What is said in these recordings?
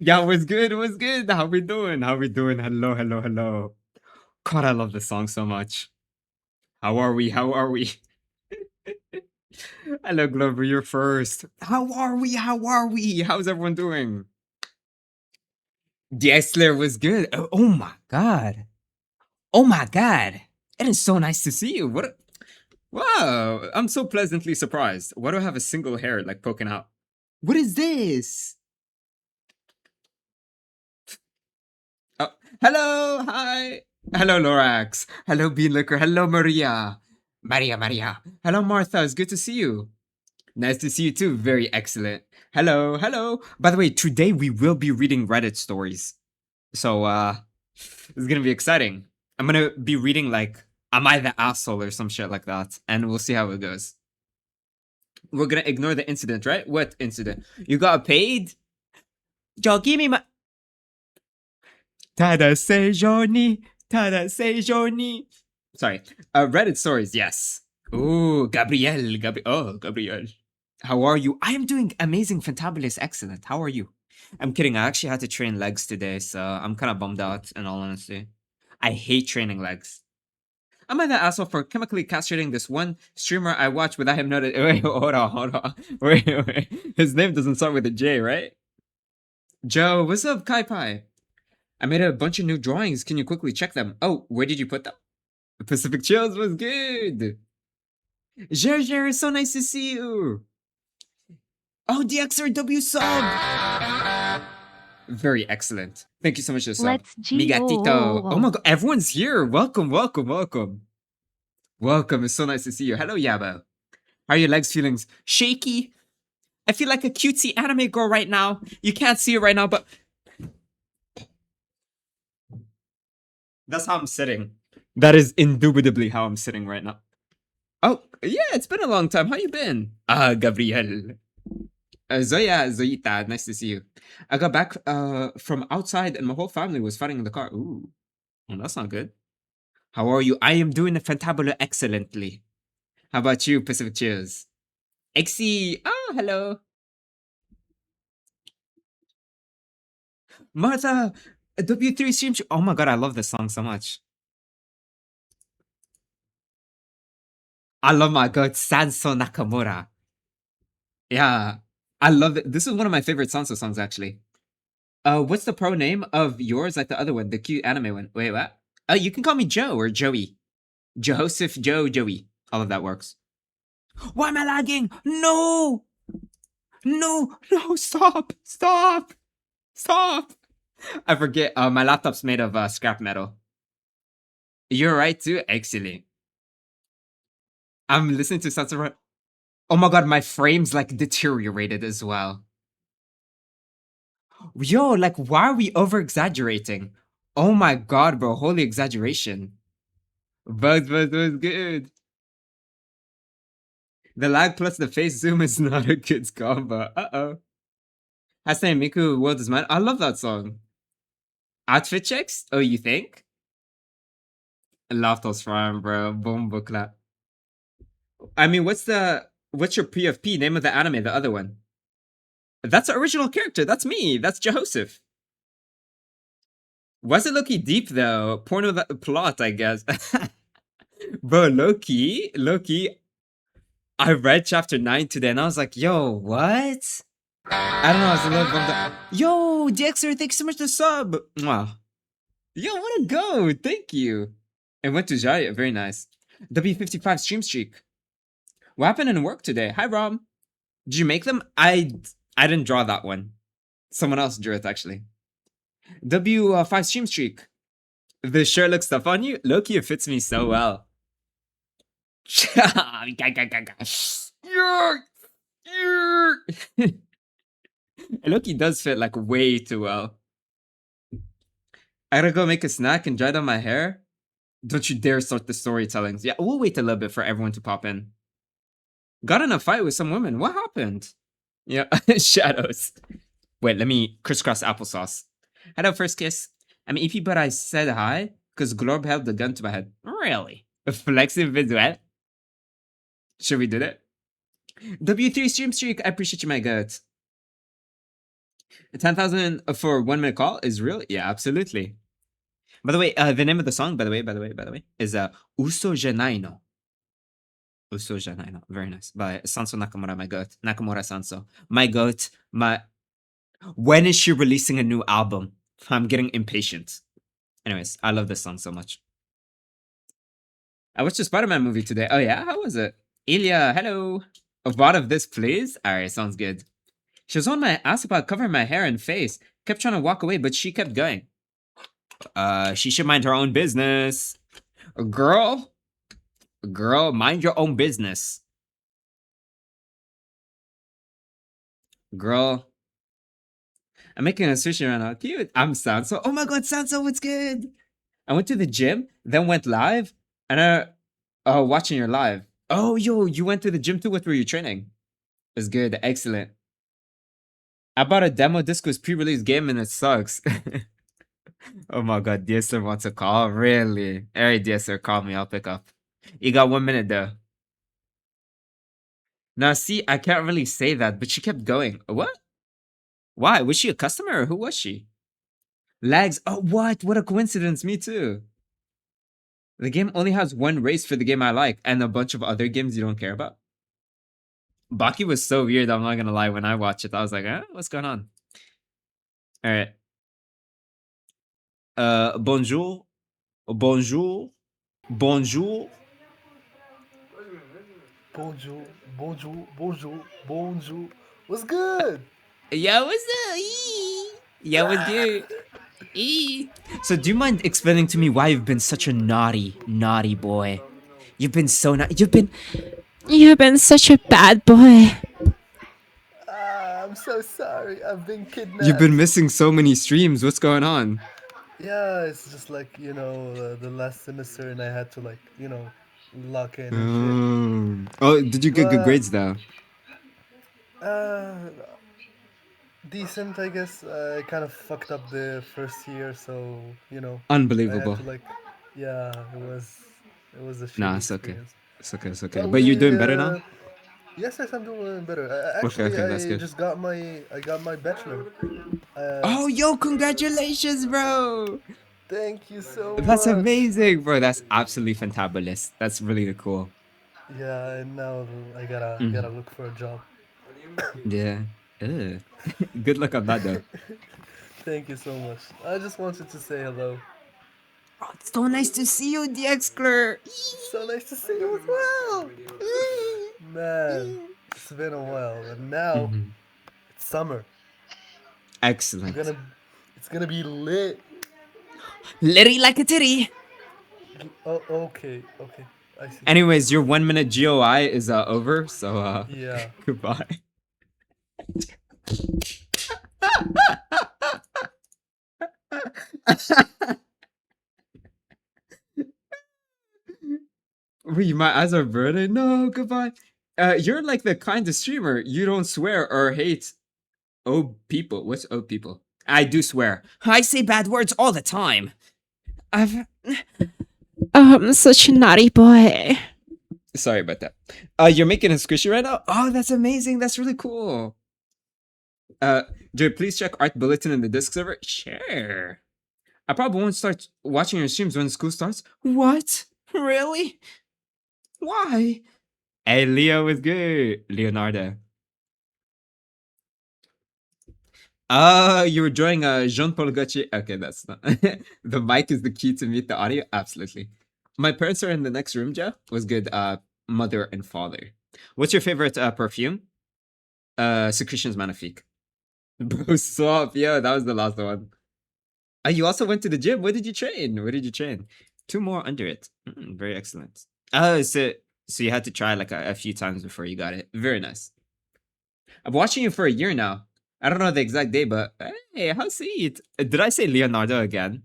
Yeah, what's good? What's good? How we doing? How we doing? Hello, hello, hello. God, I love this song so much. How are we? How are we? Hello, Glover, you're first. How are we? How are we? How's everyone doing? Dexler was good. Oh my god. Oh my god. It is so nice to see you. Wow, I'm so pleasantly surprised. Why do I have a single hair like poking out? What is this? Oh, hello, hi. Hello, Lorax. Hello, Bean Liquor. Hello, Maria. Maria. Hello, Martha. It's good to see you. Nice to see you too. Very excellent. Hello. By the way, today we will be reading Reddit stories. So, it's gonna be exciting. I'm gonna be reading like, Am I the asshole or some shit like that, and we'll see how it goes. We're gonna ignore the incident, right? What incident? You got paid? Joe, give me my. Tada Sejoni. Tada Sejoni. Sorry. Reddit stories, yes. Ooh, Gabriel. How are you? I am doing amazing, fantabulous, excellent. How are you? I'm kidding. I actually had to train legs today, so I'm kind of bummed out, in all honesty. I hate training legs. Am I the asshole for chemically castrating this one streamer I watch without him noticing? Wait, hold on. Wait. His name doesn't start with a J, right? Joe, what's up, Kai Pai? I made a bunch of new drawings. Can you quickly check them? Oh, where did you put them? Pacific Chills was good. Jer, it's so nice to see you. Oh, DXRW sub. Very excellent. Thank you so much for the sub. Let's Migatito. Oh go. my god, everyone's here. Welcome. Welcome. It's so nice to see you. Hello, Yabo. How are your legs feeling? Shaky? I feel like a cutesy anime girl right now. You can't see it right now, but that's how I'm sitting. That is indubitably how I'm sitting right now. Oh, yeah, it's been a long time. How you been? Gabriel. Zoita, nice to see you. I got back from outside and my whole family was fighting in the car. Ooh, well, that's not good. How are you? I am doing a fantabulous excellently. How about you, Pacific Cheers? Exy. Oh, hello. Martha, W3 stream. Oh my god, I love this song so much. I love my god, Sanso Nakamura. Yeah, I love it. This is one of my favorite Sanso songs, actually. What's the pro name of yours? Like the other one, the cute anime one. Wait, what? Oh, you can call me Joe or Joey. Joseph, Joey. All of that works. Why am I lagging? No! Stop! I forget. My laptop's made of scrap metal. You're right too. Excellent. I'm listening to Sansa. Oh my god, my frame's like deteriorated as well. Yo, like, why are we over exaggerating? Oh my god, bro. Holy exaggeration. Buzz was good. The lag plus the face zoom is not a good combo. Uh-oh. Hassan Miku, World is Mine. I love that song. Outfit checks? Oh, you think? Laftos Farm, bro. Bombo clap. I mean, what's your PFP name of the anime? The other one. That's the original character. That's me. That's Joseph. Was it Loki deep though? Porno plot, I guess. Bro, Loki. I read chapter 9 today, and I was like, "Yo, what?" I don't know. I was a little bummed out. Yo, Dexter, thanks so much for the sub. Mwah. Yo, what a go! Thank you. And went to Jaya. Very nice. W55 stream streak. What happened in work today? Hi, Rob. Did you make them? I didn't draw that one. Someone else drew it actually. W5 stream streak. The shirt looks tough on you. Loki, it fits me so well. Loki does fit like way too well. I gotta go make a snack and dry down my hair. Don't you dare start the storytellings. Yeah, we'll wait a little bit for everyone to pop in. Got in a fight with some women. What happened? Yeah, shadows. Wait, let me crisscross applesauce. Hello, first kiss. I'm EP, but I said hi because Glorb held the gun to my head. Really? Flexing visual? Should we do that? W3 stream streak. I appreciate you, my god. 10,000 for 1 minute call is real? Yeah, absolutely. By the way, the name of the song, by the way, is Uso Janai no. Uso Janai no. Very nice. By Sanso Nakamura, my goat. Nakamura Sanso. My goat. When is she releasing a new album? I'm getting impatient. Anyways, I love this song so much. I watched the Spider-Man movie today. Oh yeah? How was it? Ilya, hello. A lot of this, please? Alright, sounds good. She was on my ass about covering my hair and face. Kept trying to walk away, but she kept going. She should mind her own business. Girl, mind your own business. Girl, I'm making a sushi right now. Cute. I'm Sanso. Oh my god, Sanso, what's good? I went to the gym, then went live, and watching your live. Oh, yo, you went to the gym too? What were you training? It's good, excellent. I bought a demo disco's pre-release game and it sucks. Oh my god, DSR wants a call? Really? Alright, DSR, call me, I'll pick up. You got 1 minute though. Now see, I can't really say that, but she kept going. What? Why? Was she a customer or who was she? Lags. Oh, what? What a coincidence. Me too. The game only has one race for the game I like and a bunch of other games you don't care about. Baki was so weird, I'm not gonna lie. When I watched it, I was like, what's going on? Alright. Bonjour. Bonjour. Bonjour. Bonjour, bonjour, bonjour, bonjour. What's good? Yeah, what's up? Yeah, what's good? So do you mind explaining to me why you've been such a naughty boy? You've been so naughty. You've been such a bad boy. I'm so sorry. I've been kidnapped. You've been missing so many streams. What's going on? Yeah, it's just like, the last semester and I had to, like, lock in and shit. Oh, did you get good But, grades though? uh, decent, I guess. I kind of fucked up the first year, so, I had Unbelievable. to, like, yeah, it was a Nah, shitty it's okay. experience. It's okay. It's okay. But But you're we, doing better now? yes, I'm doing better. Okay, Actually, okay, that's I good. just I got my bachelor. Oh, yo, congratulations, bro! Thank you so That's much. amazing, bro. That's absolutely fantabulous. That's really cool. Yeah, and now I gotta Mhm. gotta look for a job. Yeah. Ugh. Good luck on that, though. Thank you so much. I just wanted to say hello. Oh, it's so nice to see you, DXcler. So nice to see you as well. Man, it's been a while, and now Mhm. it's summer. We're Excellent. gonna, it's gonna be lit. Litty like a titty. Oh, okay. I see. Anyways, your 1 minute GOI is over, so Yeah. goodbye. Wait, my eyes are burning. No, goodbye. You're like the kind of streamer. You don't swear or hate old people. What's old people? I do swear. I say bad words all the time. I'm such a naughty boy. Sorry about that. You're making a squishy right now? Oh, that's amazing. That's really cool. Joy, please check Art Bulletin in the Disc server. Sure. I probably won't start watching your streams when school starts. What? Really? Why? Hey, Leo is good. Leonardo. You were drawing Jean-Paul Gaultier. Okay, that's not. The mic is the key to meet the audio. Absolutely. My parents are in the next room, Jeff. Was good. Mother and father. What's your favorite perfume? Secretions Magnifique. Bro, swap. Yeah, that was the last one. You also went to the gym. What did you train? What did you train? 2 more under it. Very excellent. Oh, so you had to try like a few times before you got it. Very nice. I'm watching you for a year now. I don't know the exact day, but hey, how sweet. Did I say Leonardo again?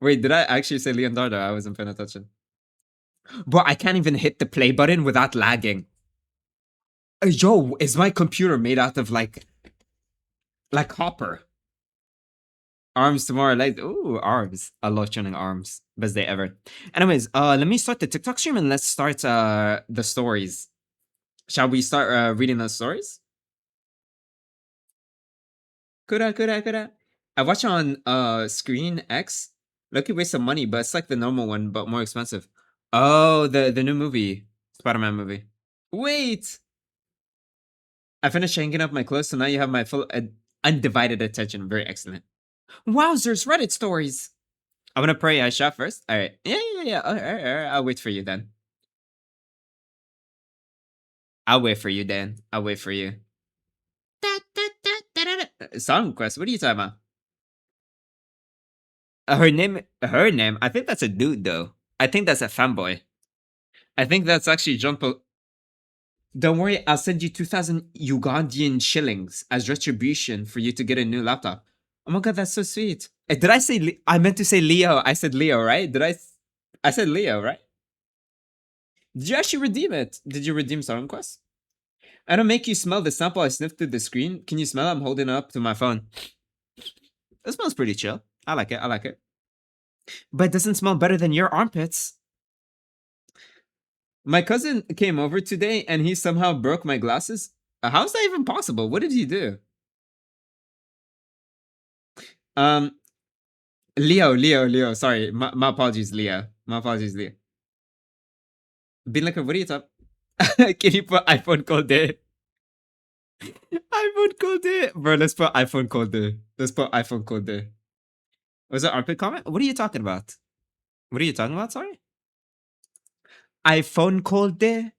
Wait, did I actually say Leonardo? I wasn't paying attention. Bro, I can't even hit the play button without lagging. Yo, is my computer made out of like copper? Arms tomorrow, like ooh, arms. I love tuning arms. Best day ever. Anyways, let me start the TikTok stream and let's start the stories. Shall we start reading the stories? Kura. I watch on Screen X. Lucky waste some money, but it's like the normal one, but more expensive. Oh, the new movie, Spider-Man movie. Wait, I finished hanging up my clothes, so now you have my full undivided attention. Very excellent. Wowzers, Reddit stories. I'm gonna pray Aisha first. All right. Yeah. All right. I'll wait for you then. I'll wait for you then. I'll wait for you. Song quest. What are you talking about? Her name. I think that's a dude though. I think that's a fanboy. I think that's actually John Paul. Don't worry, I'll send you 2,000 Ugandan shillings as retribution for you to get a new laptop. Oh my god, that's so sweet. Did I say? I meant to say Leo. I said Leo, right? I said Leo, right? Did you actually redeem it? Did you redeem Song Quest? I don't make you smell the sample I sniffed through the screen. Can you smell it? I'm holding it up to my phone. It smells pretty chill. I like it. But it doesn't smell better than your armpits. My cousin came over today and he somehow broke my glasses. How's that even possible? What did he do? Leo. Sorry, my apologies, Leo. My apologies, Leo. Bin like, what are you talking? Can you put iPhone code there? iPhone code there, bro. Let's put iPhone code there. Was that armpit comment? What are you talking about? Sorry. iPhone code there.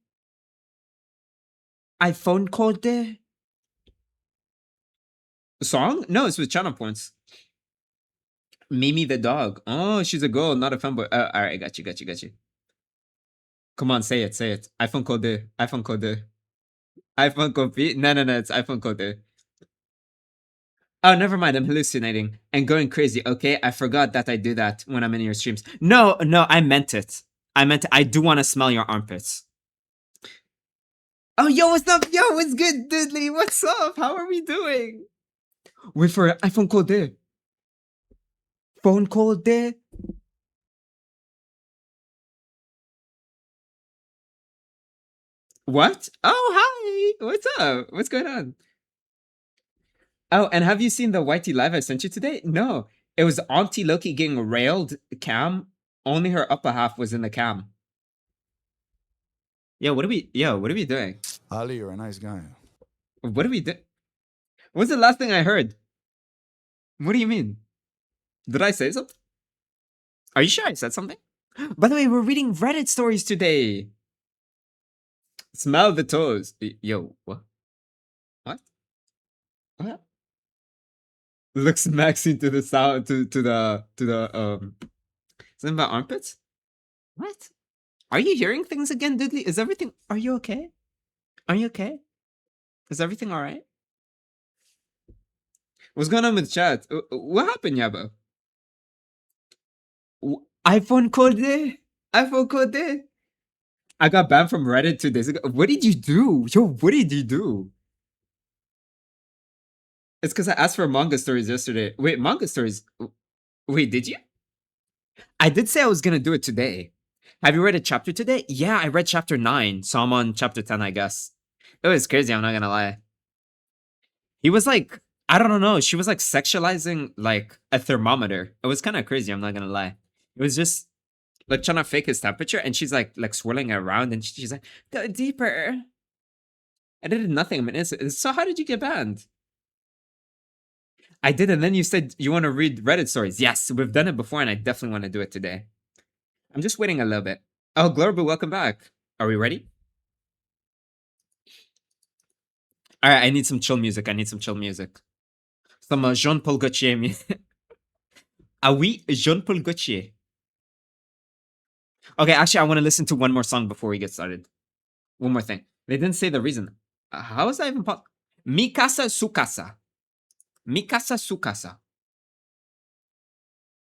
iPhone code there. Song? No, it's with channel points. Mimi the dog. Oh, she's a girl, not a fanboy. All right, got you. Come on, say it. iPhone code there. iPhone code B? No, it's iPhone code there. Oh, never mind. I'm hallucinating and going crazy. Okay, I forgot that I do that when I'm in your streams. No, I meant it. I do want to smell your armpits. Oh, yo, what's up? Yo, what's good, Dudley? What's up? How are we doing? Wait for it. iPhone code there. Phone code there. What? Oh, hi. What's up? What's going on? Oh, and have you seen the YT live I sent you today? No. It was Auntie Loki getting railed cam. Only her upper half was in the cam. What are we doing? Ali, you're a nice guy. What are we doing? What's the last thing I heard? What do you mean? Did I say something? Are you sure I said something? By the way, we're reading Reddit stories today. Smell the toes. Yo, what? What? Looks maxing to the sound to the something about armpits? What? Are you hearing things again, Dudley? Is everything are you okay? Is everything alright? What's going on with chat? What happened, Yabo? iPhone code there? I got banned from Reddit 2 days ago. What did you do? Yo, what did you do? It's because I asked for manga stories yesterday. Wait, manga stories? Wait, did you? I did say I was gonna do it today. Have you read a chapter today? Yeah, I read chapter 9, so I'm on chapter 10, I guess. It was crazy, I'm not gonna lie. He was like, I don't know, she was like sexualizing like a thermometer. It was kind of crazy, I'm not gonna lie. It was just like trying to fake his temperature, and she's like swirling it around, and she's like, go deeper. I did nothing. I'm innocent. So how did you get banned? I did, and then you said you want to read Reddit stories. Yes, we've done it before, and I definitely want to do it today. I'm just waiting a little bit. Oh, Glorby, welcome back. Are we ready? All right, I need some chill music. Some Jean-Paul Gaultier music. Ah oui, Jean-Paul Gaultier. Okay, actually, I want to listen to one more song before we get started. One more thing. They didn't say the reason. How is that even possible? Mikasa Sukasa.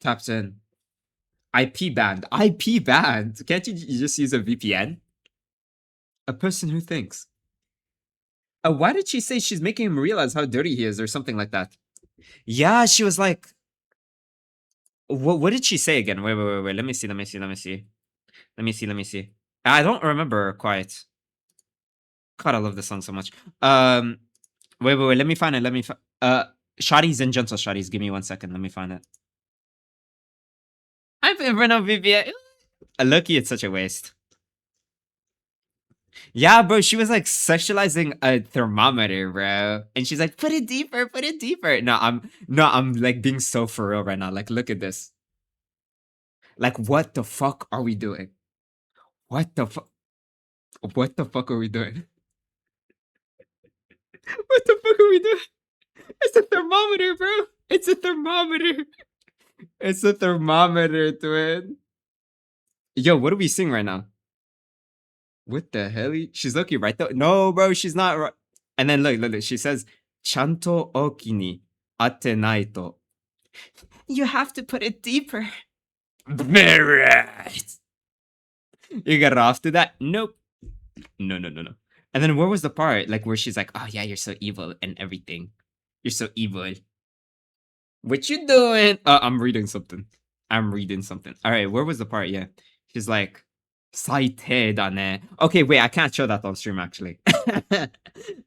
Taps in. IP banned. Can't you just use a VPN? A person who thinks. Why did she say she's making him realize how dirty he is or something like that? Yeah, she was like... What did she say again? Wait. Let me see. I don't remember quite. God, I love this song so much. Wait. Let me find it. Shotties and gentle shotties. Give me 1 second. Let me find it. I'm Bruno Vivier. Lucky, it's such a waste. Yeah, bro, she was like sexualizing a thermometer, bro. And she's like, put it deeper, put it deeper. I'm like being so for real right now. Like, look at this. Like, what the fuck are we doing? What the fuck? What the fuck are we doing? What the fuck are we doing? It's a thermometer, bro. It's a thermometer. It's a thermometer, twin. Yo, what are we seeing right now? What the hell? She's looking right though. No, bro, she's not right. And then look. She says, "Chanto oki ni atte nai to." You have to put it deeper. Very right. You got off to that? Nope. No. And then where was the part like where she's like, "Oh yeah, you're so evil and everything. You're so evil. What you doing?" I'm reading something. All right, where was the part? Yeah, she's like, "Saite da ne." Okay, wait, I can't show that on stream actually.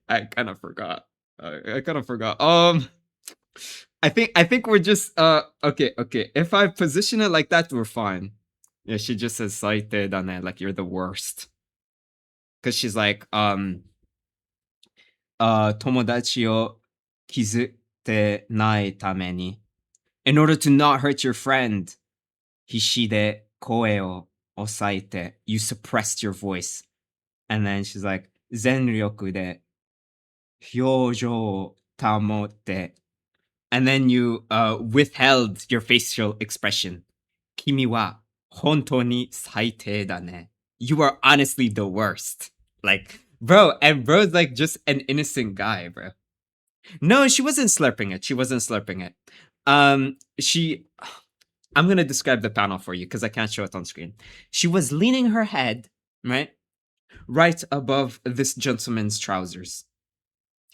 I kind of forgot. I think we're just okay. If I position it like that, we're fine. Yeah, she just says "Saite da ne," like you're the worst. Cause she's like, tomodachi o kizute nai tame ni. In order to not hurt your friend, hishi de koe o osaite. You suppressed your voice. And then she's like, zenryoku de hyoujo o tamotte. And then you withheld your facial expression. Kimi wa hontou ni saite da ne. You are honestly the worst. Like, bro, and bro's like just an innocent guy, bro. No, she wasn't slurping it. I'm gonna describe the panel for you because I can't show it on screen. She was leaning her head, right above this gentleman's trousers.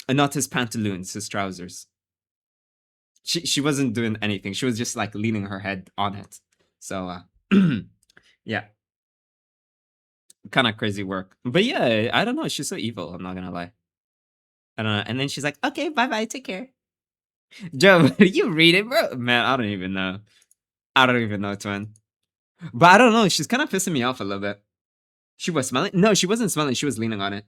And not his pantaloons, his trousers. She wasn't doing anything. She was just like leaning her head on it. So yeah. Kind of crazy work. But yeah, I don't know. She's so evil, I'm not gonna lie. I don't know. And then she's like, okay, bye, take care. Joe, you read it, bro? Man, I don't even know. Twin. But I don't know. She's kind of pissing me off a little bit. She was smelling? No, she wasn't smelling. She was leaning on it.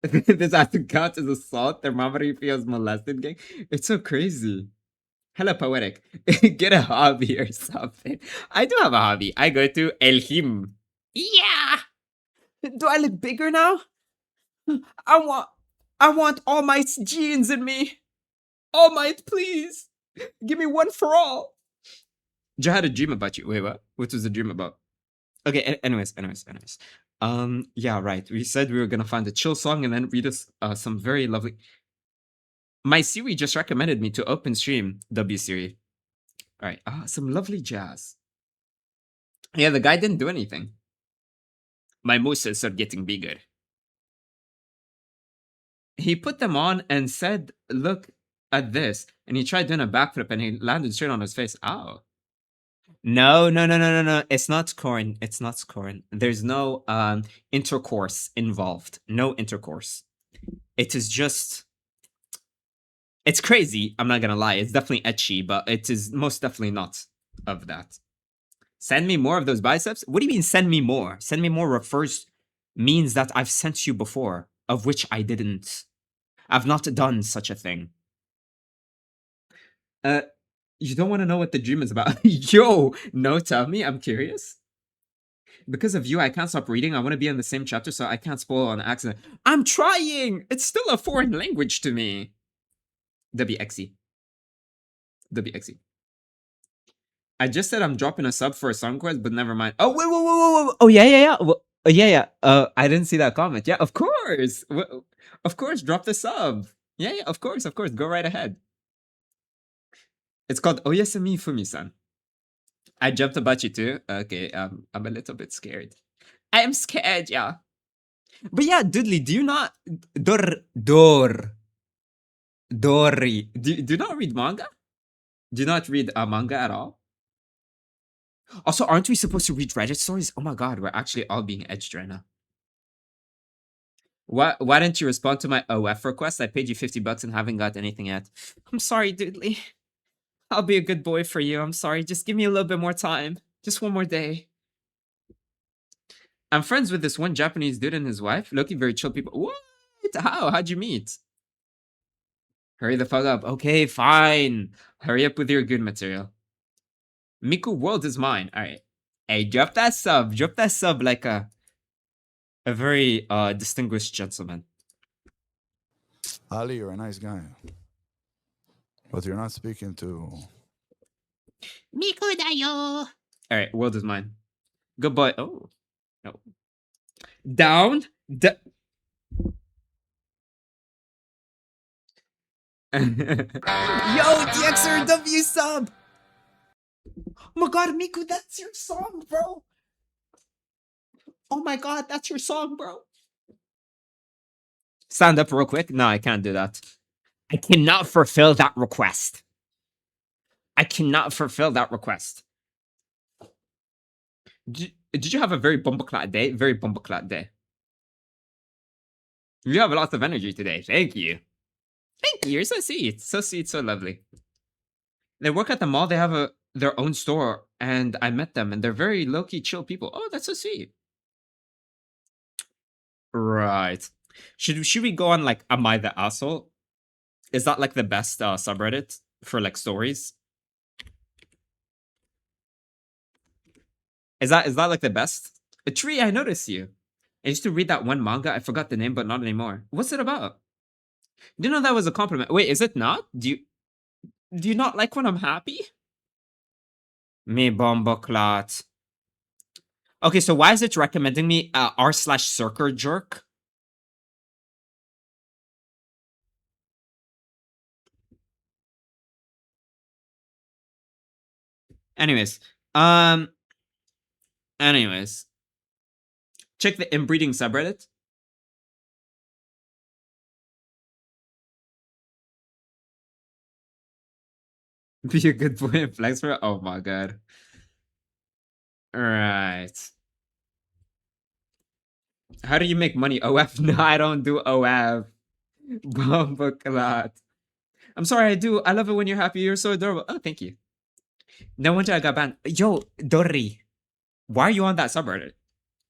This has to count as assault. Thermometer feels molested, gang. It's so crazy. Hella poetic. Get a hobby or something. I do have a hobby. I go to El Him. Yeah. Do I look bigger now? I want All Might's genes in me. All Might, please. Give me one for all. Joe had a dream about you. Wait, what? What was the dream about? Okay, anyways. Yeah, right. We said we were gonna find a chill song and then read us some very lovely. My Siri just recommended me to open stream W Siri. All right, some lovely jazz. Yeah, the guy didn't do anything. My mooses are getting bigger. He put them on and said, "Look at this," and he tried doing a backflip and he landed straight on his face. Ow. No. It's not corn. There's no intercourse involved. No intercourse. It is just. It's crazy. I'm not gonna lie. It's definitely etchy, but it is most definitely not of that. Send me more of those biceps? What do you mean send me more? Send me more means that I've sent you before, of which I didn't. I've not done such a thing. You don't want to know what the dream is about. Yo, no, tell me. I'm curious. Because of you, I can't stop reading. I want to be in the same chapter, so I can't spoil on accident. I'm trying! It's still a foreign language to me. WXE. I just said I'm dropping a sub for a song quest, but never mind. Oh, wait. Oh, yeah. Yeah. I didn't see that comment. Yeah, of course. Of course, drop the sub. Yeah, of course. Go right ahead. It's called Oyasumi Fumi-san. I jumped about you too. Okay, I'm a little bit scared. I am scared, yeah. But yeah, Dudley, do you not Dory? Do you not read manga? Do you not read manga at all? Also, aren't we supposed to read Reddit stories? Oh my god, we're actually all being edged right now. Why didn't you respond to my OF request? I paid you $50 and haven't got anything yet. I'm sorry, Doodly. I'll be a good boy for you. I'm sorry. Just give me a little bit more time. Just one more day. I'm friends with this one Japanese dude and his wife. Looking very chill people. What? How? How'd you meet? Hurry the fuck up. Okay, fine. Hurry up with your good material. Miku world is mine. Alright. Hey, drop that sub. Drop that sub like a very distinguished gentleman. Ali, you're a nice guy. But you're not speaking to... Miku dayo. Alright, world is mine. Good boy. Oh. No. Down. Yo, DXRW sub! Oh my god, Miku, that's your song, bro! Oh my god, that's your song, bro! Stand up real quick. No, I can't do that. I cannot fulfill that request. I cannot fulfill that request. Did you have a very bumbleclat day? Very bumbleclat day. You have lots of energy today. Thank you. Thank you. You're so sweet. So sweet, so lovely. They work at the mall. They have their own store, and I met them, and they're very low-key, chill people. Oh, that's so sweet. Right. Should we go on like Am I the Asshole? Is that like the best subreddit for like stories? Is that like the best? A tree, I noticed you. I used to read that one manga. I forgot the name, but not anymore. What's it about? Do you know that was a compliment? Wait, is it not? Do you not like when I'm happy? Me bomboclat. Okay, so why is it recommending me r/circle jerk? Anyways, check the inbreeding subreddit. Be a good boy and flex for it. Oh my god. Alright. How do you make money? OF? No, I don't do OF. Bomboclat. I'm sorry, I do. I love it when you're happy. You're so adorable. Oh, thank you. No wonder I got banned. Yo, Dori. Why are you on that subreddit?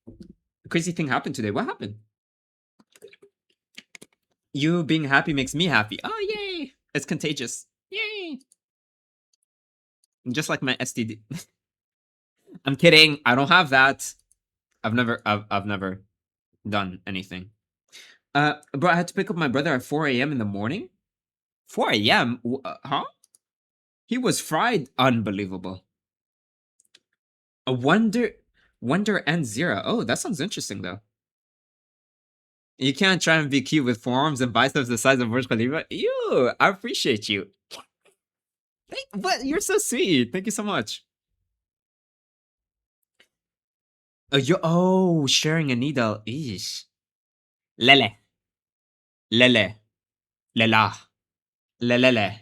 A crazy thing happened today. What happened? You being happy makes me happy. Oh, yay. It's contagious. Yay. Just like my STD. I'm kidding. I don't have that. I've never done anything. Bro, I had to pick up my brother at 4 a.m. in the morning. 4 a.m. Huh? He was fried. Unbelievable. A wonder and zero. Oh, that sounds interesting though. You can't try and be cute with forearms and biceps the size of Burj Khalifa. Ew, I appreciate you. But you're so sweet. Thank you so much. Oh, sharing a needle. Eesh. Lele. Lele. Lela. Lelele.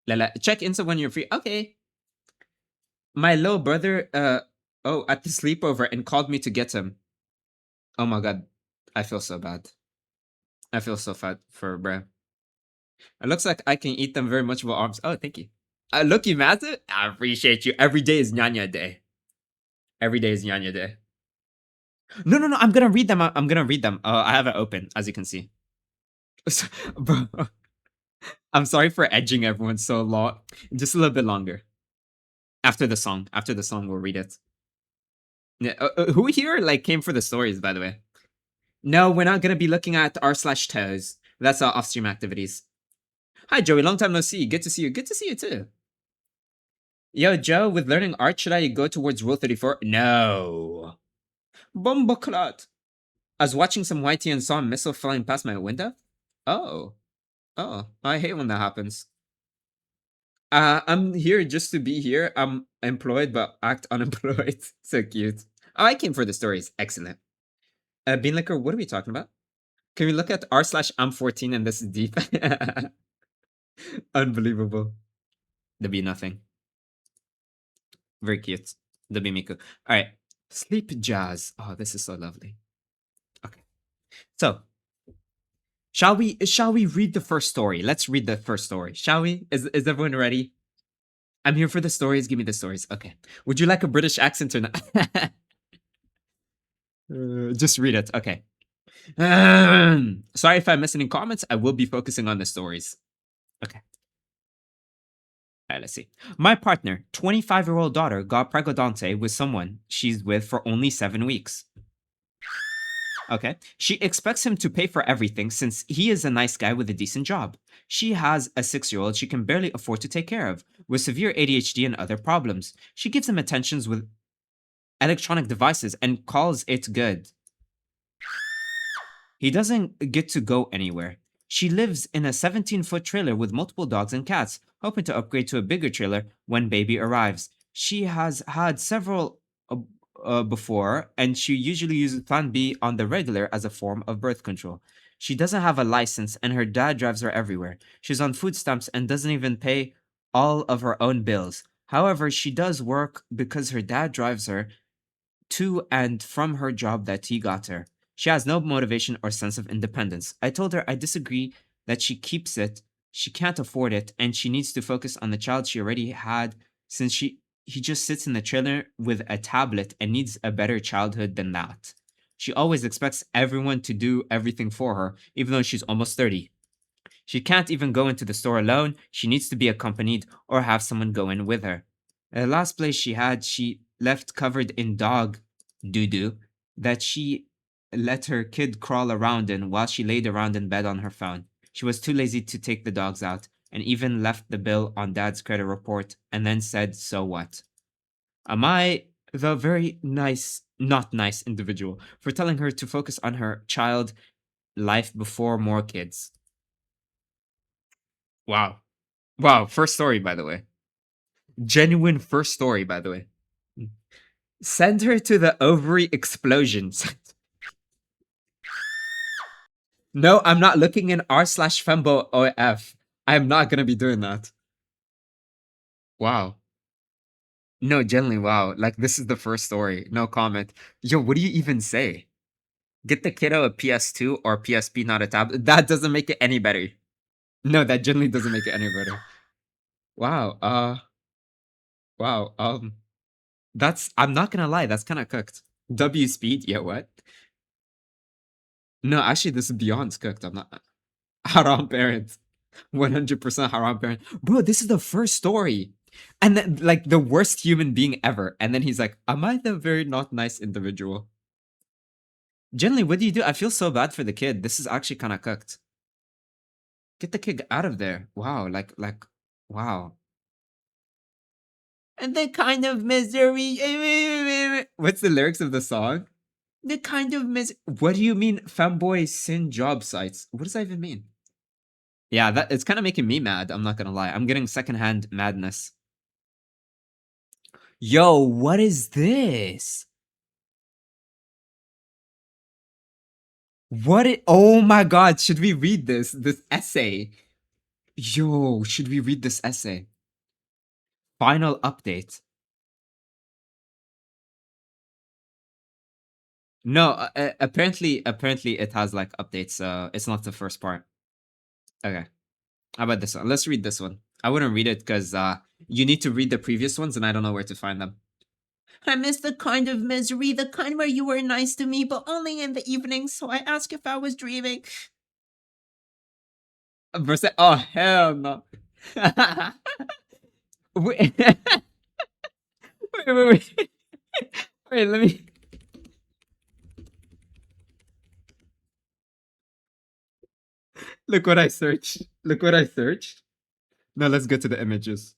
Lele. Check Insta when you're free. Okay. My little brother, at the sleepover and called me to get him. Oh my god. I feel so bad. I feel so fat for bruh. It looks like I can eat them very much with arms. Oh, thank you. Look, you massive. I appreciate you. Every day is Nyanya Day. Every day is Nyanya Day. No. I'm gonna read them. I'm gonna read them. I have it open, as you can see. Bro, I'm sorry for edging everyone so long. Just a little bit longer. After the song, we'll read it. Yeah, who here like came for the stories, by the way? No, we're not gonna be looking at r/toes. That's our off-stream activities. Hi, Joey. Long time no see. Good to see you. Good to see you too. Yo, Joe, with learning art, should I go towards Rule 34? No. Bomboclat. I was watching some YT and saw a missile flying past my window. Oh. I hate when that happens. I'm here just to be here. I'm employed, but act unemployed. So cute. Oh, I came for the stories. Excellent. Bean Liquor, what are we talking about? Can we look at r/I'm 14 and this is deep? Unbelievable. There'll be nothing. Very cute. There'll be Miku. Alright. Sleep Jazz. Oh, this is so lovely. Okay. So, Shall we read the first story? Let's read the first story. Shall we? Is everyone ready? I'm here for the stories. Give me the stories. Okay. Would you like a British accent or not? Just read it. Okay. Sorry if I miss any comments. I will be focusing on the stories. Okay. All right, let's see. My partner, 25-year-old daughter, got pregnant with someone she's with for only 7 weeks. Okay. She expects him to pay for everything since he is a nice guy with a decent job. She has a 6-year-old she can barely afford to take care of, with severe ADHD and other problems. She gives him attentions with electronic devices and calls it good. He doesn't get to go anywhere. She lives in a 17-foot trailer with multiple dogs and cats, hoping to upgrade to a bigger trailer when baby arrives. She has had several before, and she usually uses Plan B on the regular as a form of birth control. She doesn't have a license, and her dad drives her everywhere. She's on food stamps and doesn't even pay all of her own bills. However, she does work because her dad drives her to and from her job that he got her. She has no motivation or sense of independence. I told her I disagree that she keeps it. She can't afford it, and she needs to focus on the child she already had since he just sits in the trailer with a tablet and needs a better childhood than that. She always expects everyone to do everything for her, even though she's almost 30. She can't even go into the store alone. She needs to be accompanied or have someone go in with her. The last place she had, she left covered in dog doo-doo that she let her kid crawl around in while she laid around in bed on her phone. She was too lazy to take the dogs out and even left the bill on dad's credit report and then said, so what? Am I the very nice, not nice individual for telling her to focus on her child life before more kids? Wow. Wow, first story, by the way. Genuine first story, by the way. Send her to the ovary explosions. No, I'm not looking in r/fembo OF. I'm not gonna be doing that. Wow. No, genuinely, wow. Like, this is the first story. No comment. Yo, what do you even say? Get the kiddo a PS2 or PSP, not a tablet. That doesn't make it any better. No, that genuinely doesn't make it any better. Wow. Wow. That's, I'm not gonna lie, that's kind of cooked. W speed, yeah, what? No, actually, this is beyond cooked. I'm not. Haram parent. 100% haram parent. Bro, this is the first story. And then, like, the worst human being ever. And then he's like, am I the very not nice individual? Generally, what do you do? I feel so bad for the kid. This is actually kind of cooked. Get the kid out of there. Wow, wow. And the kind of misery. What's the lyrics of the song? The kind of What do you mean, femboy sin job sites? What does that even mean? Yeah, that it's kind of making me mad. I'm not gonna lie. I'm getting secondhand madness. Yo, what is this? Oh my god, should we read this essay? Yo, should we read this essay? Final update. No, apparently it has like updates. It's not the first part. Okay. How about this one? Let's read this one. I wouldn't read it because you need to read the previous ones and I don't know where to find them. I miss the kind of misery, the kind where you were nice to me, but only in the evening, so I asked if I was dreaming. Oh, hell no. Wait. Wait. Wait, let me. Look what I searched. Look what I searched. Now let's go to the images.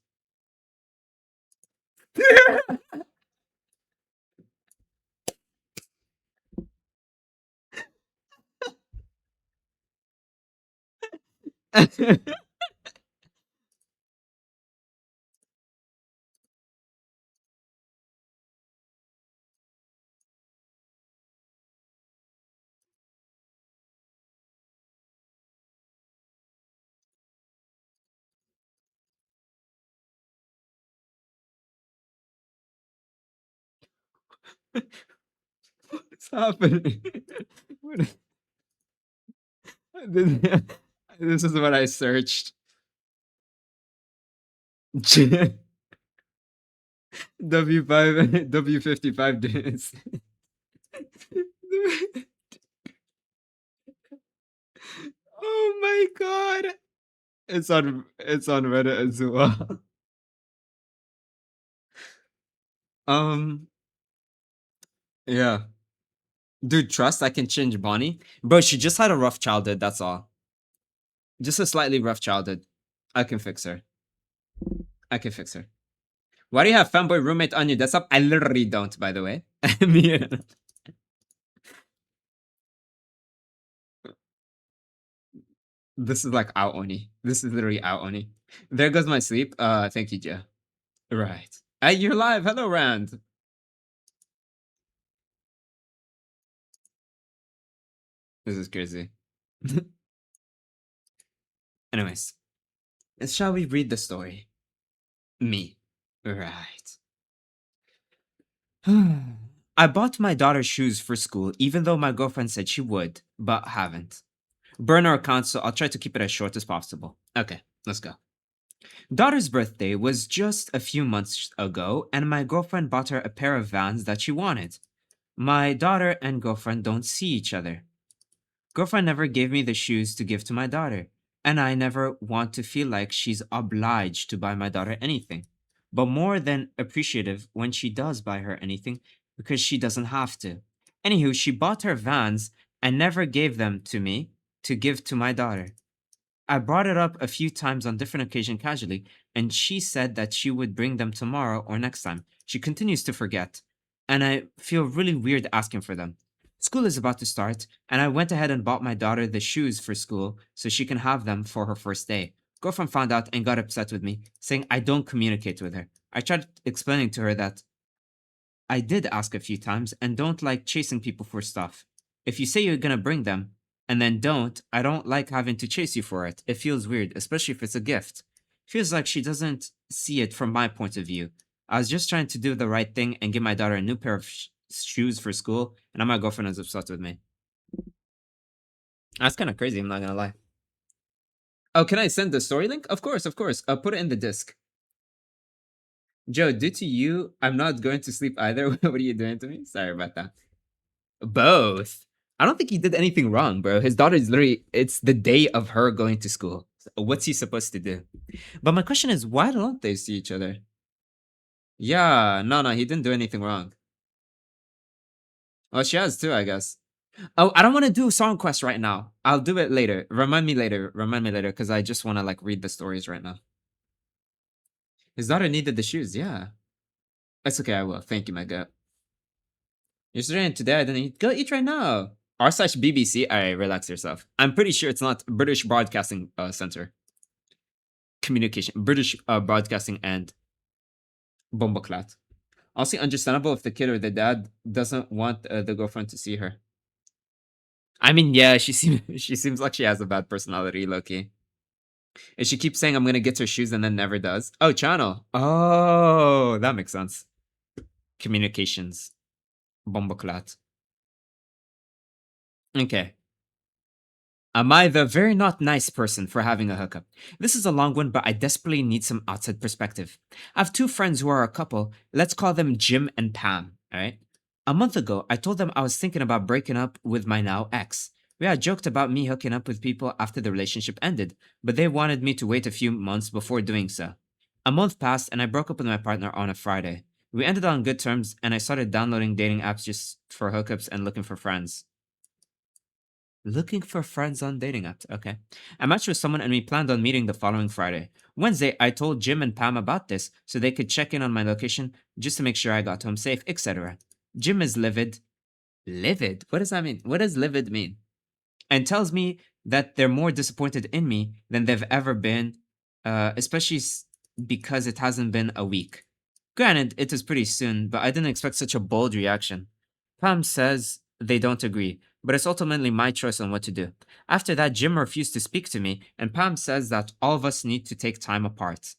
What's happening? What- This is what I searched. W5 W55 days. Oh my god. It's on Reddit as well. Yeah. Dude, trust I can change Bonnie. Bro, she just had a rough childhood, that's all. Just a slightly rough childhood. I can fix her. I can fix her. Why do you have fanboy roommate on your desktop? I literally don't, by the way. This is like out Oni. This is literally out Oni. There goes my sleep. Thank you, Joe. Right. Hey, you're live. Hello, Rand. This is crazy. Anyways, shall we read the story? Me. Right. I bought my daughter shoes for school, even though my girlfriend said she would, but haven't. Burn our account, so I'll try to keep it as short as possible. Okay, let's go. Daughter's birthday was just a few months ago, and my girlfriend bought her a pair of Vans that she wanted. My daughter and girlfriend don't see each other. Girlfriend never gave me the shoes to give to my daughter, and I never want to feel like she's obliged to buy my daughter anything, but more than appreciative when she does buy her anything because she doesn't have to. Anywho, she bought her Vans and never gave them to me to give to my daughter. I brought it up a few times on different occasions casually, and she said that she would bring them tomorrow or next time. She continues to forget, and I feel really weird asking for them. School is about to start, and I went ahead and bought my daughter the shoes for school so she can have them for her first day. Girlfriend found out and got upset with me, saying I don't communicate with her. I tried explaining to her that I did ask a few times and don't like chasing people for stuff. If you say you're gonna bring them and then don't, I don't like having to chase you for it. It feels weird, especially if it's a gift. Feels like she doesn't see it from my point of view. I was just trying to do the right thing and give my daughter a new pair of shoes for school, and now my girlfriend is upset with me. That's kind of crazy, I'm not gonna lie. Oh, can I send the story link? Of course, of course. I'll put it in the disc. Joe, due to you, I'm not going to sleep either. What are you doing to me? Sorry about that. Both. I don't think he did anything wrong, bro. His daughter is literally, it's the day of her going to school. What's he supposed to do? But my question is, why don't they see each other? Yeah, no, he didn't do anything wrong. Well, she has too, I guess. Oh, I don't want to do Song Quest right now. I'll do it later. Remind me later, because I just want to like read the stories right now. His daughter needed the shoes, yeah. That's okay, I will. Thank you, my gut. Yesterday and today I didn't eat. Go eat right now. r/BBC. Alright, relax yourself. I'm pretty sure it's not British Broadcasting Center. Communication. British Broadcasting and Bomboclat. Also understandable if the kid or the dad doesn't want the girlfriend to see her. I mean, yeah, she seems like she has a bad personality, low-key. And she keeps saying I'm gonna get her shoes and then never does. Oh, channel. Oh, that makes sense. Communications. Bomboclat. Okay. Am I the very not nice person for having a hookup? This is a long one, but I desperately need some outside perspective. I have two friends who are a couple. Let's call them Jim and Pam, alright? A month ago, I told them I was thinking about breaking up with my now ex. We had joked about me hooking up with people after the relationship ended, but they wanted me to wait a few months before doing so. A month passed and I broke up with my partner on a Friday. We ended on good terms and I started downloading dating apps just for hookups and looking for friends. Looking for friends on dating apps. Okay. I matched with someone and we planned on meeting the following Friday. Wednesday, I told Jim and Pam about this so they could check in on my location just to make sure I got home safe, etc. Jim is livid. Livid? What does that mean? What does livid mean? And tells me that they're more disappointed in me than they've ever been, especially because it hasn't been a week. Granted, it is pretty soon, but I didn't expect such a bold reaction. Pam says they don't agree, but it's ultimately my choice on what to do. After that, Jim refused to speak to me, and Pam says that all of us need to take time apart.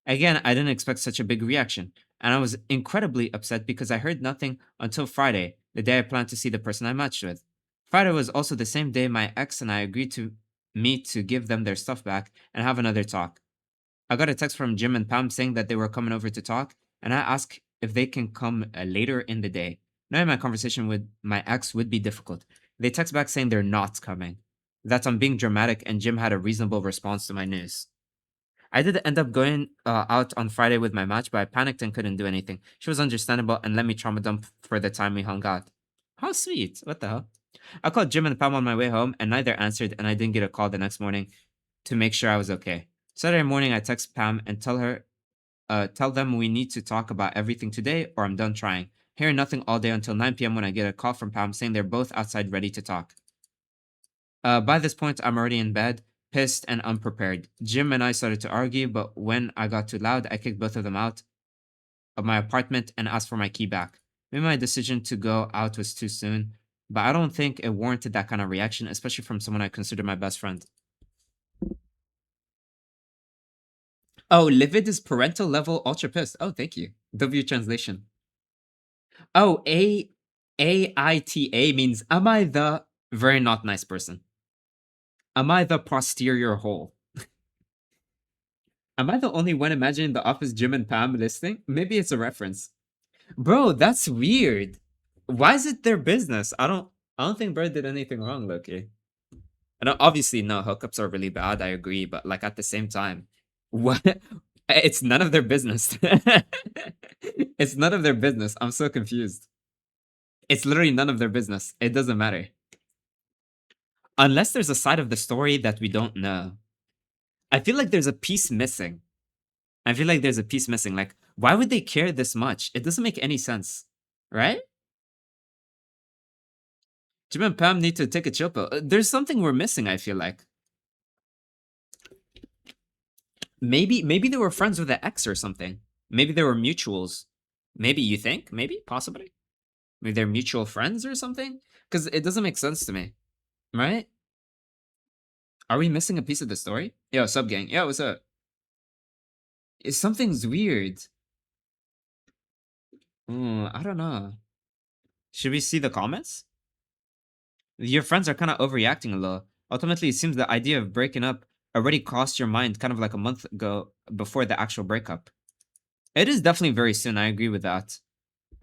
Again, I didn't expect such a big reaction, and I was incredibly upset because I heard nothing until Friday, the day I planned to see the person I matched with. Friday was also the same day my ex and I agreed to me to give them their stuff back and have another talk. I got a text from Jim and Pam saying that they were coming over to talk, and I asked if they can come later in the day. Knowing my conversation with my ex would be difficult. They text back saying they're not coming. That I'm being dramatic, and Jim had a reasonable response to my news. I did end up going out on Friday with my match, but I panicked and couldn't do anything. She was understandable and let me trauma dump for the time we hung out. How sweet. What the hell? I called Jim and Pam on my way home, and neither answered, and I didn't get a call the next morning to make sure I was okay. Saturday morning, I text Pam and tell them we need to talk about everything today or I'm done trying. Hearing nothing all day until 9 p.m. when I get a call from Pam saying they're both outside ready to talk. By this point, I'm already in bed, pissed and unprepared. Jim and I started to argue, but when I got too loud, I kicked both of them out of my apartment and asked for my key back. Maybe my decision to go out was too soon, but I don't think it warranted that kind of reaction, especially from someone I consider my best friend. Oh, livid is parental level ultra pissed. Oh, thank you. W translation. Oh, AITA means am I the very not nice person? Am I the posterior hole? Am I the only one imagining the Office Jim and Pam listing? Maybe it's a reference. Bro, that's weird. Why is it their business? I don't think Bird did anything wrong, Loki. And obviously, no, hookups are really bad. I agree, but like at the same time, what? It's none of their business. It's none of their business. I'm so confused. It's literally none of their business. It doesn't matter. Unless there's a side of the story that we don't know. I feel like there's a piece missing. Like, why would they care this much? It doesn't make any sense. Right? Jim and Pam need to take a chill pill. There's something we're missing, I feel like. Maybe they were friends with the ex or something. Maybe they were mutuals. Maybe you think? Maybe? Possibly? Maybe they're mutual friends or something? Because it doesn't make sense to me. Right? Are we missing a piece of the story? Yo, what's up, gang? Yo, what's up? Something's weird. I don't know. Should we see the comments? Your friends are kind of overreacting a little. Ultimately, it seems the idea of breaking up already crossed your mind kind of like a month ago before the actual breakup. It is definitely very soon. I agree with that.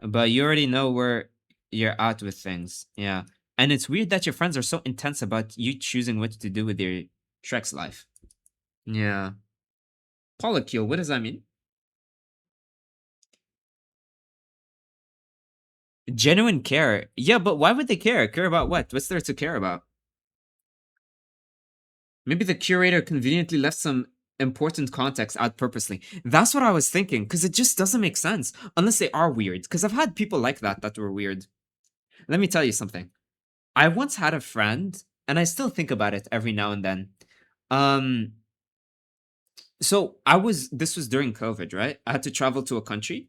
But you already know where you're at with things. Yeah. And it's weird that your friends are so intense about you choosing what to do with your Shrek's life. Yeah. Polycule, what does that mean? Genuine care. Yeah, but why would they care? Care about what? What's there to care about? Maybe the curator conveniently left some important context out purposely. That's what I was thinking, because it just doesn't make sense. Unless they are weird. Because I've had people like that were weird. Let me tell you something. I once had a friend, and I still think about it every now and then. So this was during COVID, right? I had to travel to a country.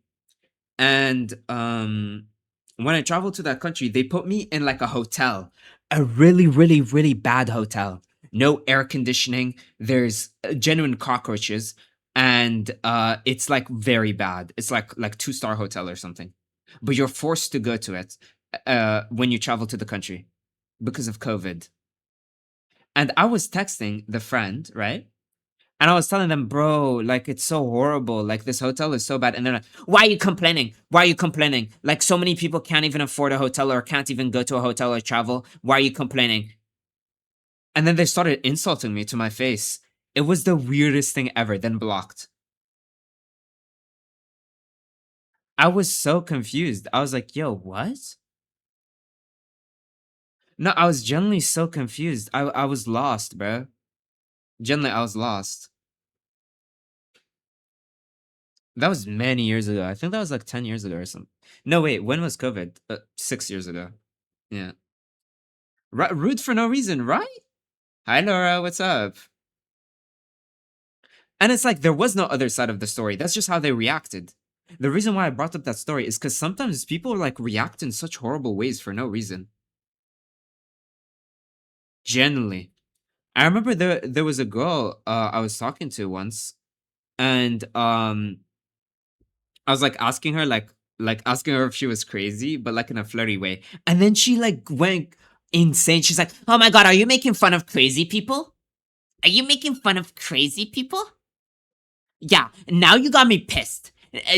And when I traveled to that country, they put me in like a hotel. A really, really, really bad hotel. No air conditioning. There's genuine cockroaches. And it's like very bad. It's like 2-star hotel or something. But you're forced to go to it when you travel to the country because of COVID. And I was texting the friend, right? And I was telling them, bro, like, it's so horrible. Like, this hotel is so bad. And they're like, why are you complaining? Why are you complaining? Like, so many people can't even afford a hotel or can't even go to a hotel or travel. Why are you complaining? And then they started insulting me to my face. It was the weirdest thing ever, then blocked. I was so confused. I was like, yo, what? No, I was genuinely so confused. I was lost, bro. Genuinely, I was lost. That was many years ago. I think that was like 10 years ago or something. No, wait, when was COVID? 6 years ago. Yeah. Rude for no reason, right? Hi, Laura, what's up? And it's like, there was no other side of the story. That's just how they reacted. The reason why I brought up that story is because sometimes people like react in such horrible ways for no reason. Genuinely. I remember there was a girl I was talking to once, and I was like asking her asking her if she was crazy, but like in a flirty way. And then she like went insane. She's like, "Oh my god, are you making fun of crazy people?" Are you making fun of crazy people? Yeah, now you got me pissed.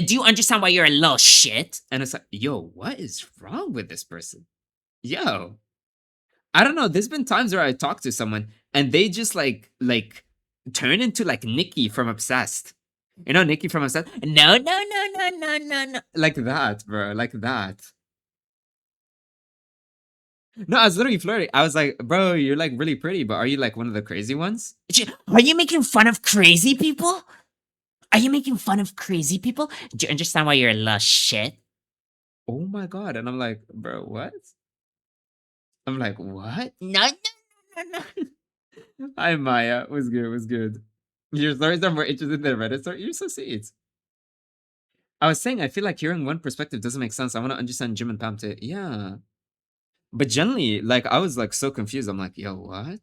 Do you understand why you're a little shit? And it's like, yo, what is wrong with this person? Yo, I don't know. There's been times where I talk to someone and they just like turn into like Nikki from Obsessed. You know Nikki from Obsessed? No, no, no, no, no, no, no. Like that, bro. Like that. No, I was literally flirting. I was like, bro, you're like really pretty, but are you like one of the crazy ones? Are you making fun of crazy people? Are you making fun of crazy people? Do you understand why you're a little shit? Oh my god. And I'm like, bro, what? I'm like, what? No, no, no, no, no. Hi, Maya. Was good, was good. Your stories are more interesting than Reddit stories. You're so sweet. I was saying, I feel like hearing one perspective doesn't make sense. I want to understand Jim and Pam too. Yeah. But generally, like, I was like so confused. I'm like, yo, what?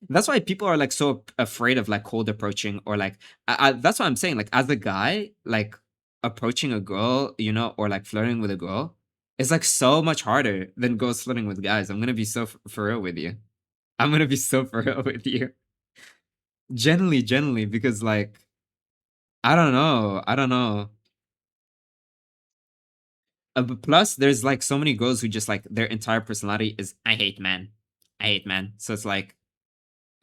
That's why people are like so afraid of like cold approaching or like, that's what I'm saying. Like, as a guy, like approaching a girl, you know, or like flirting with a girl, is like so much harder than girls flirting with guys. I'm gonna be so for real with you. I'm gonna be so for real with you. Generally, because like, I don't know. I don't know. But plus, there's like so many girls who just like their entire personality is I hate men. I hate men. So it's like,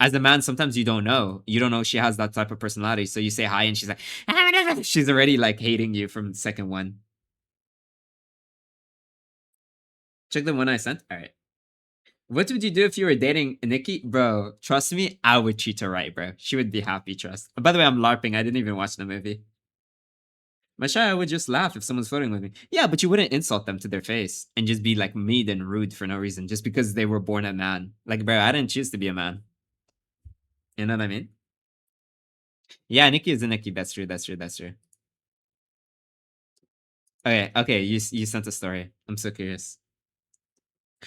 as a man, sometimes you don't know. You don't know she has that type of personality. So you say hi and she's like, she's already like hating you from the second one. Check the one I sent. All right. What would you do if you were dating Nikki? Bro, trust me, I would treat her right, bro. She would be happy, trust. By the way, I'm LARPing. I didn't even watch the movie. Mashaya would just laugh if someone's flirting with me. Yeah, but you wouldn't insult them to their face and just be like mean and rude for no reason just because they were born a man. Like, bro, I didn't choose to be a man. You know what I mean? Yeah, Nikki is a Nikki. That's true. That's true. That's true. Okay. You sent a story. I'm so curious.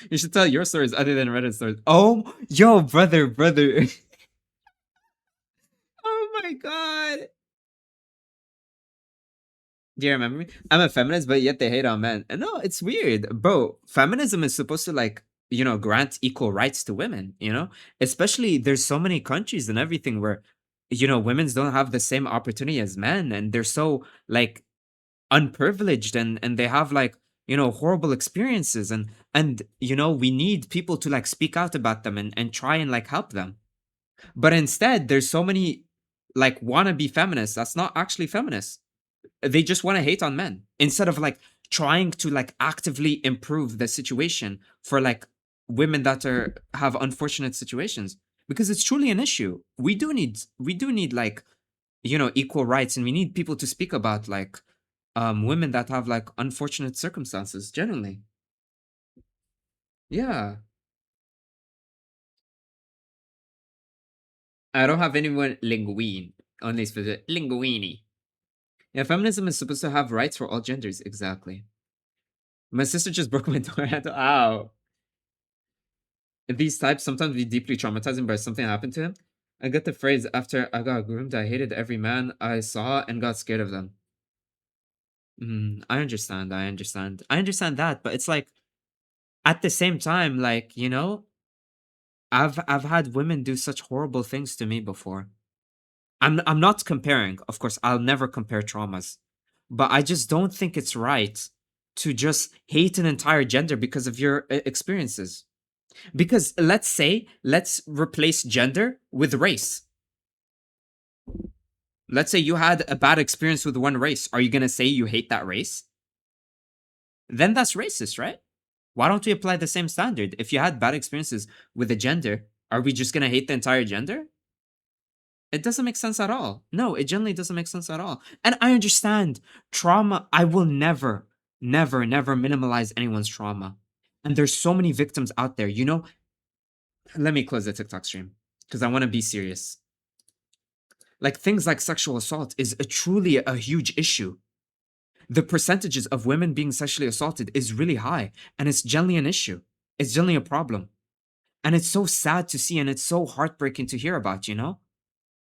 You should tell your stories other than Reddit stories. Oh, yo, brother. Oh my god. Do you remember me? I'm a feminist, but yet they hate on men. And no, it's weird. Bro, feminism is supposed to like, you know, grant equal rights to women, you know? Especially there's so many countries and everything where, you know, women don't have the same opportunity as men and they're so like unprivileged and they have like, you know, horrible experiences and you know, we need people to like speak out about them and try and like help them. But instead, there's so many like wannabe feminists that's not actually feminists. They just want to hate on men instead of like trying to like actively improve the situation for like women that are have unfortunate situations because it's truly an issue. We do need like, you know, equal rights and we need people to speak about like women that have like unfortunate circumstances generally. Yeah. I don't have anyone linguine. Only specific linguini. Yeah, feminism is supposed to have rights for all genders. Exactly. My sister just broke my door handle. Ow. These types sometimes be deeply traumatizing by something happened to him. I got the phrase after I got groomed, I hated every man I saw and got scared of them. I understand. I understand that, but it's like at the same time, like, you know, I've had women do such horrible things to me before. I'm not comparing, of course, I'll never compare traumas. But I just don't think it's right to just hate an entire gender because of your experiences. Because let's replace gender with race. Let's say you had a bad experience with one race. Are you going to say you hate that race? Then that's racist, right? Why don't we apply the same standard? If you had bad experiences with a gender, are we just going to hate the entire gender? It doesn't make sense at all. No, it generally doesn't make sense at all. And I understand trauma. I will never minimalize anyone's trauma. And there's so many victims out there. You know, let me close the TikTok stream because I want to be serious. Like things like sexual assault is truly a huge issue. The percentages of women being sexually assaulted is really high, and it's generally an issue. It's generally a problem. And it's so sad to see, and it's so heartbreaking to hear about, you know?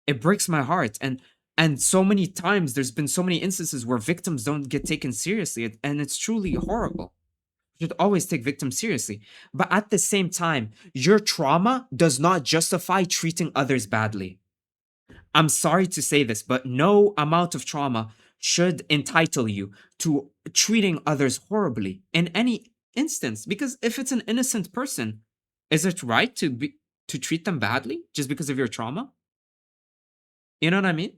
It breaks my heart. And so many times there's been so many instances where victims don't get taken seriously, and it's truly horrible. should always take victims seriously. But at the same time, your trauma does not justify treating others badly. I'm sorry to say this, but no amount of trauma should entitle you to treating others horribly in any instance. Because if it's an innocent person, is it right to treat them badly just because of your trauma? You know what I mean?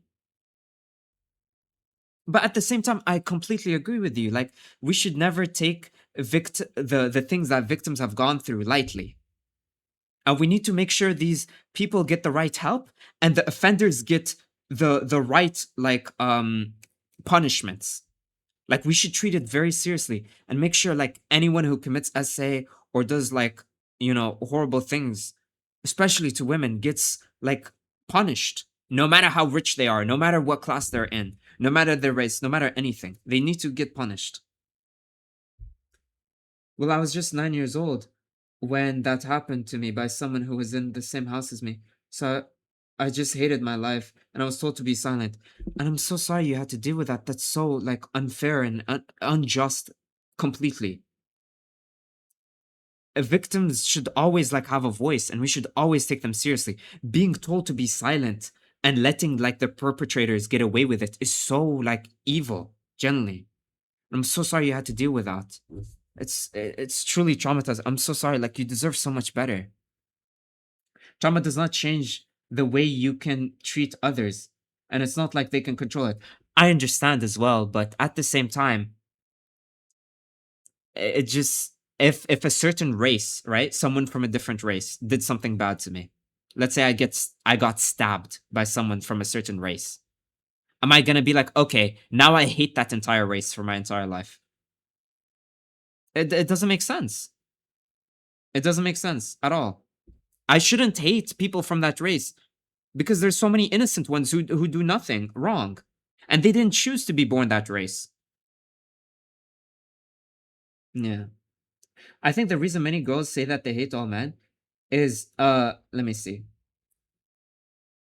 But at the same time, I completely agree with you. Like, we should never take the things that victims have gone through lightly. And we need to make sure these people get the right help and the offenders get the right punishments. Like, we should treat it very seriously and make sure like anyone who commits SA or does like, horrible things, especially to women, gets like punished, no matter how rich they are, no matter what class they're in, no matter their race, no matter anything. They need to get punished. Well, I was just 9 years old when that happened to me by someone who was in the same house as me. So I just hated my life and I was told to be silent. And I'm so sorry you had to deal with that. That's so like unfair and unjust completely. Victims should always like have a voice and we should always take them seriously. Being told to be silent and letting like the perpetrators get away with it is so like evil, generally. I'm so sorry you had to deal with that. It's truly traumatizing. I'm so sorry. Like, you deserve so much better. Trauma does not change the way you can treat others, and it's not like they can control it. I understand as well, but at the same time, it just if a certain race, right, someone from a different race did something bad to me. Let's say I got stabbed by someone from a certain race. Am I gonna be like, okay, now I hate that entire race for my entire life? It doesn't make sense. It doesn't make sense at all. I shouldn't hate people from that race because there's so many innocent ones who do nothing wrong, and they didn't choose to be born that race. Yeah. I think the reason many girls say that they hate all men is let me see.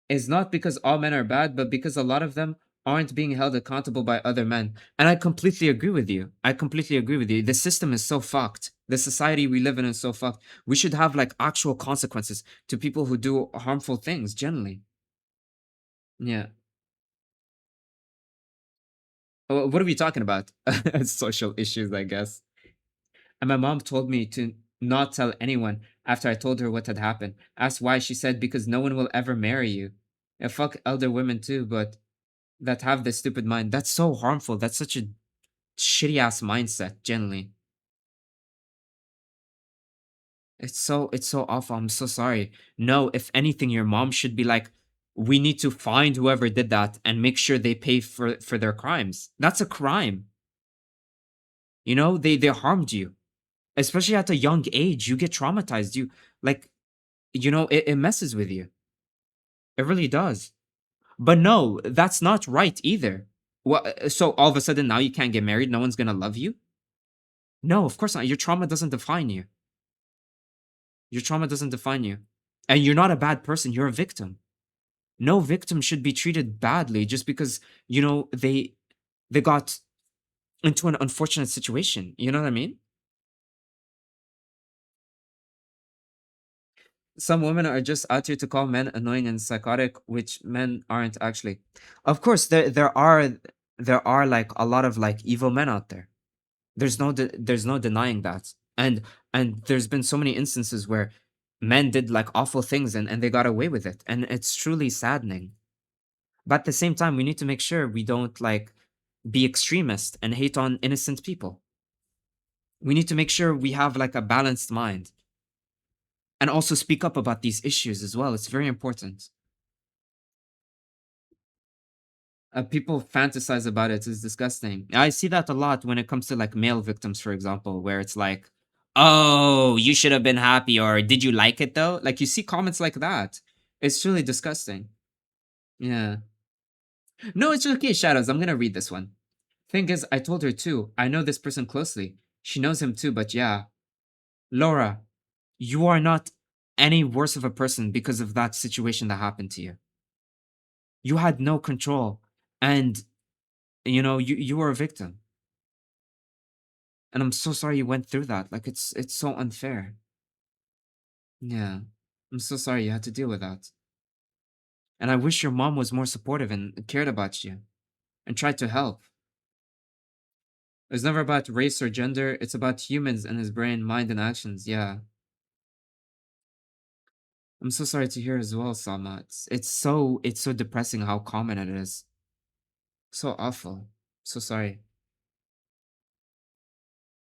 Is not because all men are bad, but because a lot of them aren't being held accountable by other men. And I completely agree with you. I completely agree with you. The system is so fucked. The society we live in is so fucked. We should have like actual consequences to people who do harmful things generally. Yeah. What are we talking about? Social issues, I guess. And my mom told me to not tell anyone after I told her what had happened. Asked why, she said, because no one will ever marry you. And fuck elder women too, but that have this stupid mind. That's so harmful. That's such a shitty ass mindset, generally. It's so awful. I'm so sorry. No, if anything, your mom should be like, we need to find whoever did that and make sure they pay for their crimes. That's a crime. You know, they harmed you. Especially at a young age. You get traumatized. You like, it messes with you. It really does. But no, that's not right either. What, so all of a sudden now you can't get married, no one's gonna love you? No, of course not. Your trauma doesn't define you. Your trauma doesn't define you. And you're not a bad person, you're a victim. No victim should be treated badly just because, they got into an unfortunate situation. You know what I mean? Some women are just out here to call men annoying and psychotic, which men aren't actually. Of course, there are like a lot of like evil men out there. There's no denying that. And there's been so many instances where men did like awful things and they got away with it. And it's truly saddening. But at the same time, we need to make sure we don't like be extremist and hate on innocent people. We need to make sure we have like a balanced mind and also speak up about these issues as well. It's very important. People fantasize about it. It's disgusting. I see that a lot when it comes to like male victims, for example, where it's like, oh, you should have been happy, or did you like it though? Like, you see comments like that. It's truly disgusting. Yeah. No, it's okay, Shadows. I'm gonna read this one. Thing is, I told her too. I know this person closely. She knows him too, but yeah. Laura, you are not any worse of a person because of that situation that happened to you. You had no control, and you were a victim. And I'm so sorry you went through that. Like it's so unfair. Yeah. I'm so sorry you had to deal with that. And I wish your mom was more supportive and cared about you and tried to help. It's never about race or gender, it's about humans and his brain, mind, and actions. Yeah. I'm so sorry to hear as well, Salma. It's so depressing how common it is. So awful. So sorry.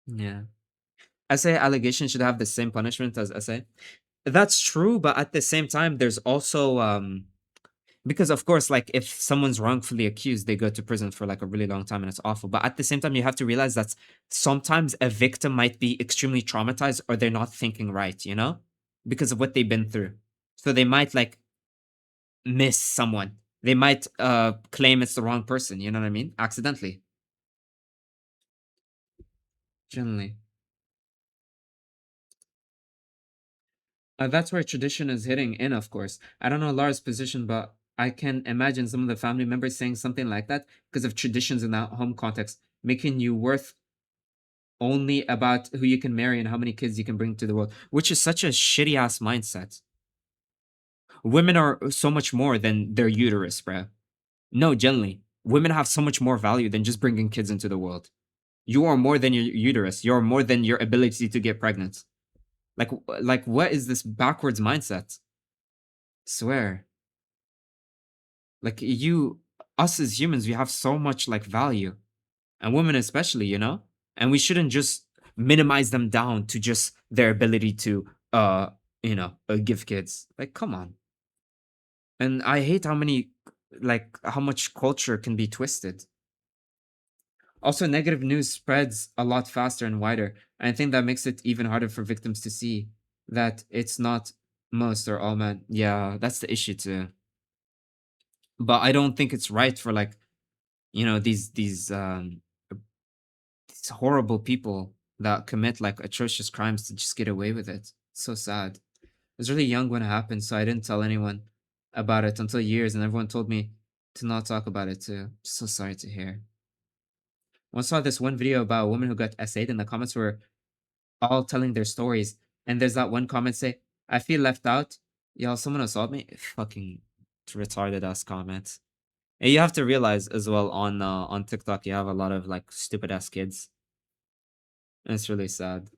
Yeah. SA allegation should have the same punishment as SA. That's true, but at the same time, there's also because of course, like if someone's wrongfully accused, they go to prison for like a really long time and it's awful. But at the same time, you have to realize that sometimes a victim might be extremely traumatized or they're not thinking right, you know? Because of what they've been through. So they might like miss someone. They might claim it's the wrong person, you know what I mean? Accidentally. Generally. That's where tradition is hitting in, of course. I don't know Lara's position, but I can imagine some of the family members saying something like that because of traditions in that home context, making you worth only about who you can marry and how many kids you can bring to the world, which is such a shitty ass mindset. Women are so much more than their uterus, bruh. No, generally, women have so much more value than just bringing kids into the world. You are more than your uterus. You're more than your ability to get pregnant. Like what is this backwards mindset? Swear. Like us as humans, we have so much like value, and women especially, you know? And we shouldn't just minimize them down to just their ability to, give kids. Like, come on. And I hate how much culture can be twisted. Also, negative news spreads a lot faster and wider. And I think that makes it even harder for victims to see that it's not most or all men. Yeah, that's the issue too. But I don't think it's right for like, these horrible people that commit like atrocious crimes to just get away with it. So sad. I was really young when it happened, so I didn't tell anyone about it until years, and everyone told me to not talk about it too. So sorry to hear. Once saw this one video about a woman who got essayed, and the comments were all telling their stories. And there's that one comment say, "I feel left out." Y'all, someone assault me? Fucking retarded ass comments. And you have to realize as well on TikTok, you have a lot of like stupid ass kids. And it's really sad.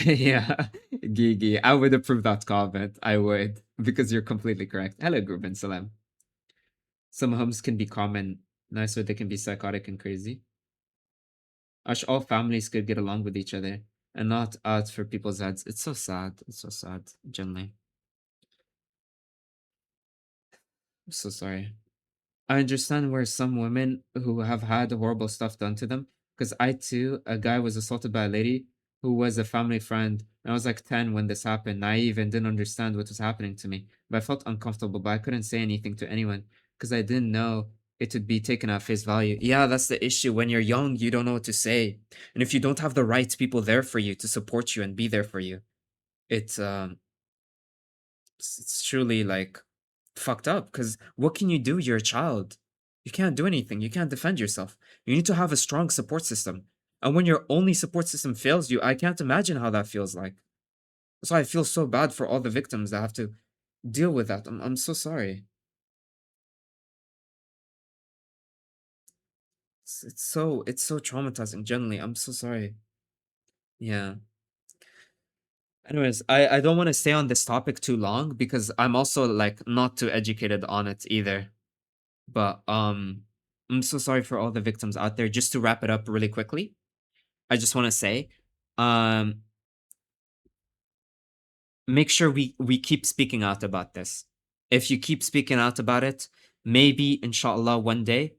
Yeah, Gigi, I would approve that comment. I would, because you're completely correct. Hello, Gruben Salam. Some homes can be calm and nice, or they can be psychotic and crazy. I wish all families could get along with each other and not odds for people's heads. It's so sad. It's so sad, generally. I'm so sorry. I understand where some women who have had horrible stuff done to them, because I too, a guy was assaulted by a lady who was a family friend. And I was like 10 when this happened, naive and didn't understand what was happening to me. But I felt uncomfortable, but I couldn't say anything to anyone because I didn't know it would be taken at face value. Yeah, that's the issue. When you're young, you don't know what to say. And if you don't have the right people there for you to support you and be there for you, it's it's truly like fucked up, because what can you do? You're a child. You can't do anything. You can't defend yourself. You need to have a strong support system. And when your only support system fails you, I can't imagine how that feels like. So I feel so bad for all the victims that have to deal with that. I'm so sorry. It's so traumatizing generally. I'm so sorry. Yeah. Anyways, I don't want to stay on this topic too long because I'm also like not too educated on it either. But I'm so sorry for all the victims out there. Just to wrap it up really quickly, I just want to say, um, make sure we keep speaking out about this. If you keep speaking out about it, maybe inshallah one day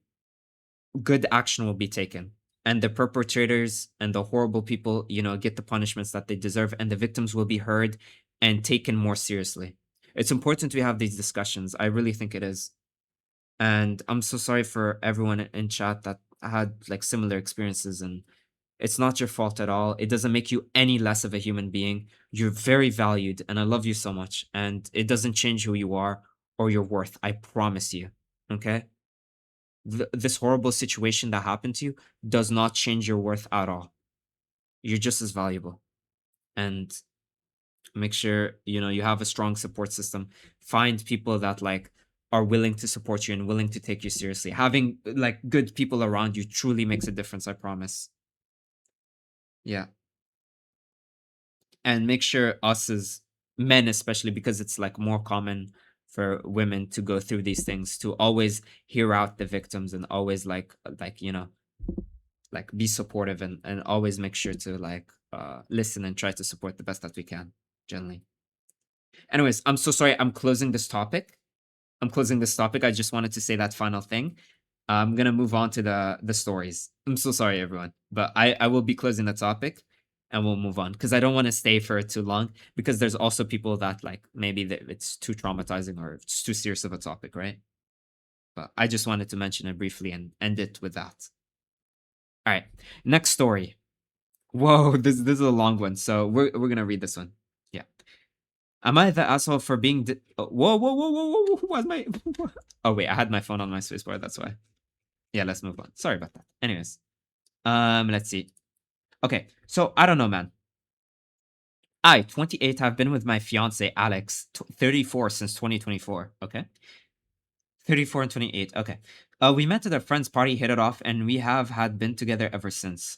good action will be taken, and the perpetrators and the horrible people, get the punishments that they deserve, and the victims will be heard and taken more seriously. It's important we have these discussions. I really think it is. And I'm so sorry for everyone in chat that had like similar experiences, and it's not your fault at all. It doesn't make you any less of a human being. You're very valued and I love you so much, and it doesn't change who you are or your worth. I promise you. Okay? this horrible situation that happened to you does not change your worth at all. You're just as valuable. And make sure you have a strong support system. Find people that like are willing to support you and willing to take you seriously. Having like good people around you truly makes a difference, I promise. Yeah. And make sure us as men, especially because it's like more common for women to go through these things, to always hear out the victims and always like be supportive and always make sure to like listen and try to support the best that we can, generally. Anyways, I'm so sorry. I'm closing this topic. I just wanted to say that final thing. I'm gonna move on to the stories. I'm so sorry, everyone, but I will be closing the topic, and we'll move on because I don't want to stay for too long. Because there's also people that like maybe that it's too traumatizing or it's too serious of a topic, right? But I just wanted to mention it briefly and end it with that. All right, next story. Whoa, this is a long one, so we're gonna read this one. Yeah. Am I the asshole for being? Whoa, whoa, whoa, whoa, whoa! What's my? Oh wait, I had my phone on my spacebar. That's why. Yeah, let's move on. Sorry about that. Anyways, let's see. Okay, so I don't know, man. I, 28, have been with my fiance Alex, 34 since 2024. Okay, 34 and 28. Okay, we met at a friend's party, hit it off, and we have had been together ever since.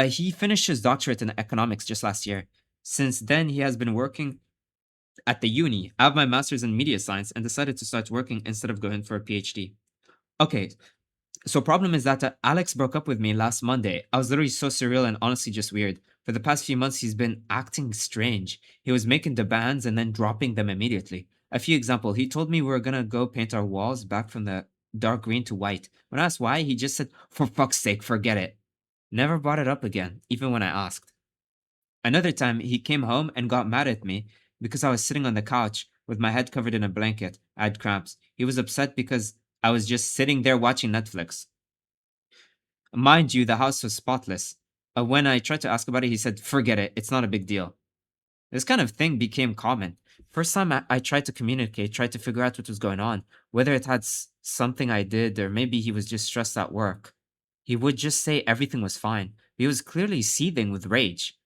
He finished his doctorate in economics just last year. Since then, he has been working at the uni. I have my master's in media science and decided to start working instead of going for a PhD. Okay, so problem is that Alex broke up with me last Monday. I was literally so surreal and honestly just weird. For the past few months, he's been acting strange. He was making demands and then dropping them immediately. A few examples. He told me we were gonna go paint our walls back from the dark green to white. When I asked why, he just said, "For fuck's sake, forget it." Never brought it up again, even when I asked. Another time, he came home and got mad at me because I was sitting on the couch with my head covered in a blanket. I had cramps. He was upset because I was just sitting there watching Netflix. Mind you, the house was spotless. When I tried to ask about it, he said, "Forget it, it's not a big deal." This kind of thing became common. First time I tried to communicate, tried to figure out what was going on, whether it had something I did or maybe he was just stressed at work. He would just say everything was fine. He was clearly seething with rage.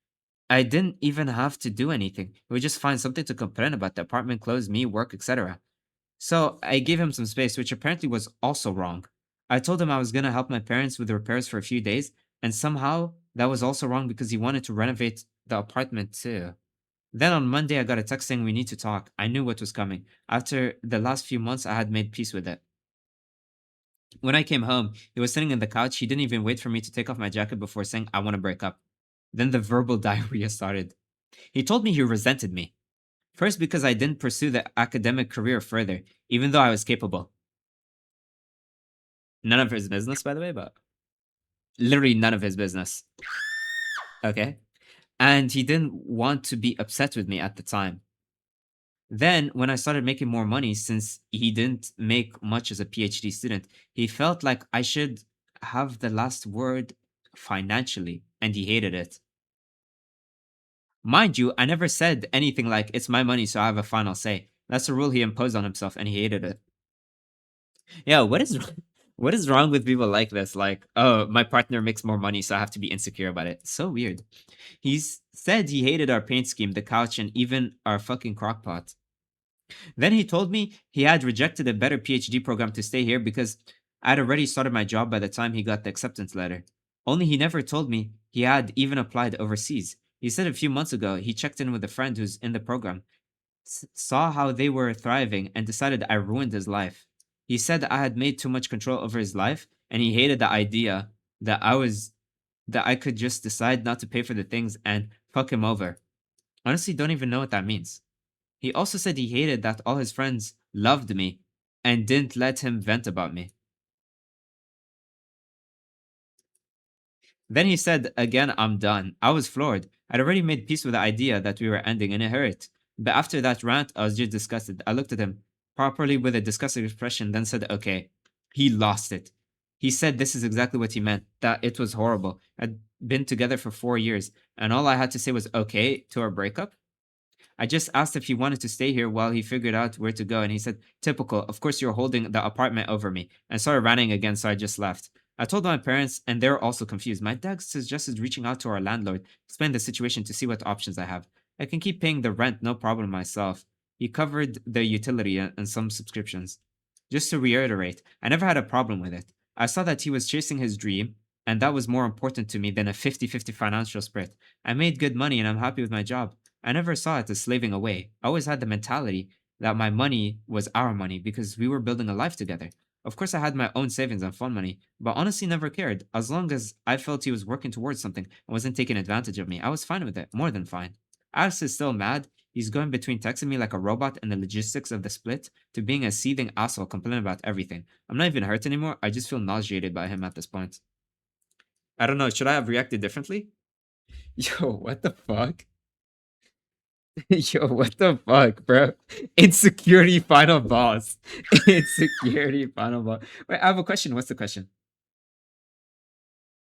I didn't even have to do anything. He would just find something to complain about: the apartment, clothes, me, work, etc. So I gave him some space, which apparently was also wrong. I told him I was going to help my parents with repairs for a few days, and somehow that was also wrong because he wanted to renovate the apartment too. Then on Monday, I got a text saying we need to talk. I knew what was coming. After the last few months, I had made peace with it. When I came home, he was sitting on the couch. He didn't even wait for me to take off my jacket before saying, "I want to break up." Then the verbal diarrhea started. He told me he resented me. First, because I didn't pursue the academic career further, even though I was capable. None of his business, by the way, but literally none of his business. Okay? And he didn't want to be upset with me at the time. Then, when I started making more money, since he didn't make much as a PhD student, he felt like I should have the last word financially, and he hated it. Mind you, I never said anything like, "It's my money, so I have a final say." That's a rule he imposed on himself, and he hated it. Yeah, what is wrong with people like this? Like, "Oh, my partner makes more money, so I have to be insecure about it." So weird. He's said he hated our paint scheme, the couch, and even our fucking crockpot. Then he told me he had rejected a better PhD program to stay here because I'd already started my job by the time he got the acceptance letter. Only he never told me he had even applied overseas. He said a few months ago he checked in with a friend who's in the program, saw how they were thriving, and decided I ruined his life. He said I had made too much control over his life, and he hated the idea that I could just decide not to pay for the things and fuck him over. Honestly, don't even know what that means. He also said he hated that all his friends loved me and didn't let him vent about me. Then he said, again, "I'm done." I was floored. I'd already made peace with the idea that we were ending, and it hurt. But after that rant, I was just disgusted. I looked at him properly with a disgusted expression, then said, "Okay." He lost it. He said this is exactly what he meant, that it was horrible. I'd been together for 4 years, and all I had to say was "okay" to our breakup. I just asked if he wanted to stay here while he figured out where to go, and he said, typical, of course you're holding the apartment over me, and started ranting again, so I just left. I told my parents, and they're also confused. My dad suggested reaching out to our landlord, explain the situation to see what options I have. I can keep paying the rent, no problem myself. He covered the utility and some subscriptions. Just to reiterate, I never had a problem with it. I saw that he was chasing his dream, and that was more important to me than a 50-50 financial split. I made good money and I'm happy with my job. I never saw it as slaving away. I always had the mentality that my money was our money because we were building a life together. Of course, I had my own savings and fun money, but honestly never cared. As long as I felt he was working towards something and wasn't taking advantage of me, I was fine with it, more than fine. Alex is still mad. He's going between texting me like a robot and the logistics of the split to being a seething asshole complaining about everything. I'm not even hurt anymore. I just feel nauseated by him at this point. I don't know. Should I have reacted differently? Yo, what the fuck? Yo, what the fuck, bro? Insecurity final boss. Insecurity final boss. Wait, I have a question. What's the question?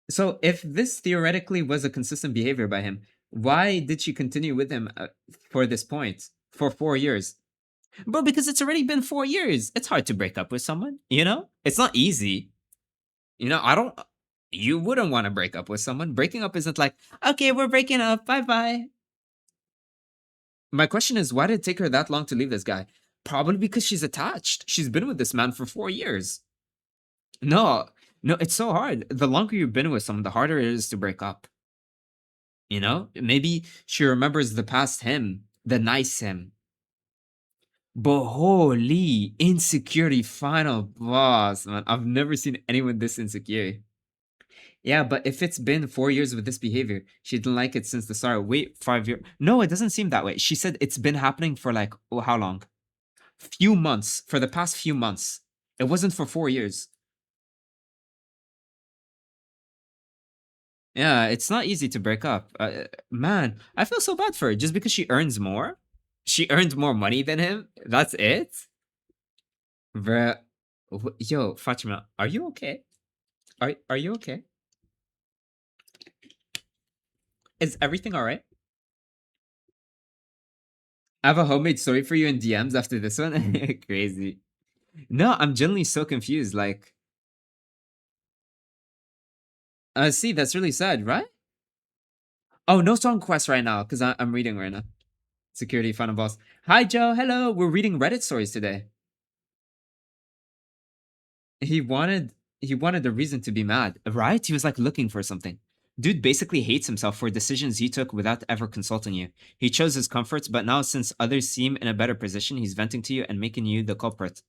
So, if this theoretically was a consistent behavior by him, why did she continue with him for this point for 4 years? Bro, because it's already been 4 years. It's hard to break up with someone, you know? It's not easy. You know, you wouldn't want to break up with someone. Breaking up isn't like, okay, we're breaking up. Bye-bye. My question is, why did it take her that long to leave this guy? Probably because she's attached. She's been with this man for 4 years. No, it's so hard. The longer you've been with someone, the harder it is to break up. You know? Maybe she remembers the past him, the nice him. But holy, insecurity final boss, man. I've never seen anyone this insecure. Yeah, but if it's been 4 years with this behavior, she didn't like it since the start. Wait, 5 years. No, it doesn't seem that way. She said it's been happening for like, oh, how long? Few months. For the past few months. It wasn't for 4 years. Yeah, it's not easy to break up. Man, I feel so bad for her just because she earns more. She earned more money than him. That's it? Bruh. Yo, Fatima, are you okay? Are you okay? Is everything alright? I have a homemade story for you in DMs after this one. Crazy. No, I'm genuinely so confused. Like, see, that's really sad, right? Oh, no song quest right now, because I'm reading right now. Security final boss. Hi, Joe. Hello. We're reading Reddit stories today. He wanted a reason to be mad, right? He was like looking for something. Dude basically hates himself for decisions he took without ever consulting you. He chose his comforts, but now since others seem in a better position, he's venting to you and making you the culprit.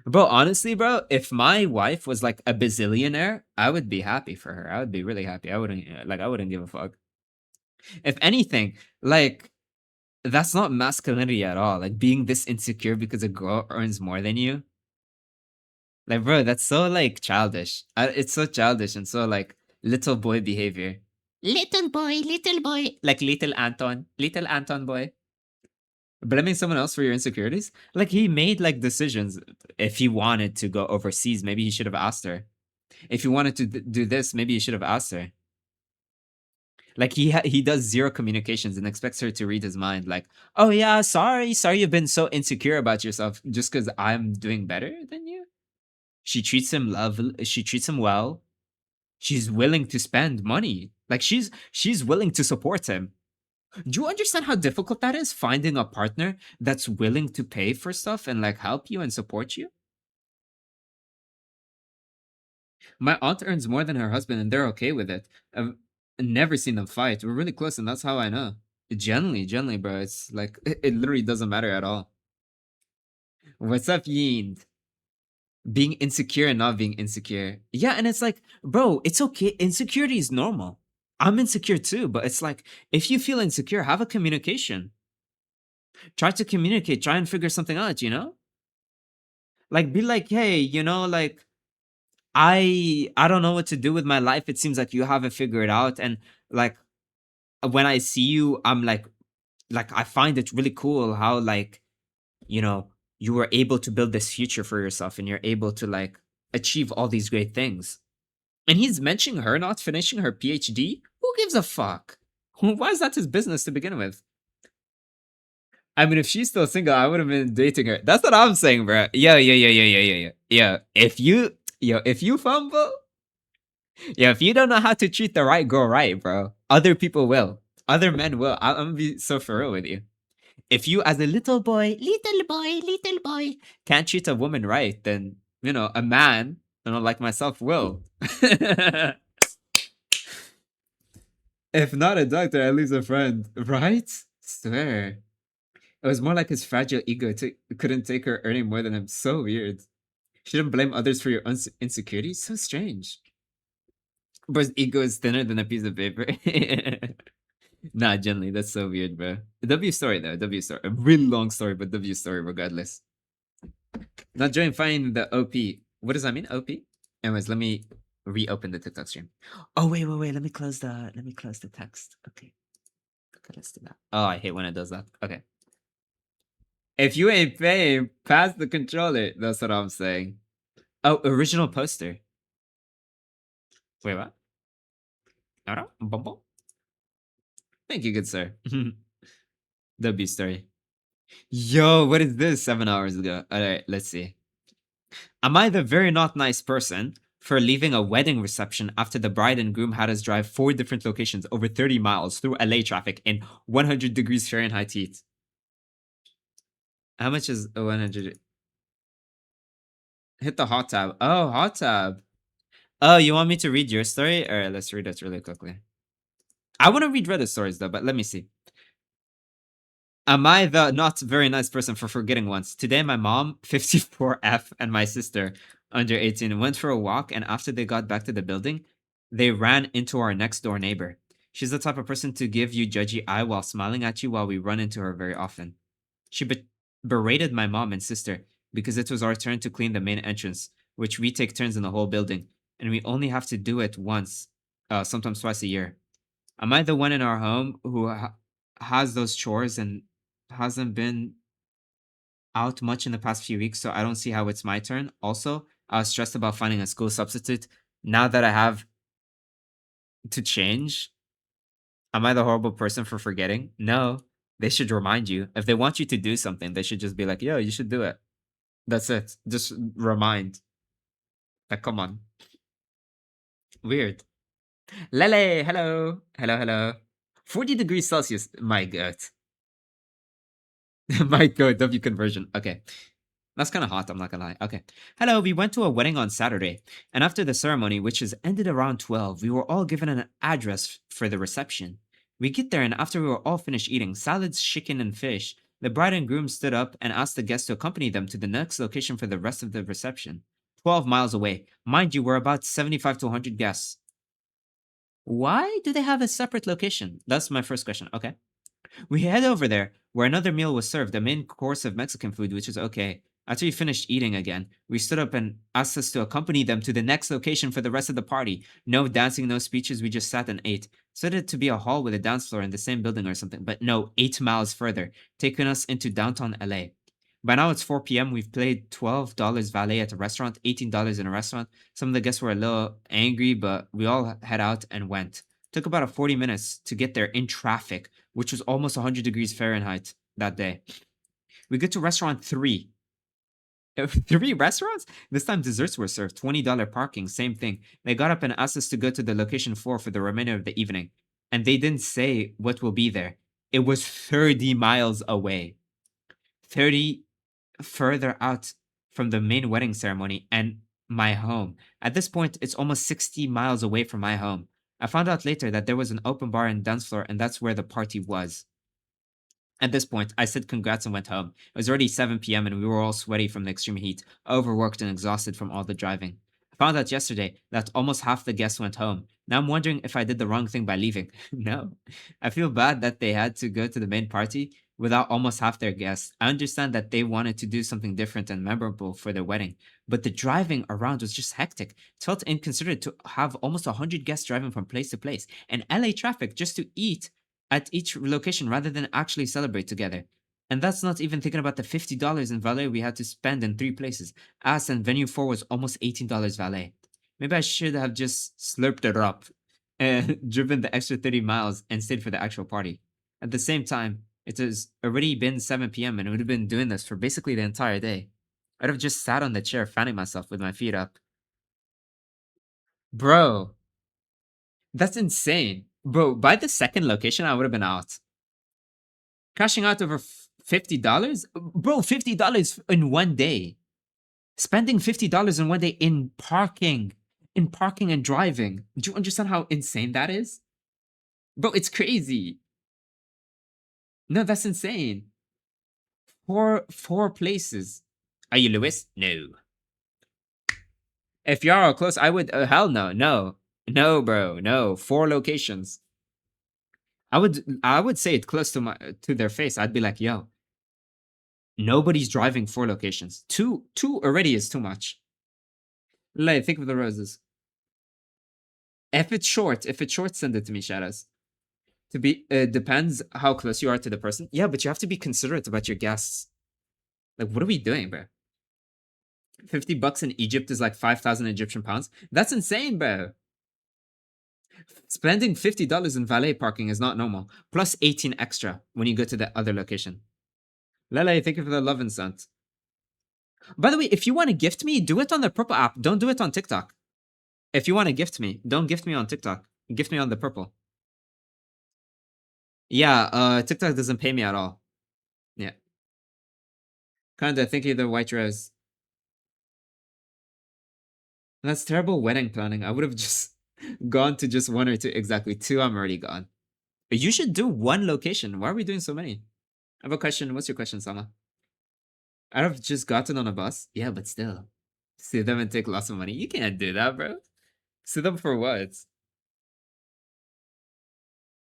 Bro, honestly, bro, if my wife was like a bazillionaire, I would be happy for her. I would be really happy. I wouldn't give a fuck. If anything, like that's not masculinity at all. Like being this insecure because a girl earns more than you. Like, bro, that's so like childish. It's so childish and so like little boy behavior. Little boy, like little Anton boy. Blaming someone else for your insecurities? Like he made like decisions. If he wanted to go overseas, maybe he should have asked her. If he wanted to do this, maybe he should have asked her. Like he does zero communications and expects her to read his mind. Like, oh yeah, sorry you've been so insecure about yourself just because I'm doing better than you. She treats him well. She's willing to spend money. Like she's willing to support him. Do you understand how difficult that is? Finding a partner that's willing to pay for stuff and like help you and support you? My aunt earns more than her husband and they're okay with it. I've never seen them fight. We're really close and that's how I know. Generally, bro. It's like, it literally doesn't matter at all. What's up, Yind? Being insecure and not being insecure. Yeah, and it's like, bro, it's okay. Insecurity is normal. I'm insecure too, but it's like, if you feel insecure, have a communication. Try to communicate, try and figure something out, you know? Like, be like, hey, you know, like, I don't know what to do with my life. It seems like you have it figured out. And like, when I see you, I'm like, I find it really cool how, like, you know, you were able to build this future for yourself and you're able to like achieve all these great things. And he's mentioning her not finishing her PhD? Who gives a fuck? Why is that his business to begin with? I mean, if she's still single, I would have been dating her. That's what I'm saying, bro. Yeah. If you fumble, if you don't know how to treat the right girl right, bro, other people will. Other men will. I'm gonna be so for real with you. If you, as a little boy, can't treat a woman right, then a man, like myself, will. If not a doctor, at least a friend, right? Swear. It was more like his fragile ego couldn't take her earning more than him. So weird. Shouldn't blame others for your insecurities. So strange. But his ego is thinner than a piece of paper. Nah, generally, that's so weird, bro. W story though. W story. A really long story, but W story regardless. Not join finding the OP. What does that mean? OP? Anyways, let me reopen the TikTok stream. Oh wait. Let me close the text. Okay, let's do that. Oh, I hate when it does that. Okay. If you ain't paying, pass the controller. That's what I'm saying. Oh, original poster. Wait, what? No. Bumble. Thank you, good sir. W story. Yo, what is this? 7 hours ago. Alright, let's see. Am I the very not nice person for leaving a wedding reception after the bride and groom had us drive 4 different locations over 30 miles through LA traffic in 100 degrees Fahrenheit heat? How much is 100? Hit the hot tab. Oh, hot tab. Oh, you want me to read your story? Alright, let's read it really quickly. I want to read Reddit stories though, but let me see. Am I the not very nice person for forgetting once? Today, my mom, 54F, and my sister, under 18, went for a walk, and after they got back to the building, they ran into our next door neighbor. She's the type of person to give you judgy eye while smiling at you while we run into her very often. She berated my mom and sister because it was our turn to clean the main entrance, which we take turns in the whole building, and we only have to do it once, sometimes twice a year. Am I the one in our home who has those chores and hasn't been out much in the past few weeks, so I don't see how it's my turn? Also, I was stressed about finding a school substitute. Now that I have to change, am I the horrible person for forgetting? No. They should remind you. If they want you to do something, they should just be like, yo, you should do it. That's it. Just remind. Like, come on. Weird. Lele, hello. Hello. 40 degrees Celsius. My God. My God, W conversion. Okay. That's kind of hot, I'm not gonna lie. Okay. Hello, we went to a wedding on Saturday, and after the ceremony, which is ended around 12, we were all given an address for the reception. We get there, and after we were all finished eating salads, chicken, and fish, the bride and groom stood up and asked the guests to accompany them to the next location for the rest of the reception. 12 miles away. Mind you, we're about 75 to 100 guests. Why do they have a separate location? That's my first question. Okay. We head over there, where another meal was served, a main course of Mexican food, which is okay. After we finished eating again, we stood up and asked us to accompany them to the next location for the rest of the party. No dancing, no speeches, we just sat and ate. Said it to be a hall with a dance floor in the same building or something, but no, 8 miles further, taking us into downtown LA. By now it's 4 p.m. We've paid $12 valet at a restaurant, $18 in a restaurant. Some of the guests were a little angry, but we all head out and went. Took about 40 minutes to get there in traffic, which was almost 100 degrees Fahrenheit that day. We get to restaurant 3. 3 restaurants? This time desserts were served, $20 parking, same thing. They got up and asked us to go to the location 4 for the remainder of the evening. And they didn't say what will be there. It was 30 miles away. 30 further out from the main wedding ceremony and my home. At this point, it's almost 60 miles away from my home. I found out later that there was an open bar and dance floor, and that's where the party was. At this point, I said congrats and went home. It was already 7 p.m. and we were all sweaty from the extreme heat, overworked and exhausted from all the driving. I found out yesterday that almost half the guests went home. Now I'm wondering if I did the wrong thing by leaving. No. I feel bad that they had to go to the main party without almost half their guests. I understand that they wanted to do something different and memorable for their wedding, but the driving around was just hectic. It felt inconsiderate to have almost 100 guests driving from place to place, and LA traffic just to eat at each location rather than actually celebrate together. And that's not even thinking about the $50 in valet we had to spend in 3 places. As and venue 4 was almost $18 valet. Maybe I should have just slurped it up and driven the extra 30 miles and stayed for the actual party. At the same time, It has already been 7 p.m. and I would have been doing this for basically the entire day. I'd have just sat on the chair fanning myself with my feet up. Bro, that's insane. Bro, by the second location, I would have been out. Crashing out over $50? Bro, $50 in one day. Spending $50 in one day in parking and driving. Do you understand how insane that is? Bro, it's crazy. No, that's insane. Four places. Are you Lewis? No. If y'all are close, I would. Hell no, no, bro, no. 4 locations. I would say it close to their face. I'd be like, yo, nobody's driving 4 locations. Two already is too much. Like, think of the roses. If it's short, send it to me, Shadows. To be depends how close you are to the person. Yeah, but you have to be considerate about your guests. Like, what are we doing, bro? $50 in Egypt is like 5,000 Egyptian pounds. That's insane, bro. Spending $50 in valet parking is not normal. Plus 18 extra when you go to the other location. Lele, thank you for the love and sent. By the way, if you want to gift me, do it on the Purple app. Don't do it on TikTok. If you want to gift me, don't gift me on TikTok. Gift me on the Purple. Yeah, TikTok doesn't pay me at all. Yeah. Kinda, thank you, the white rose. That's terrible wedding planning. I would have just gone to just 1 or 2. Exactly. 2, I'm already gone. But you should do 1 location. Why are we doing so many? I have a question. What's your question, Sama? I'd have just gotten on a bus. Yeah, but still. See them and take lots of money. You can't do that, bro. See them for what?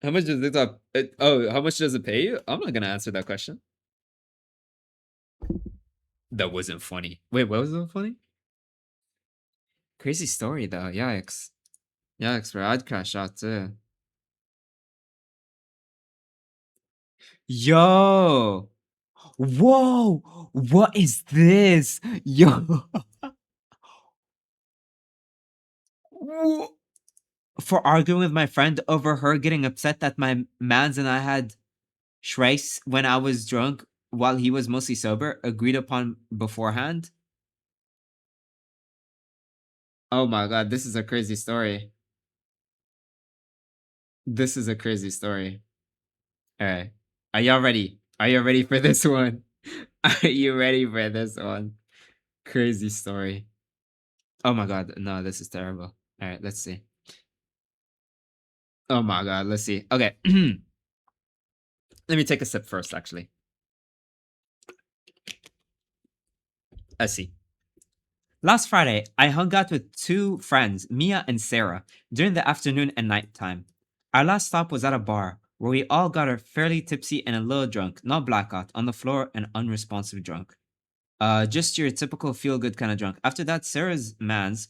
How much does TikTok... how much does it pay you? I'm not gonna answer that question. That wasn't funny. Wait, what was it funny? Crazy story, though. Yikes. Yikes, bro. I'd crash out, too. Yo! Whoa! What is this? Yo! For arguing with my friend over her getting upset that my mans and I had shrikes when I was drunk while he was mostly sober, agreed upon beforehand. Oh my god, this is a crazy story. This is a crazy story. Alright. Are y'all ready? Are you ready for this one? Are you ready for this one? Crazy story. Oh my god, no, this is terrible. Alright, let's see. Oh my god, let's see. Okay. Let me take a sip first, actually. Let's see. Last Friday, I hung out with 2 friends, Mia and Sarah, during the afternoon and night time. Our last stop was at a bar, where we all got fairly tipsy and a little drunk, not blackout, on the floor and unresponsive drunk. Just your typical feel-good kind of drunk. After that, Sarah's mans,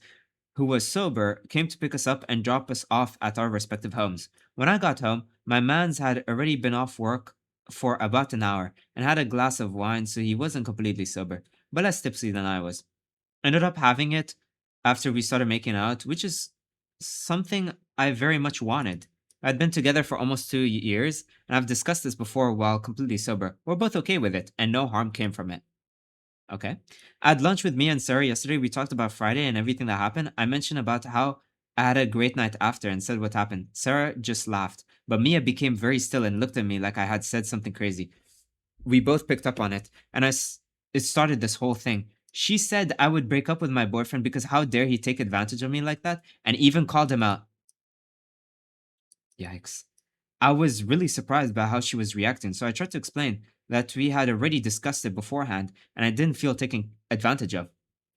who was sober, came to pick us up and drop us off at our respective homes. When I got home, my mans had already been off work for about an hour and had a glass of wine, so he wasn't completely sober, but less tipsy than I was. Ended up having it after we started making out, which is something I very much wanted. I'd been together for almost 2 years, and I've discussed this before while completely sober. We're both okay with it, and no harm came from it. Okay. I had lunch with Mia and Sarah yesterday. We talked about Friday and everything that happened. I mentioned about how I had a great night after and said what happened. Sarah just laughed, but Mia became very still and looked at me like I had said something crazy. We both picked up on it, and it started this whole thing. She said I would break up with my boyfriend because how dare he take advantage of me like that, and even called him out. Yikes. I was really surprised by how she was reacting, so I tried to explain that we had already discussed it beforehand and I didn't feel taken advantage of.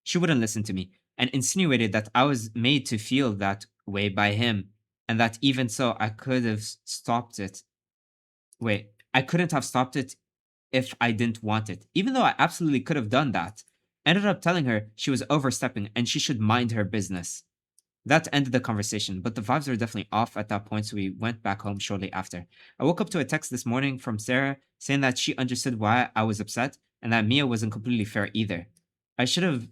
She wouldn't listen to me and insinuated that I was made to feel that way by him and that even so I could have stopped it. Wait, I couldn't have stopped it if I didn't want it, even though I absolutely could have done that. Ended up telling her she was overstepping and she should mind her business. That ended the conversation, but the vibes were definitely off at that point, so we went back home shortly after. I woke up to a text this morning from Sarah saying that she understood why I was upset and that Mia wasn't completely fair either. I should have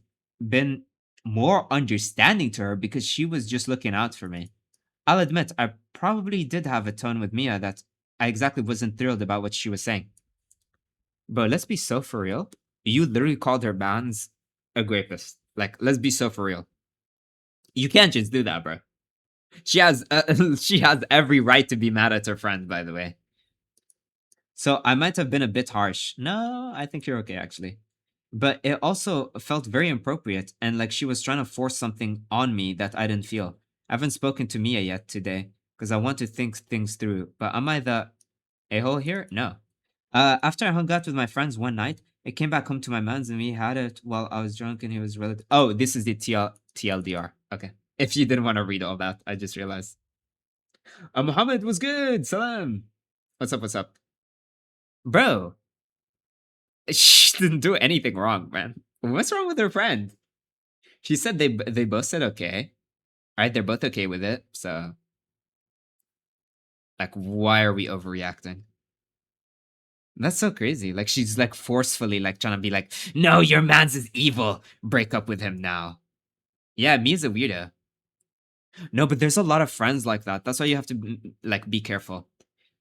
been more understanding to her because she was just looking out for me. I'll admit, I probably did have a tone with Mia that I exactly wasn't thrilled about what she was saying. Bro, let's be so for real. You literally called her mans a rapist. Like, let's be so for real. You can't just do that, bro. She has she has every right to be mad at her friend, by the way. So I might have been a bit harsh. No, I think you're okay actually. But it also felt very appropriate and like she was trying to force something on me that I didn't feel. I haven't spoken to Mia yet today because I want to think things through. But am I the a-hole here? No. After I hung out with my friends one night, I came back home to my man's and we had it while I was drunk and he was relative. Oh, this is the TLDR. Okay. If you didn't want to read all that, I just realized. Muhammad was good. Salam. What's up? What's up? Bro, she didn't do anything wrong, man. What's wrong with her friend? She said they both said okay. Right? They're both okay with it. So, like, why are we overreacting? That's so crazy. Like, she's like forcefully like trying to be like, no, your man's is evil. Break up with him now. Yeah, Mia's a weirdo. No, but there's a lot of friends like that. That's why you have to like be careful.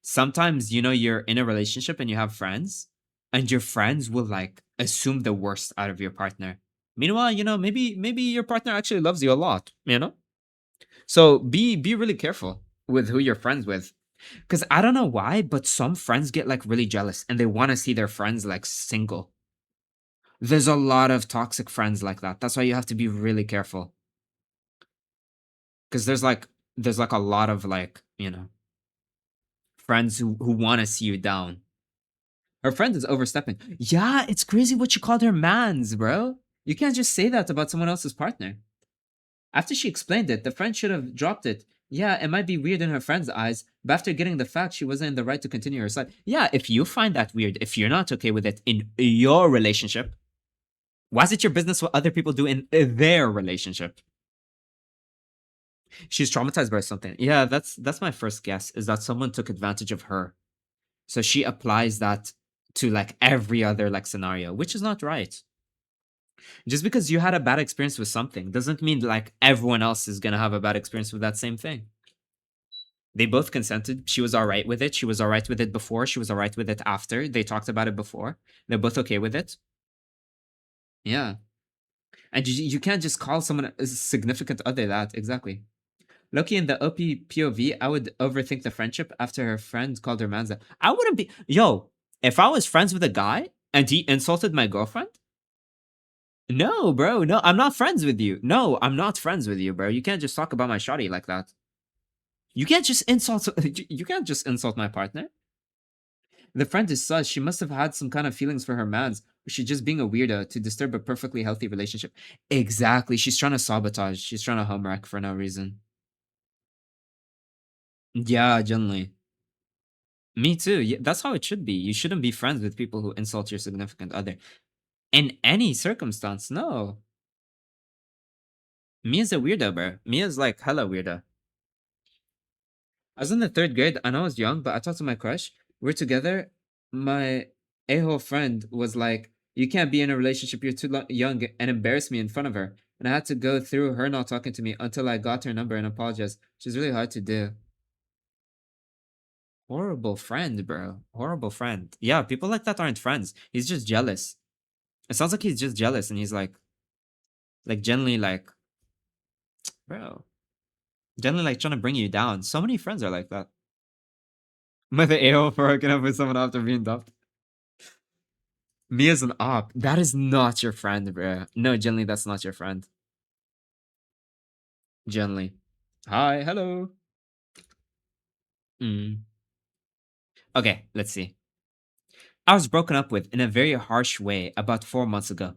Sometimes, you know, you're in a relationship and you have friends, and your friends will like assume the worst out of your partner. Meanwhile, you know, maybe your partner actually loves you a lot, you know? So be really careful with who you're friends with. Cause I don't know why, but some friends get like really jealous and they want to see their friends like single. There's a lot of toxic friends like that. That's why you have to be really careful. Cause there's like a lot of like, you know, friends who want to see you down. Her friend is overstepping. Yeah, it's crazy what you called her mans, bro. You can't just say that about someone else's partner. After she explained it, the friend should have dropped it. Yeah, it might be weird in her friend's eyes, but after getting the fact, she wasn't in the right to continue her side. Yeah, if you find that weird, if you're not okay with it in your relationship, why is it your business what other people do in their relationship? She's traumatized by something. Yeah, that's my first guess, is that someone took advantage of her. So she applies that to like every other like scenario, which is not right. Just because you had a bad experience with something doesn't mean like everyone else is gonna have a bad experience with that same thing. They both consented. She was all right with it. She was all right with it before. She was all right with it after. They talked about it before. They're both okay with it. Yeah. And you can't just call someone a significant other that. Exactly. Loki in the OP POV, I would overthink the friendship after her friend called her manza. I wouldn't be. Yo, if I was friends with a guy and he insulted my girlfriend, no, bro. No, I'm not friends with you. No, I'm not friends with you, bro. You can't just talk about my shawty like that. You can't just insult. You can't just insult my partner. The friend is sus. She must have had some kind of feelings for her mans. Or she's just being a weirdo to disturb a perfectly healthy relationship. Exactly. She's trying to sabotage. She's trying to home wreck for no reason. Yeah, generally. Me too. Yeah, that's how it should be. You shouldn't be friends with people who insult your significant other. In any circumstance, no. Mia's a weirdo, bro. Mia's like hella weirdo. I was in the third grade and I was young, but I talked to my crush. We're together. My a-hole friend was like, you can't be in a relationship, you're too young, and embarrassed me in front of her. And I had to go through her not talking to me until I got her number and apologized. Which is really hard to do. Horrible friend, bro. Horrible friend. Yeah, people like that aren't friends. He's just jealous. It sounds like he's just jealous and he's like generally like, bro, generally like trying to bring you down. So many friends are like that. Am I the a-hole for hooking up with someone after being dumped? Mia's an op. That is not your friend, bro. No, generally, that's not your friend. Generally. Hi, hello. Mm. Okay, let's see. I was broken up with in a very harsh way about 4 months ago.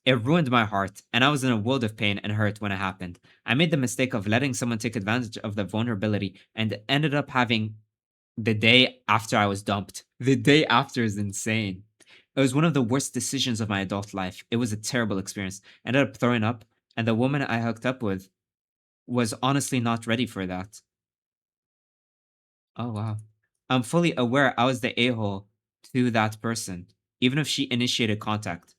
It ruined my heart, and I was in a world of pain and hurt when it happened. I made the mistake of letting someone take advantage of the vulnerability and ended up having the day after I was dumped. The day after is insane. It was one of the worst decisions of my adult life. It was a terrible experience. I ended up throwing up, and the woman I hooked up with was honestly not ready for that. Oh, wow. I'm fully aware I was the a-hole to that person, even if she initiated contact.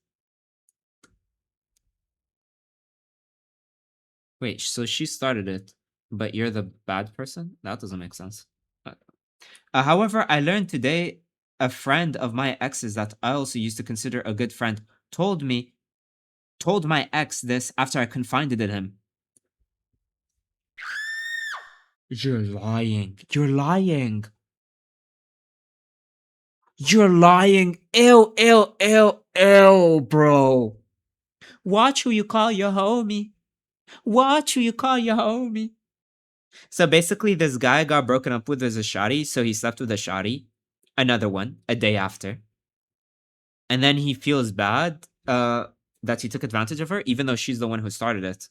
Wait, so she started it, but you're the bad person? That doesn't make sense. Uh, However, I learned today a friend of my ex's that I also used to consider a good friend told my ex this after I confided in him. You're lying. You're lying. You're lying. Ew, ew, ew, ew, bro. Watch who you call your homie. Watch who you call your homie. So basically, this guy got broken up with as a shawty, so he slept with a shawty. Another one, a day after. And then he feels bad that he took advantage of her, even though she's the one who started it.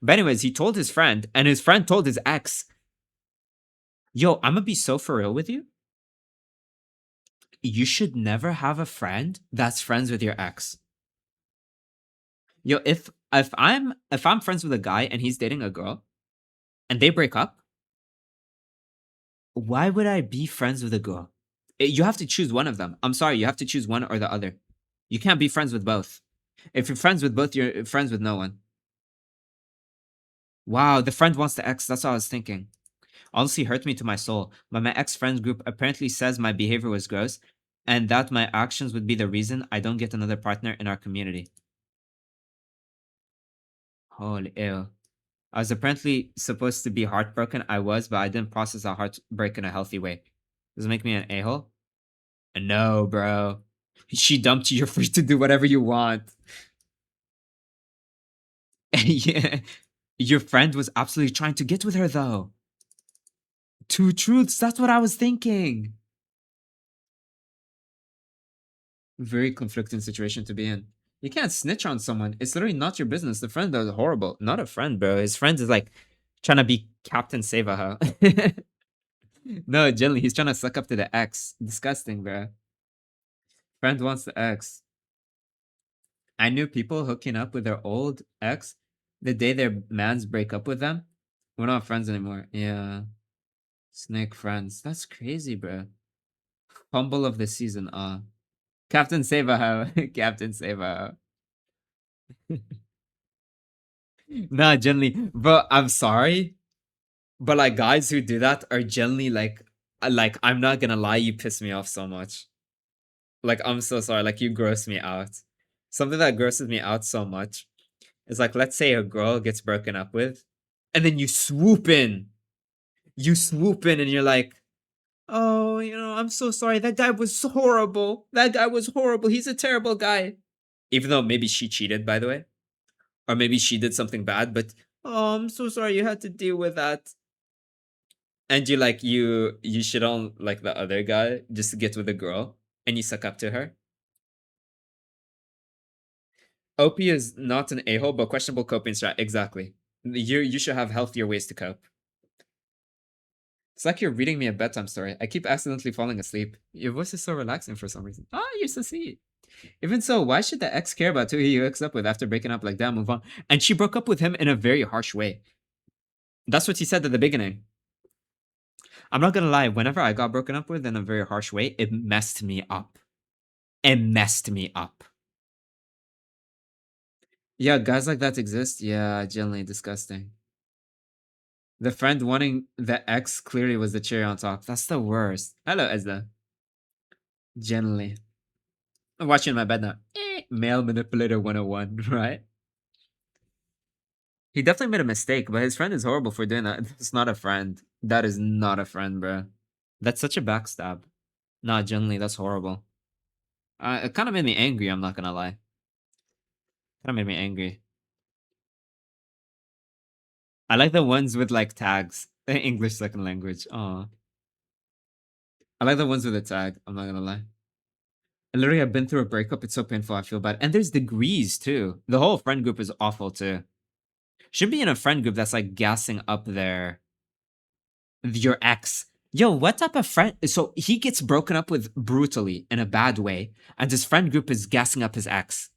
But anyways, he told his friend, and his friend told his ex, yo, I'm gonna be so for real with you. You should never have a friend that's friends with your ex. Yo, if I'm friends with a guy and he's dating a girl and they break up, why would I be friends with a girl? You have to choose one of them. I'm sorry, you have to choose one or the other. You can't be friends with both. If you're friends with both, you're friends with no one. Wow, the friend wants the ex. That's what I was thinking. Honestly, hurt me to my soul. But my ex-friend group apparently says my behavior was gross and that my actions would be the reason I don't get another partner in our community. Holy ew. I was apparently supposed to be heartbroken. I was, but I didn't process that heartbreak in a healthy way. Does it make me an a-hole? No, bro. She dumped you. You're free to do whatever you want. Yeah. Your friend was absolutely trying to get with her, though. Two truths. That's what I was thinking. Very conflicting situation to be in. You can't snitch on someone. It's literally not your business. The friend is horrible. Not a friend, bro. His friend is like trying to be Captain Save-A-Ho. No, generally, he's trying to suck up to the ex. Disgusting, bro. Friend wants the ex. I knew people hooking up with their old ex the day their mans break up with them. We're not friends anymore. Yeah. Snake friends. That's crazy, bro. Fumble of the season. Captain Save-A-Ho. Captain Save-A-Ho. Nah, generally, but I'm sorry, but like guys who do that are generally like I'm not gonna lie, you piss me off so much. Like I'm so sorry, like you gross me out. Something that grosses me out so much is like, let's say a girl gets broken up with, and then you swoop in, and you're like, oh, I'm so sorry. That guy was horrible. That guy was horrible. He's a terrible guy. Even though maybe she cheated, by the way. Or maybe she did something bad, but oh, I'm so sorry you had to deal with that. And you shit on like the other guy just to get with a girl and you suck up to her. OP is not an a-hole, but questionable coping strat. Exactly. You should have healthier ways to cope. It's like you're reading me a bedtime story. I keep accidentally falling asleep. Your voice is so relaxing for some reason. You're so sweet. Even so, why should the ex care about who he hooks up with after breaking up? Like, damn, move on. And she broke up with him in a very harsh way. That's what she said at the beginning. I'm not gonna lie, whenever I got broken up with in a very harsh way, it messed me up. It messed me up. Yeah, guys like that exist. Yeah, generally disgusting. The friend wanting the ex clearly was the cherry on top. That's the worst. Hello, Ezra. Generally. I'm watching in my bed now. Male manipulator 101, right? He definitely made a mistake, but his friend is horrible for doing that. It's not a friend. That is not a friend, bro. That's such a backstab. Nah, generally, that's horrible. It kind of made me angry, I'm not gonna lie. Kind of made me angry. I like the ones with like tags. English second language. Oh. I like the ones with a tag, I'm not gonna lie. Literally, I've been through a breakup. It's so painful. I feel bad. And there's degrees too. The whole friend group is awful too. Should be in a friend group that's like gassing up your ex. Yo, what type of friend? So he gets broken up with brutally in a bad way, and his friend group is gassing up his ex.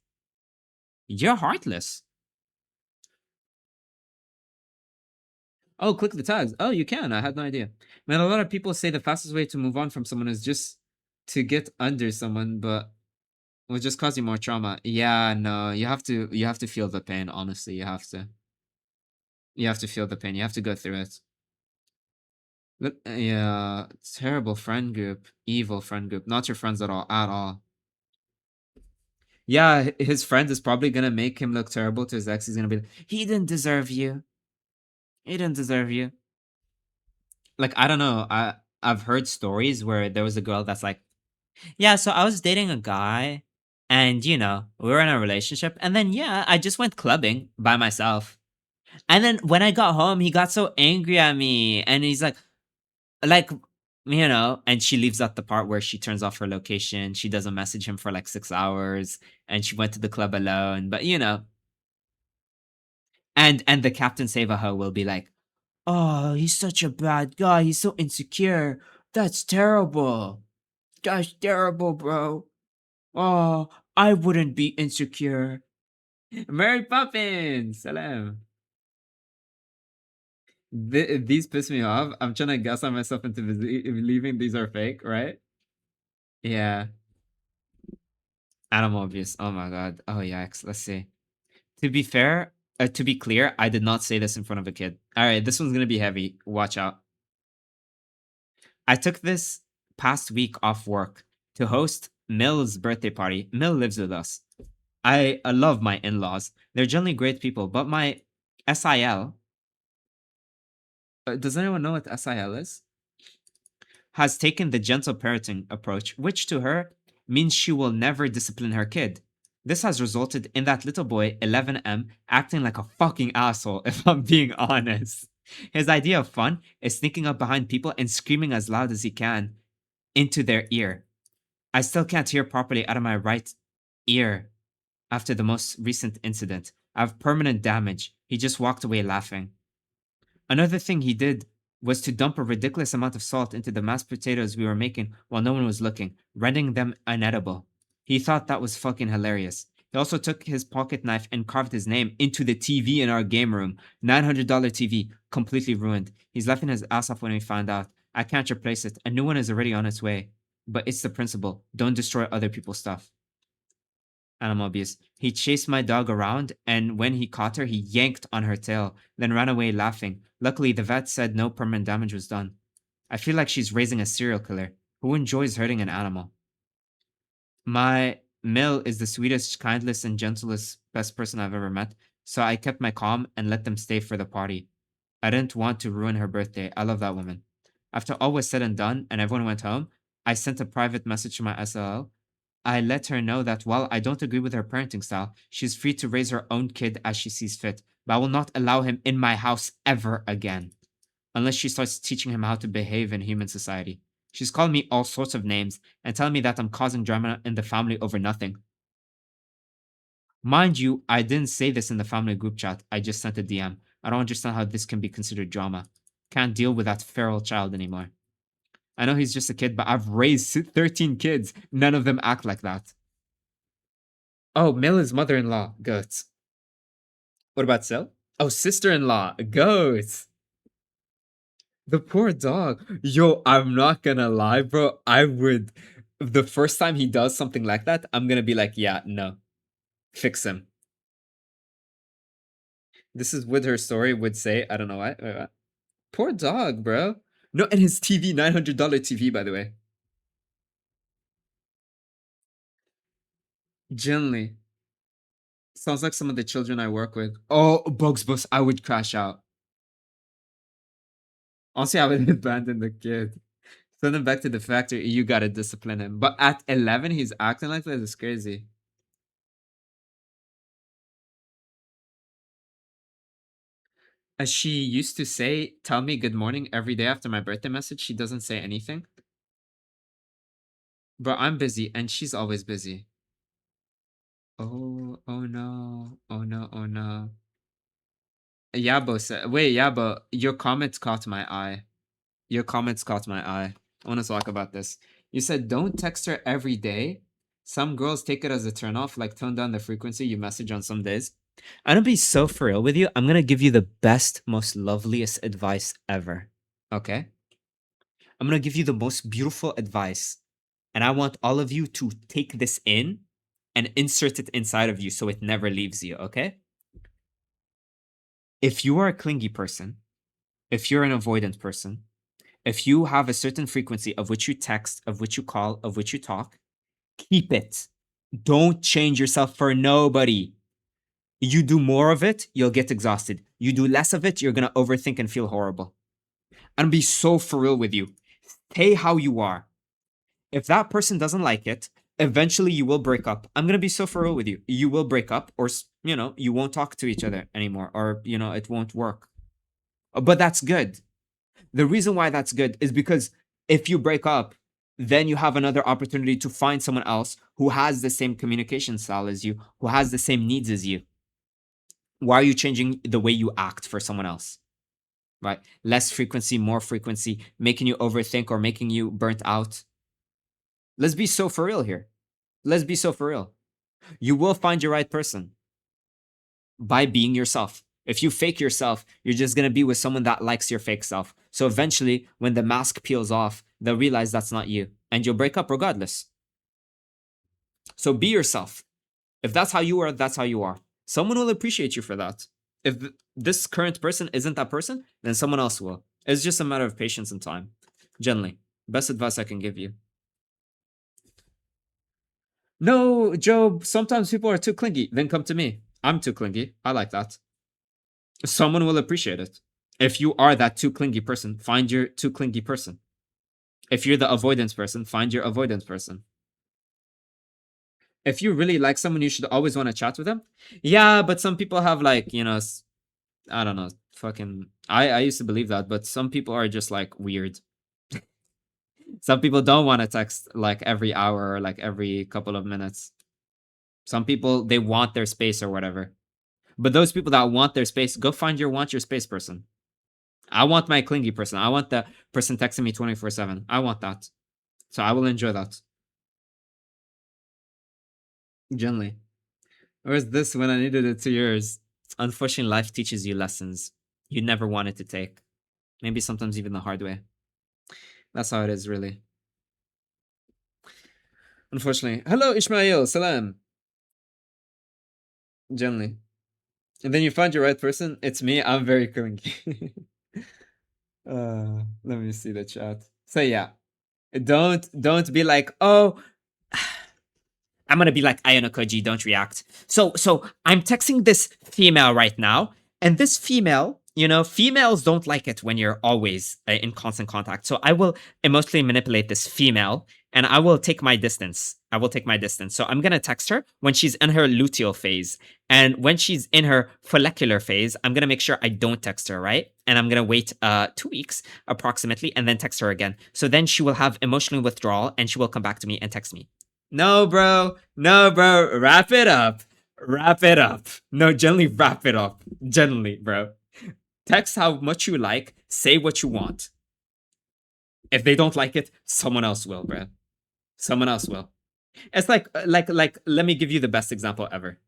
You're heartless. Oh, click the tags. Oh, you can. I had no idea. Man, a lot of people say the fastest way to move on from someone is just to get under someone, but it will just cause you more trauma. Yeah, no, you have to feel the pain, honestly. You have to. You have to feel the pain. You have to go through it. Yeah, terrible friend group, evil friend group, not your friends at all, at all. Yeah, his friend is probably gonna make him look terrible to his ex. He's gonna be like, he didn't deserve you. He didn't deserve you. Like, I don't know. I've heard stories where there was a girl that's like, yeah, so I was dating a guy, and we were in a relationship, and then yeah, I just went clubbing by myself. And then when I got home, he got so angry at me, and he's like, and she leaves out the part where she turns off her location. She doesn't message him for like 6 hours, and she went to the club alone. But and the Captain Save-A-Ho will be like, oh, he's such a bad guy. He's so insecure. That's terrible. That's terrible, bro. Oh, I wouldn't be insecure. Mary Poppins, salam. These piss me off. I'm trying to gaslight myself into believing these are fake, right? Yeah. Animal abuse. Oh my god. Oh yikes. Let's see. To be fair, to be clear, I did not say this in front of a kid. All right, this one's gonna be heavy. Watch out. I took this past week off work to host Mill's birthday party. Mill lives with us. I love my in-laws. They're generally great people, but my SIL, does anyone know what SIL is? Has taken the gentle parenting approach, which to her means she will never discipline her kid. This has resulted in that little boy, 11M, acting like a fucking asshole, if I'm being honest. His idea of fun is sneaking up behind people and screaming as loud as he can into their ear. I still can't hear properly out of my right ear after the most recent incident. I have permanent damage. He just walked away laughing. Another thing he did was to dump a ridiculous amount of salt into the mashed potatoes we were making while no one was looking, rendering them inedible. He thought that was fucking hilarious. He also took his pocket knife and carved his name into the TV in our game room. $900 TV, completely ruined. He's laughing his ass off when we found out. I can't replace it. A new one is already on its way. But it's the principle. Don't destroy other people's stuff. Animal abuse. He chased my dog around, and when he caught her, he yanked on her tail, then ran away laughing. Luckily, the vet said no permanent damage was done. I feel like she's raising a serial killer. Who enjoys hurting an animal? My Mill is the sweetest, kindest, and gentlest, best person I've ever met, so I kept my calm and let them stay for the party. I didn't want to ruin her birthday. I love that woman. After all was said and done, and everyone went home, I sent a private message to my SLL. I let her know that while I don't agree with her parenting style, she's free to raise her own kid as she sees fit, but I will not allow him in my house ever again, unless she starts teaching him how to behave in human society. She's calling me all sorts of names and telling me that I'm causing drama in the family over nothing. Mind you, I didn't say this in the family group chat, I just sent a DM. I don't understand how this can be considered drama. Can't deal with that feral child anymore. I know he's just a kid, but I've raised 13 kids. None of them act like that. Oh, Mill is mother-in-law. Goats. What about Sil? Oh, sister-in-law. Goats. The poor dog. Yo, I'm not gonna lie, bro. I would. The first time he does something like that, I'm gonna be like, yeah, no. Fix him. This is what her story would say. I don't know why. Wait, what? Poor dog, bro. No, and his TV, $900 TV, by the way. Generally. Sounds like some of the children I work with. Oh, Bugs Bus, I would crash out. Honestly, I would abandon the kid. Send him back to the factory. You gotta discipline him. But at 11, he's acting like that. It's crazy. As she used to say, tell me good morning every day after my birthday message. She doesn't say anything. But I'm busy, and she's always busy. Oh no. Oh no, oh no. Yabo said, wait, Yabo, your comments caught my eye. Your comments caught my eye. I want to talk about this. You said don't text her every day. Some girls take it as a turnoff, like tone down the frequency you message on some days. I'm gonna be so for real with you. I'm gonna give you the best, most loveliest advice ever. Okay? I'm gonna give you the most beautiful advice. And I want all of you to take this in and insert it inside of you so it never leaves you, okay? If you are a clingy person, if you're an avoidant person, If you have a certain frequency of which you text, of which you call, of which you talk, keep it. Don't change yourself for nobody. You do more of it, you'll get exhausted. You do less of it, you're gonna overthink and feel horrible. And be so for real with you. Stay how you are. If that person doesn't like it, eventually you will break up. I'm gonna be so for real with you. You will break up, or you won't talk to each other anymore, or it won't work. But that's good. The reason why that's good is because if you break up, then you have another opportunity to find someone else who has the same communication style as you, who has the same needs as you. Why are you changing the way you act for someone else? Right? Less frequency, more frequency, making you overthink or making you burnt out. Let's be so for real here. Let's be so for real. You will find your right person by being yourself. If you fake yourself, you're just going to be with someone that likes your fake self. So eventually, when the mask peels off, they'll realize that's not you. And you'll break up regardless. So be yourself. If that's how you are, that's how you are. Someone will appreciate you for that. If this current person isn't that person, then someone else will. It's just a matter of patience and time. Generally, best advice I can give you. No, Job, sometimes people are too clingy. Then come to me. I'm too clingy. I like that. Someone will appreciate it. If you are that too clingy person, find your too clingy person. If you're the avoidance person, find your avoidance person. If you really like someone, you should always want to chat with them. Yeah, but some people have like, I don't know, fucking... I used to believe that, but some people are just like weird. Some people don't want to text like every hour or like every couple of minutes. Some people, they want their space or whatever. But those people that want their space, go find your want your space person. I want my clingy person. I want the person texting me 24/7. I want that. So I will enjoy that. Generally. Where's this when I needed it 2 years? Unfortunately, life teaches you lessons you never wanted to take. Maybe sometimes even the hard way. That's how it is, really. Unfortunately. Hello, Ishmael. Salam. Generally. And then you find your right person. It's me. I'm very clingy. Let me see the chat. So yeah. Don't be like, oh, I'm gonna be like Ayano Koji, don't react. So I'm texting this female right now, and this female, females don't like it when you're always in constant contact. So I will emotionally manipulate this female, and I will take my distance. So I'm gonna text her when she's in her luteal phase, and when she's in her follicular phase, I'm gonna make sure I don't text her, right? And I'm gonna wait 2 weeks approximately, and then text her again. So then she will have emotional withdrawal, and she will come back to me and text me. No, bro. Wrap it up. No, gently wrap it up. Gently, bro. Text how much you like. Say what you want. If they don't like it, someone else will, bro. Someone else will. It's like, let me give you the best example ever.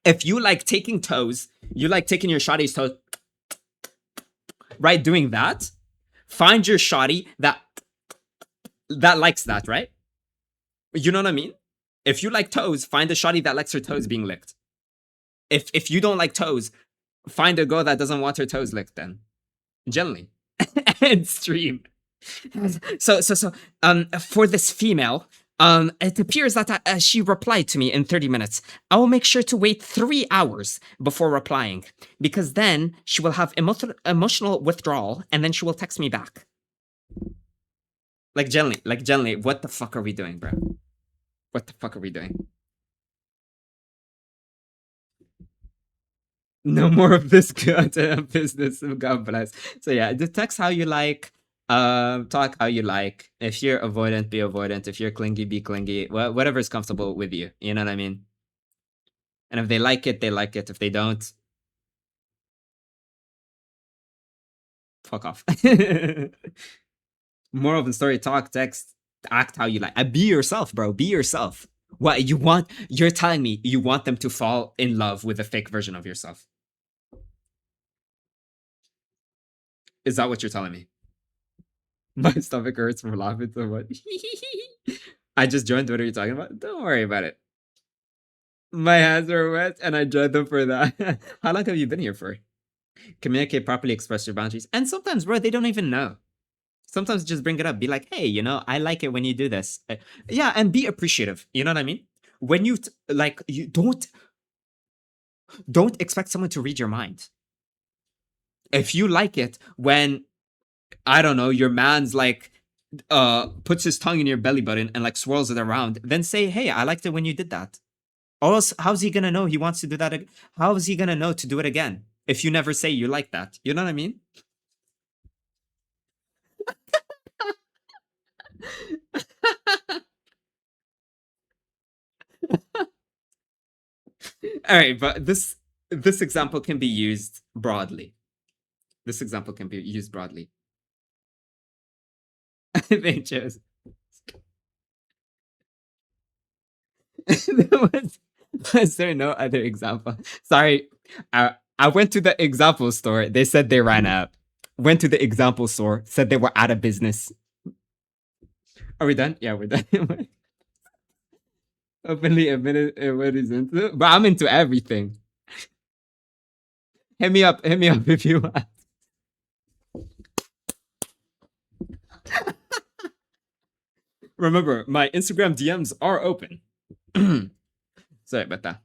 If you like taking toes, you like taking your shawty's toes, right? Doing that, find your shawty that likes that, right? You know what I mean? If you like toes, find a shawty that likes her toes being licked. If you don't like toes, find a girl that doesn't want her toes licked then. Generally. And stream. So for this female, it appears that she replied to me in 30 minutes. I will make sure to wait 3 hours before replying, because then she will have emotional withdrawal, and then she will text me back. Like generally, what the fuck are we doing, bro? What the fuck are we doing? No more of this goddamn business. God bless. So yeah, just text how you like. Talk how you like. If you're avoidant, be avoidant. If you're clingy, be clingy. Whatever is comfortable with you. You know what I mean? And if they like it, they like it. If they don't, fuck off. Moral of the story: talk, text, act how you like. Be yourself, bro. Be yourself. What you want? You're telling me you want them to fall in love with a fake version of yourself. Is that what you're telling me? My stomach hurts from laughing so much. I just joined. What are you talking about? Don't worry about it. My hands are wet and I joined them for that. How long have you been here for? Communicate properly, express your boundaries. And sometimes, bro, they don't even know. Sometimes just bring it up. Be like, hey, I like it when you do this. Yeah, and be appreciative. You know what I mean? When you you don't expect someone to read your mind. If you like it when, I don't know, your man's like puts his tongue in your belly button and like swirls it around, then say, hey, I liked it when you did that. Or else, how's he gonna know he wants to do that? How is he gonna know to do it again if you never say you like that? You know what I mean? All right, but this example can be used broadly. This example can be used broadly. I think just was there no other example? Sorry, I went to the example store. They said they ran out. Went to the example store. Said they were out of business. Are we done? Yeah, we're done. Openly admitted what he's into, but I'm into everything. Hit me up if you want. Remember, my Instagram DMs are open. Sorry about that.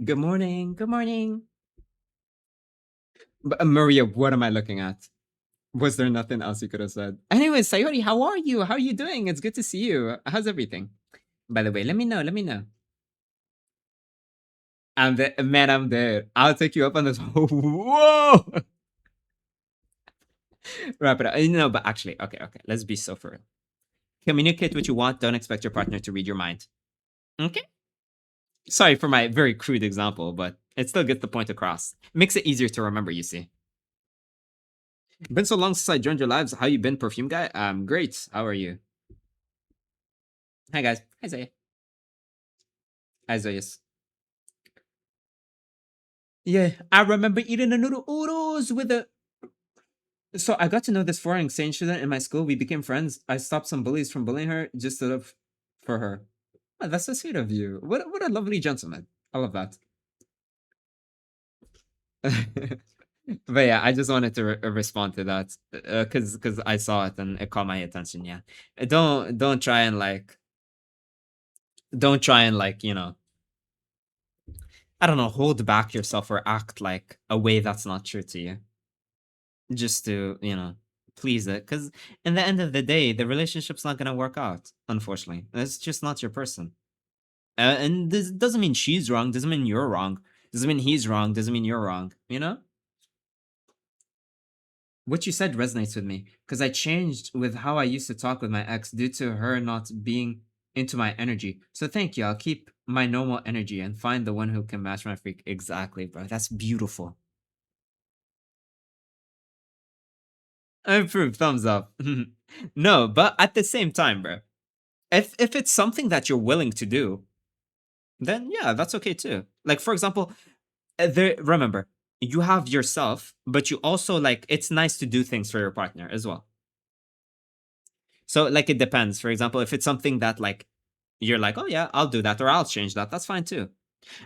Good morning. Good morning. But, Maria, what am I looking at? Was there nothing else you could have said? Anyway, Sayori, how are you? How are you doing? It's good to see you. How's everything? By the way, let me know. Let me know. I'm there. Man, I'm there. I'll take you up on this. Whoa! Wrap it up. No, but actually, okay. Let's be so for real. Communicate what you want. Don't expect your partner to read your mind. Okay? Sorry for my very crude example, but it still gets the point across. Makes it easier to remember, you see. Been so long since I joined your lives. How you been, Perfume Guy? Great. How are you? Hi, guys. Hi, Zaya. Hi, Zoyas. Yeah, I remember eating the noodle oodles with a... So I got to know this foreign exchange student in my school. We became friends. I stopped some bullies from bullying her just to live for her. Oh, that's so sweet of you. What a lovely gentleman. I love that. But yeah, I just wanted to respond to that because I saw it and it caught my attention. Yeah, don't try and like I don't know, hold back yourself or act like a way that's not true to you just to please it, because in the end of the day the relationship's not gonna work out, unfortunately. It's just not your person. And this doesn't mean she's wrong, doesn't mean you're wrong, doesn't mean he's wrong, doesn't mean you're wrong, What you said resonates with me because I changed with how I used to talk with my ex due to her not being into my energy. So thank you. I'll keep my normal energy and find the one who can match my freak. Exactly, bro. That's beautiful. I approve. Thumbs up. No, but at the same time, bro, if it's something that you're willing to do, then yeah, that's okay too. Like for example, remember, you have yourself, but you also like it's nice to do things for your partner as well. So like it depends. For example, if it's something that like you're like, oh yeah, I'll do that or I'll change that, that's fine too.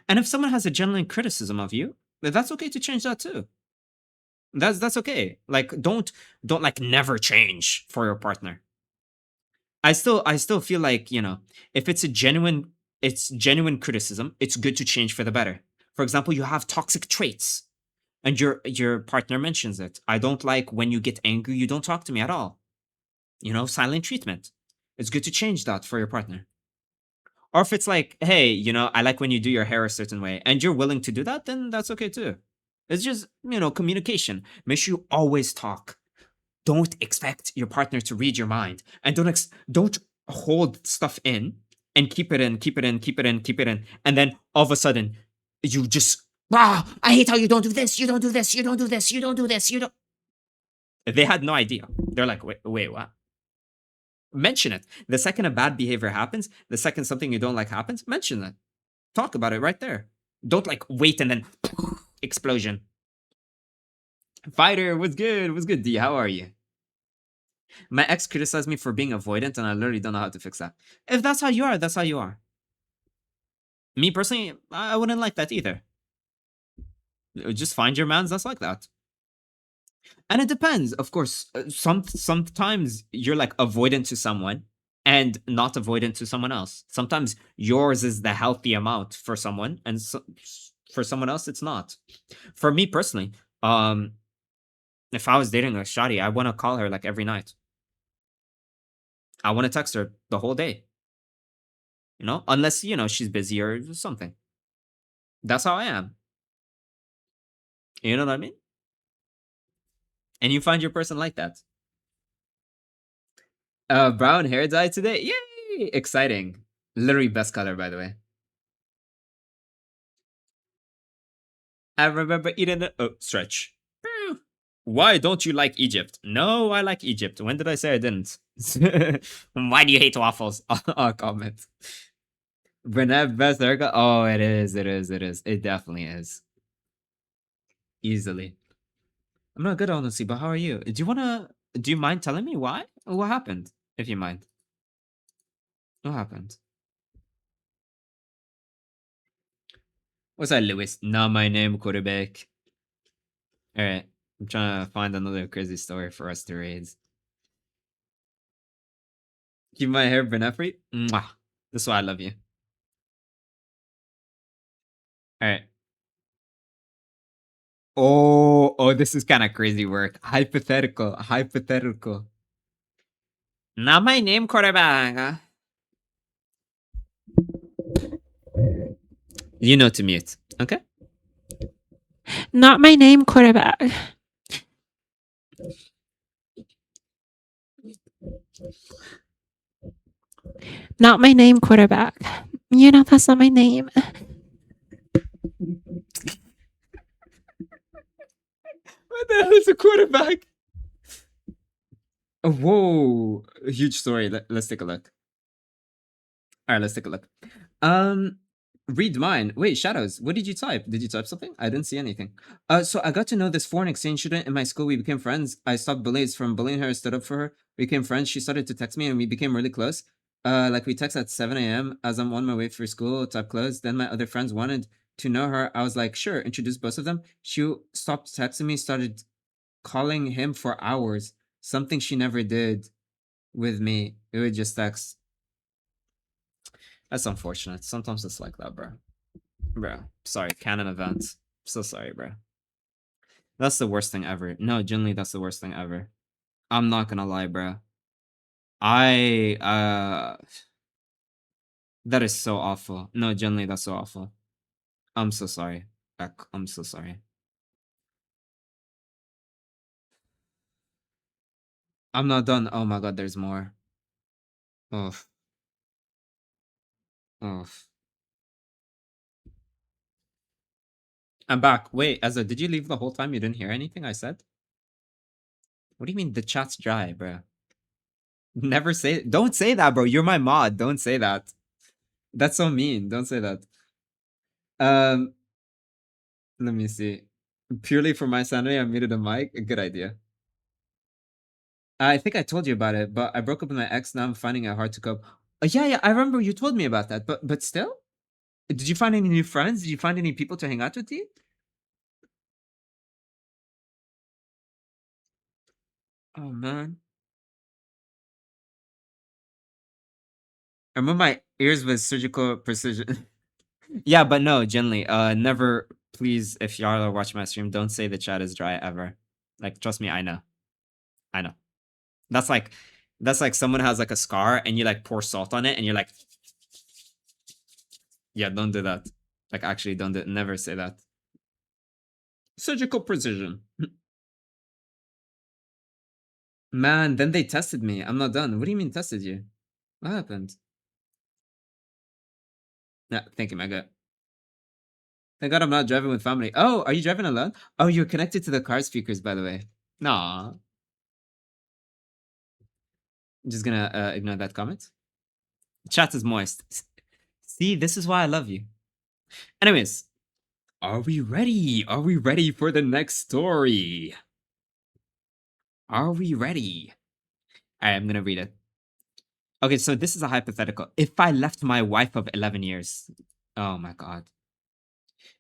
And if someone has a genuine criticism of you, that's okay to change that too. That's okay. Like don't like never change for your partner. I still feel like, if it's genuine criticism, it's good to change for the better. For example, you have toxic traits and your partner mentions it. I don't like when you get angry, you don't talk to me at all. Silent treatment. It's good to change that for your partner. Or if it's like, hey, I like when you do your hair a certain way and you're willing to do that, then that's okay too. It's just, communication. Make sure you always talk. Don't expect your partner to read your mind, and don't hold stuff in and keep it in, and then all of a sudden you just I hate how you don't do this, you don't do this, you don't do this, you don't do this, you don't. They had no idea. They're like, wait, what? Mention it. The second a bad behavior happens, the second something you don't like happens, mention it. Talk about it right there. Don't like wait and then explosion. Fighter, what's good? What's good, D? How are you? My ex criticized me for being avoidant, and I literally don't know how to fix that. If that's how you are, that's how you are. Me personally, I wouldn't like that either. Just find your mans that's like that. And it depends, of course. Sometimes you're like avoidant to someone and not avoidant to someone else. Sometimes yours is the healthy amount for someone, and for someone else, it's not. For me personally, if I was dating a shawty, I want to call her like every night. I want to text her the whole day. You know, unless she's busy or something. That's how I am. You know what I mean? And you find your person like that. Brown hair dye today. Yay! Exciting. Literally best color, by the way. I remember eating it. Oh, stretch. Why don't you like Egypt? No, I like Egypt. When did I say I didn't? Why do you hate waffles? I'll comment. Bernard best haircut? Oh, it is. It definitely is. Easily. I'm not good, honestly, but how are you? Do you mind telling me why? What happened? If you mind. What happened? What's that, Lewis? Not my name, quarterback. Alright. I'm trying to find another crazy story for us to raise. Keep my hair brunette free? Mwah. That's why I love you. Alright. Oh, this is kind of crazy work. Hypothetical. Not my name, quarterback. You know to mute, okay? Not my name, quarterback. Not my name, quarterback. You know that's not my name. What the hell is a quarterback? Oh, whoa. A huge story. Let's take a look. Alright, let's take a look. Read mine. Wait, Shadows, what did you type? Did you type something? I didn't see anything. So I got to know this foreign exchange student in my school. We became friends. I stopped bullies from bullying her, stood up for her. We became friends. She started to text me and we became really close. Like we text at 7 a.m. as I'm on my way for school, type close. Then my other friends wanted to know her. I was like, sure, introduce both of them. She stopped texting me, started calling him for hours. Something she never did with me. It would just text. That's unfortunate. Sometimes it's like that, bro. Bro, sorry, canon events. So sorry, bro. That's the worst thing ever. No, genuinely, that's the worst thing ever. I'm not gonna lie, bro. That is so awful. No, genuinely, that's so awful. I'm so sorry. I'm so sorry. I'm not done. Oh my god, there's more. Oof. Oof. I'm back. Wait, Ezra, did you leave the whole time? You didn't hear anything I said? What do you mean the chat's dry, bro? Never say. Don't say that, bro. You're my mod. Don't say that. That's so mean. Don't say that. Let me see. Purely for my sanity, I muted a mic. A good idea. I think I told you about it, but I broke up with my ex. Now I'm finding it hard to cope. Yeah, I remember you told me about that. But still, did you find any new friends? Did you find any people to hang out with you? Oh man, I remember my ears with surgical precision. Yeah, but no, generally, never. Please, if y'all are watching my stream, don't say the chat is dry ever. Like, trust me, I know. That's like someone has like a scar and you like pour salt on it and you're like, yeah, don't do that. Like, actually, don't do. Never say that. Surgical precision. Man, then they tested me. I'm not done. What do you mean tested you? What happened? Yeah, thank you, Mega. Thank God I'm not driving with family. Oh, are you driving alone? Oh, you're connected to the car speakers, by the way. Nah. I'm just gonna ignore that comment. Chat is moist. See, this is why I love you. Anyways, are we ready? Are we ready for the next story? Are we ready? All right, I'm gonna read it. Okay, so this is a hypothetical. If I left my wife of 11 years, oh my god.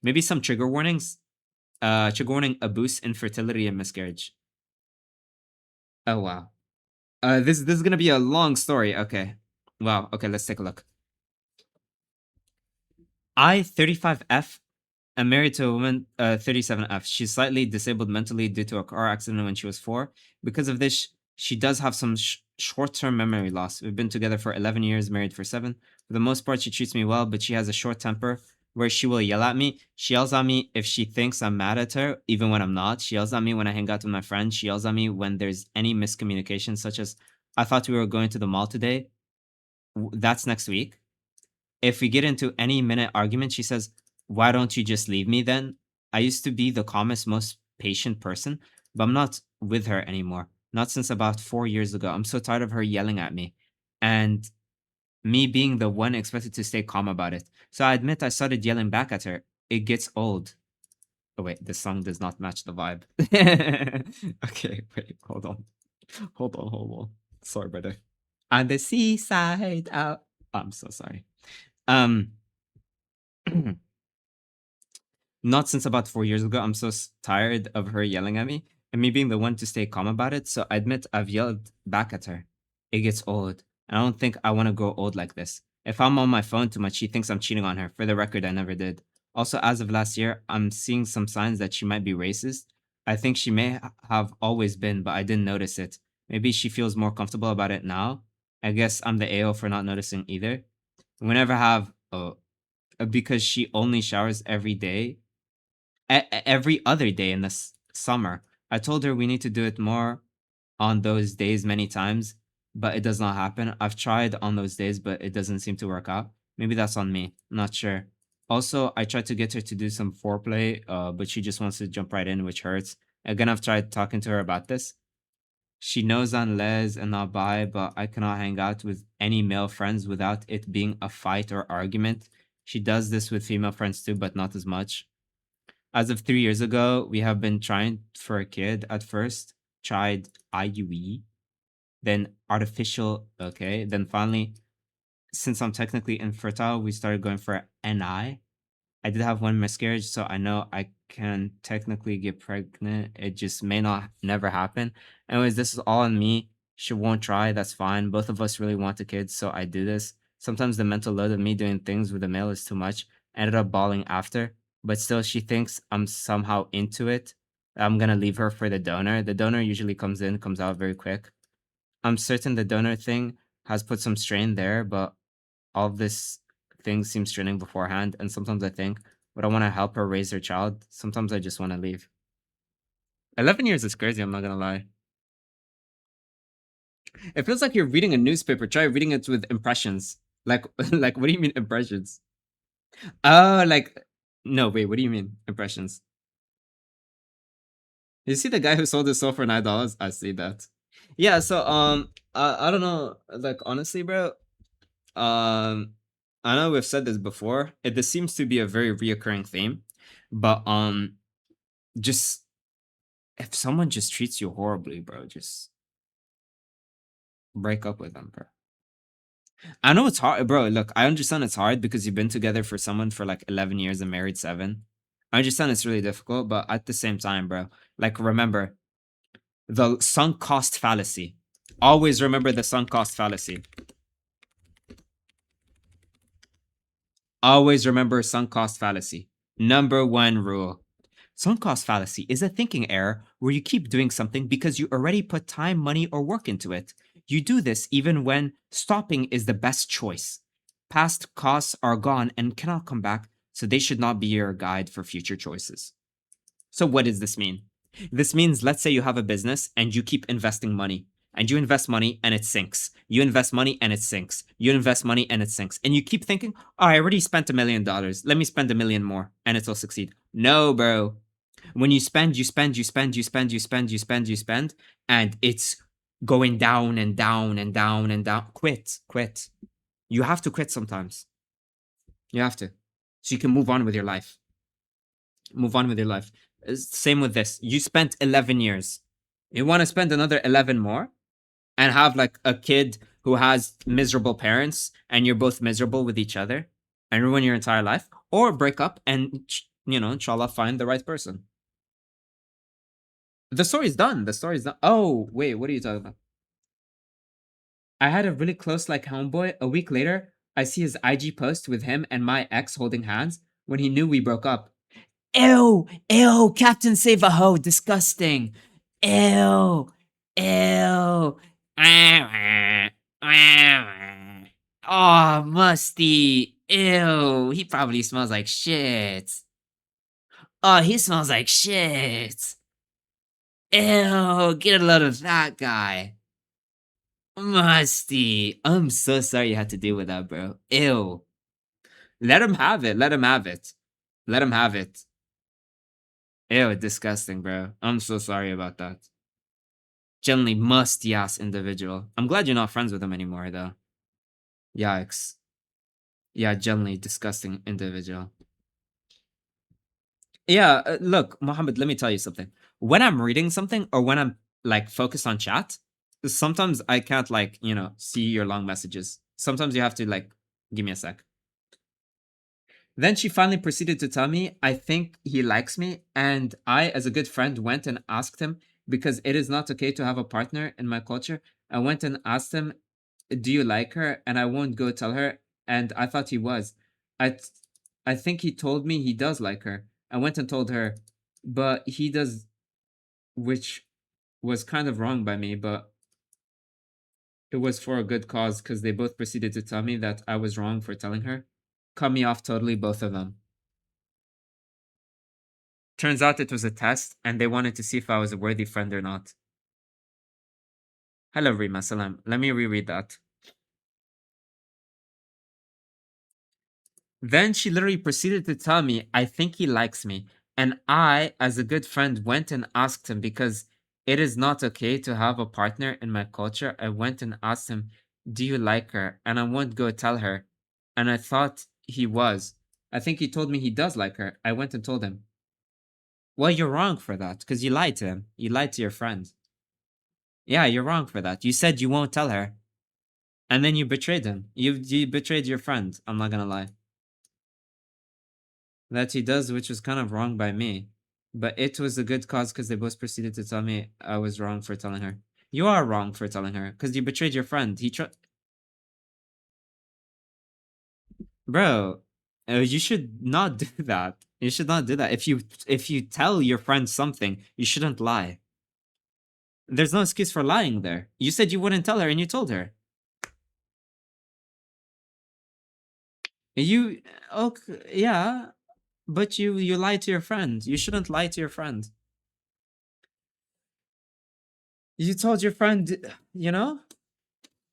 Maybe some trigger warnings. Trigger warning: abuse, infertility, and miscarriage. Oh wow. This is gonna be a long story. Okay. Wow. Okay, let's take a look. I 35F. I'm married to a woman, 37F. She's slightly disabled mentally due to a car accident when she was 4. Because of this, she does have some short-term memory loss. We've been together for 11 years, married for 7. For the most part, she treats me well, but she has a short temper where she will yell at me. She yells at me if she thinks I'm mad at her, even when I'm not. She yells at me when I hang out with my friends. She yells at me when there's any miscommunication, such as, I thought we were going to the mall today. That's next week. If we get into any minute argument, she says, why don't you just leave me then? I used to be the calmest, most patient person, but I'm not with her anymore. Not since about 4 years ago. I'm so tired of her yelling at me and me being the one expected to stay calm about it. So I admit I started yelling back at her. It gets old. Oh wait, this song does not match the vibe. Okay, wait, hold on. Hold on. Sorry, brother. On the seaside out. I'm so sorry. Not since about 4 years ago. I'm so tired of her yelling at me and me being the one to stay calm about it. So I admit I've yelled back at her. It gets old. And I don't think I want to grow old like this. If I'm on my phone too much, she thinks I'm cheating on her. For the record, I never did. Also, as of last year, I'm seeing some signs that she might be racist. I think she may have always been, but I didn't notice it. Maybe she feels more comfortable about it now. I guess I'm the AO for not noticing either. We never have, because she only showers every day, every other day in the summer. I told her we need to do it more on those days many times, but it does not happen. I've tried on those days, but it doesn't seem to work out. Maybe that's on me. I'm not sure. Also, I tried to get her to do some foreplay, but she just wants to jump right in, which hurts. Again, I've tried talking to her about this. She knows I'm les and not bi, but I cannot hang out with any male friends without it being a fight or argument. She does this with female friends too, but not as much. As of 3 years ago, we have been trying for a kid. At first, tried IUE, then artificial, okay. Then finally, since I'm technically infertile, we started going for NI. I did have one miscarriage, so I know I can technically get pregnant. It just may not never happen. Anyways, this is all on me. She won't try, that's fine. Both of us really want a kid, so I do this. Sometimes the mental load of me doing things with a male is too much. I ended up bawling after, but still she thinks I'm somehow into it. I'm gonna leave her for the donor. The donor usually comes out very quick. I'm certain the donor thing has put some strain there, but all of this things seem straining beforehand, and sometimes I think, would I want to help her raise her child? Sometimes I just want to leave. 11 years is crazy, I'm not gonna lie. It feels like you're reading a newspaper. Try reading it with impressions. Like, like, what do you mean impressions? Oh, like, no, wait, what do you mean impressions? You see the guy who sold his soul for $9? I see that. Yeah, so I don't know, like honestly, bro. I know we've said this before. This seems to be a very reoccurring theme, but just if someone just treats you horribly, bro, just break up with them, bro. I know it's hard, bro. Look, I understand it's hard because you've been together for someone for like 11 years and married 7. I understand it's really difficult, but at the same time, bro, like remember the sunk cost fallacy. Always remember the sunk cost fallacy. Always remember sunk cost fallacy. Number 1 rule. Sunk cost fallacy is a thinking error where you keep doing something because you already put time, money, or work into it. You do this even when stopping is the best choice. Past costs are gone and cannot come back, so they should not be your guide for future choices. So what does this mean? This means, let's say you have a business and you keep investing money. And you invest money and it sinks. You invest money and it sinks. You invest money and it sinks. And you keep thinking, oh, I already spent $1 million. Let me spend $1 million more and it'll succeed. No, bro. When you spend, and it's going down and down and down and down. Quit. You have to quit sometimes. You have to. So you can move on with your life. Same with this. You spent 11 years. You want to spend another 11 more? And have like a kid who has miserable parents and you're both miserable with each other and ruin your entire life, or break up and, inshallah, find the right person. The story's done. The story's done. Oh, wait, what are you talking about? I had a really close like homeboy. A week later, I see his IG post with him and my ex holding hands when he knew we broke up. Ew, ew, Captain Save a Ho, disgusting. Ew, ew. Oh, musty. Ew, he probably smells like shit. Oh, he smells like shit. Ew, get a load of that guy. Musty. I'm so sorry you had to deal with that, bro. Ew. Let him have it. Let him have it. Let him have it. Ew, disgusting, bro. I'm so sorry about that. Generally musty ass individual. I'm glad you're not friends with him anymore, though. Yikes. Yeah, generally disgusting individual. Yeah, look, Mohammed, let me tell you something. When I'm reading something or when I'm like focused on chat, sometimes I can't like, see your long messages. Sometimes you have to like give me a sec. Then she finally proceeded to tell me, I think he likes me, and I, as a good friend, went and asked him because it is not okay to have a partner in my culture. I went and asked him, do you like her? And I won't go tell her. And I thought he was. I think he told me he does like her. I went and told her, but he does, which was kind of wrong by me, but it was for a good cause because they both proceeded to tell me that I was wrong for telling her. Cut me off totally, both of them. Turns out it was a test, and they wanted to see if I was a worthy friend or not. Hello, Rima Salam. Let me reread that. Then she literally proceeded to tell me, I think he likes me. And I, as a good friend, went and asked him because it is not okay to have a partner in my culture. I went and asked him, do you like her? And I won't go tell her. And I thought he was. I think he told me he does like her. I went and told him. Well, you're wrong for that because you lied to him. You lied to your friend. Yeah, you're wrong for that. You said you won't tell her. And then you betrayed him. You betrayed your friend. I'm not gonna lie. That he does, which was kind of wrong by me. But it was a good cause because they both proceeded to tell me I was wrong for telling her. You are wrong for telling her because you betrayed your friend. Bro, you should not do that. You should not do that. If you tell your friend something, you shouldn't lie. There's no excuse for lying there. You said you wouldn't tell her and you told her. You okay, yeah, but you lied to your friend. You shouldn't lie to your friend. You told your friend,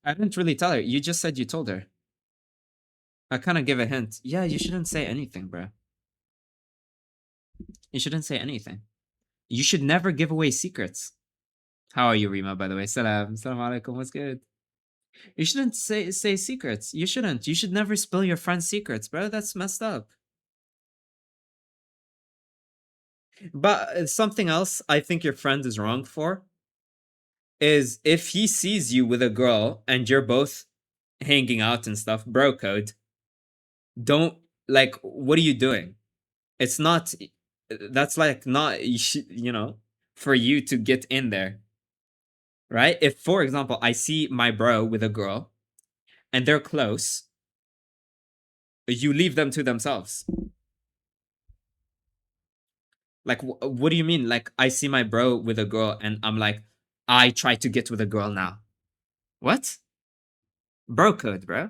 I didn't really tell her. You just said you told her. I kind of give a hint. Yeah, you shouldn't say anything, bro. You shouldn't say anything. You should never give away secrets. How are you, Rima, by the way? Salam. Salam alaikum. What's good? You shouldn't say secrets. You shouldn't. You should never spill your friend's secrets, bro. That's messed up. But something else I think your friend is wrong for is if he sees you with a girl and you're both hanging out and stuff, bro code, don't like, what are you doing? It's not, that's like not, for you to get in there, right? If, for example, I see my bro with a girl and they're close, you leave them to themselves. Like, what do you mean? Like, I see my bro with a girl and I'm like, I try to get with a girl now. What? Bro code, bro.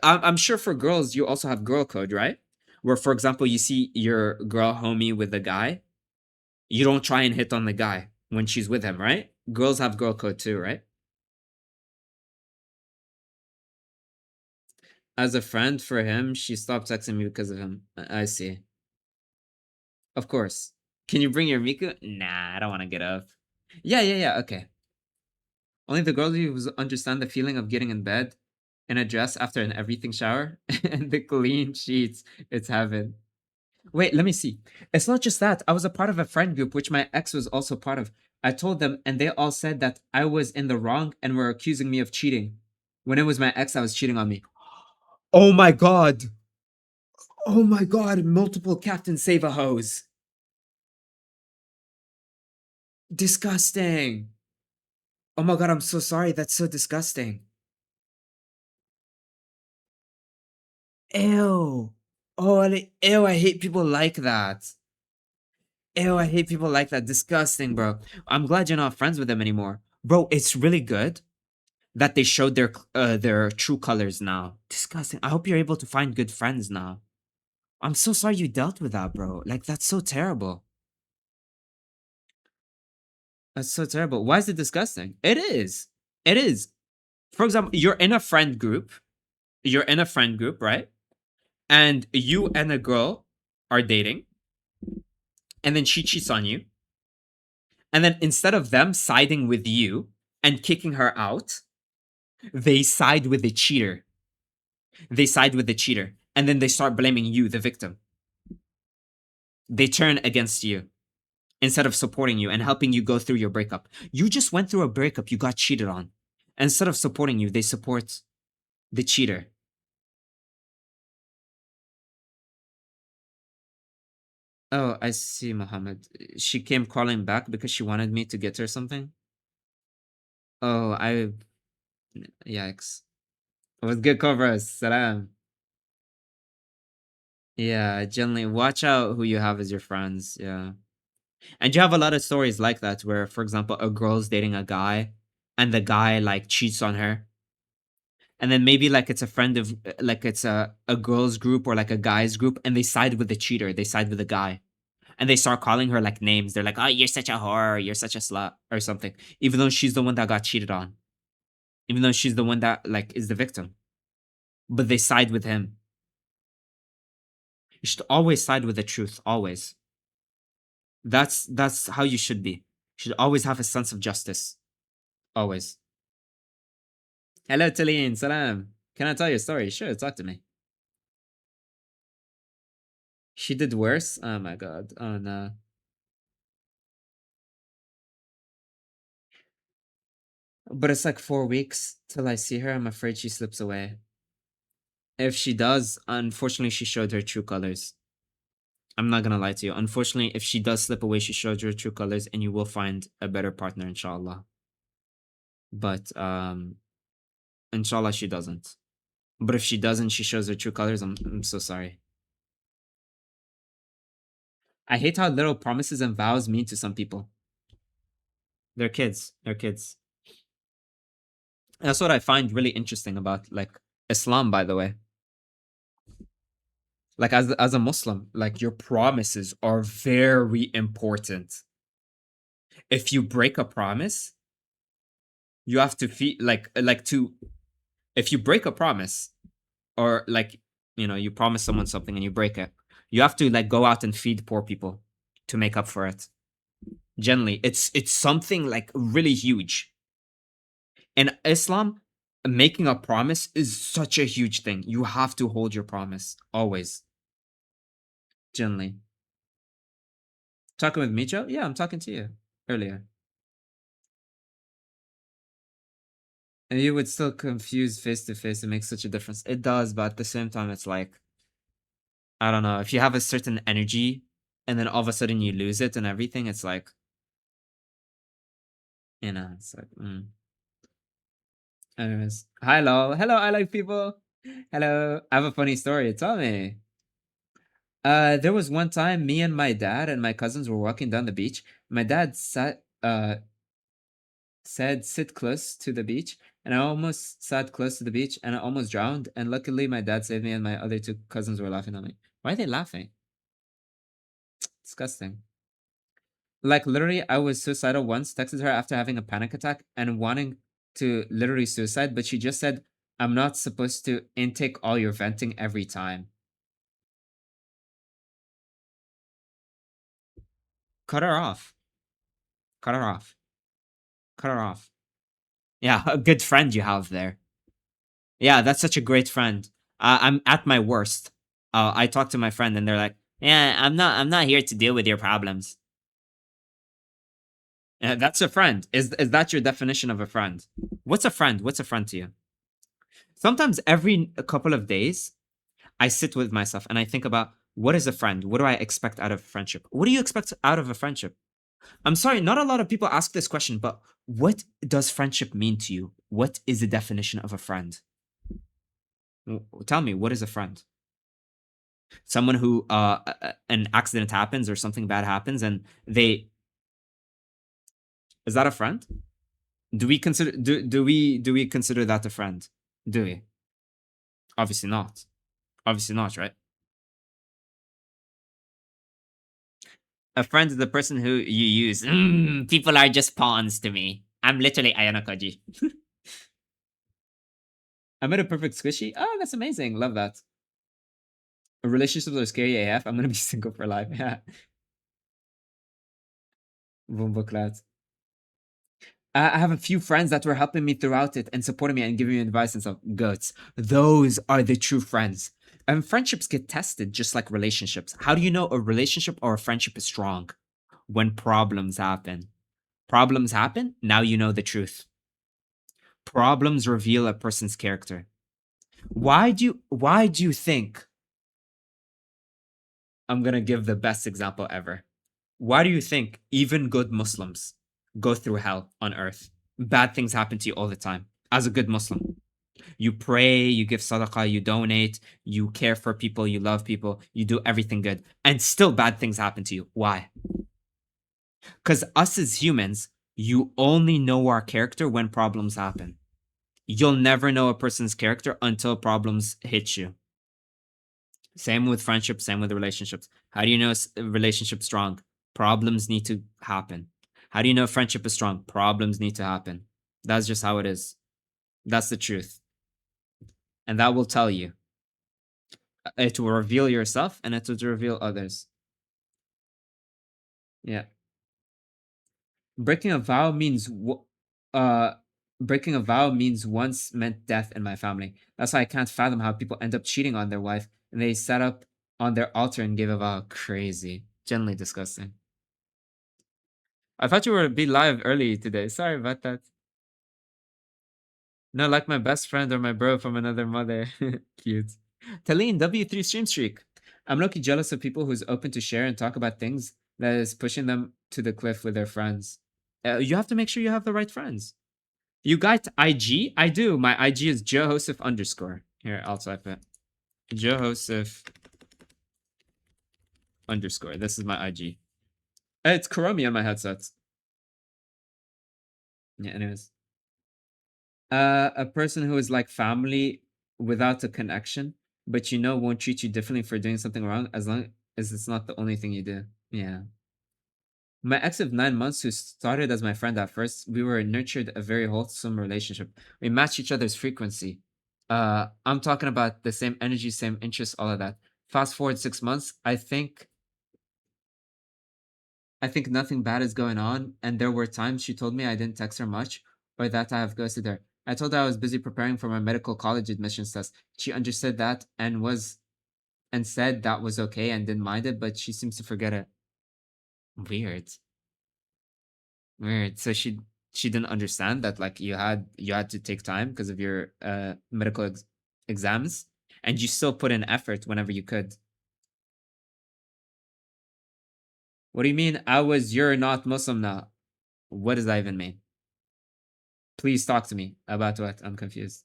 I'm sure for girls, you also have girl code, right? Where, for example, you see your girl homie with a guy, you don't try and hit on the guy when she's with him, right? Girls have girl code too, right? As a friend for him, she stopped texting me because of him. I see. Of course. Can you bring your Miku? Nah, I don't want to get up. Yeah, okay. Only the girls who understand the feeling of getting in bed in a dress after an everything shower and the clean sheets. It's heaven. Wait, let me see. It's not just that. I was a part of a friend group, which my ex was also part of. I told them, and they all said that I was in the wrong and were accusing me of cheating. When it was my ex that was cheating on me. Oh my god. Oh my god. Multiple Captain Save a Hose. Disgusting. Oh my god, I'm so sorry. That's so disgusting. Ew. Oh, ew, I hate people like that. Ew, I hate people like that. Disgusting, bro. I'm glad you're not friends with them anymore. Bro, it's really good that they showed their true colors now. Disgusting. I hope you're able to find good friends now. I'm so sorry you dealt with that, bro. Like, that's so terrible. That's so terrible. Why is it disgusting? It is. It is. For example, you're in a friend group. You're in a friend group, right? And you and a girl are dating. And then she cheats on you. And then instead of them siding with you and kicking her out, they side with the cheater. They side with the cheater. And then they start blaming you, the victim. They turn against you instead of supporting you and helping you go through your breakup. You just went through a breakup. You got cheated on. Instead of supporting you, they support the cheater. Oh, I see, Muhammad. She came calling back because she wanted me to get her something. Oh, yikes. What's good, Cobras? Salam. Yeah, generally watch out who you have as your friends. Yeah. And you have a lot of stories like that where, for example, a girl's dating a guy and the guy like cheats on her. And then maybe like it's a friend of like it's a girl's group or like a guy's group and they side with the cheater. They side with the guy. And they start calling her like names. They're like, "Oh, you're such a whore, you're such a slut," or something. Even though she's the one that got cheated on. Even though she's the one that like is the victim. But they side with him. You should always side with the truth, always. That's how you should be. You should always have a sense of justice. Always. Hello, Taline. Salam. Can I tell you a story? Sure, talk to me. She did worse? Oh my god. Oh no. But it's like 4 weeks till I see her. I'm afraid she slips away. If she does, unfortunately, she showed her true colors. I'm not gonna lie to you. Unfortunately, if she does slip away, she showed her true colors and you will find a better partner, inshallah. But, inshallah, she doesn't. But if she doesn't, she shows her true colors, I'm so sorry. I hate how little promises and vows mean to some people. They're kids. They're kids. That's what I find really interesting about like Islam, by the way. Like as a Muslim, like your promises are very important. If you break a promise, you have to if you break a promise or like, you know, you promise someone something and you break it, you have to like go out and feed poor people to make up for it. Generally, it's something like really huge. In Islam, making a promise is such a huge thing. You have to hold your promise always. Generally. Talking with me, Joe? Yeah, I'm talking to you earlier. And you would still confuse face to face. It makes such a difference. It does, but at the same time, it's like, I don't know. If you have a certain energy and then all of a sudden you lose it and everything, it's like, you know, it's like, Anyways, hi, lol. Hello, I like people. Hello. I have a funny story. Tell me. There was one time me and my dad and my cousins were walking down the beach. My dad said sit close to the beach, and I almost sat close to the beach and I almost drowned. And luckily my dad saved me and my other two cousins were laughing at me. Why are they laughing? Disgusting. Like literally, I was suicidal once, texted her after having a panic attack and wanting to literally suicide, but she just said, "I'm not supposed to intake all your venting every time." Cut her off. Cut her off. Cut her off. Yeah, a good friend you have there. Yeah, that's such a great friend. I'm at my worst. I talk to my friend and they're like, "Yeah, I'm not here to deal with your problems." Yeah, that's a friend. Is that your definition of a friend? What's a friend? What's a friend to you? Sometimes every couple of days, I sit with myself and I think about what is a friend? What do I expect out of friendship? What do you expect out of a friendship? I'm sorry, not a lot of people ask this question, but what does friendship mean to you? What is the definition of a friend? Tell me, what is a friend? Someone who an accident happens or something bad happens and they is that a friend? Do we consider do we consider that a friend? Do we? Obviously not. Obviously not, right? A friend is the person who you use. People are just pawns to me. I'm literally Ayano Koji. I met a perfect squishy. Oh, that's amazing. Love that. Relationships are scary AF. I'm gonna be single for life. Yeah. Booklet. I have a few friends that were helping me throughout it and supporting me and giving me advice and stuff. Goats. Those are the true friends. And friendships get tested just like relationships. How do you know a relationship or a friendship is strong? When problems happen. Problems happen, now you know the truth. Problems reveal a person's character. Why do you think I'm gonna give the best example ever? Why do you think even good Muslims go through hell on earth? Bad things happen to you all the time. As a good Muslim, you pray, you give sadaqah, you donate, you care for people, you love people, you do everything good, and still bad things happen to you. Why? Because us as humans, you only know our character when problems happen. You'll never know a person's character until problems hit you. Same with friendships, same with relationships. How do you know a relationship strong? Problems need to happen. How do you know friendship is strong? Problems need to happen. That's just how it is. That's the truth. And that will tell you. It will reveal yourself and it will reveal others. Yeah. Breaking a vow means breaking a vow means once meant death in my family. That's why I can't fathom how people end up cheating on their wife and they set up on their altar and gave a vow. Crazy. Generally disgusting. I thought you were be live early today. Sorry about that. No, like my best friend or my bro from another mother. Cute. Taleen, W3 stream streak. I'm low-key jealous of people who's open to share and talk about things that is pushing them to the cliff with their friends. You have to make sure you have the right friends. You got IG? I do. My IG is Joseph_. Here, I'll type it. Joseph_. This is my IG. It's Kuromi on my headset. Yeah, anyways. A person who is like family without a connection, but you know won't treat you differently for doing something wrong as long as it's not the only thing you do. Yeah. My ex of 9 months, who started as my friend at first, we were nurtured a very wholesome relationship. We matched each other's frequency. I'm talking about the same energy, same interests, all of that. Fast forward 6 months, I think nothing bad is going on, and there were times she told me I didn't text her much, or that I have ghosted her. I told her I was busy preparing for my medical college admissions test. She understood that and said that was okay and didn't mind it, but she seems to forget it. Weird. So she didn't understand that like you had to take time because of your medical exams, and you still put in effort whenever you could. What do you mean? You're not Muslim now? What does that even mean? Please talk to me about what? I'm confused.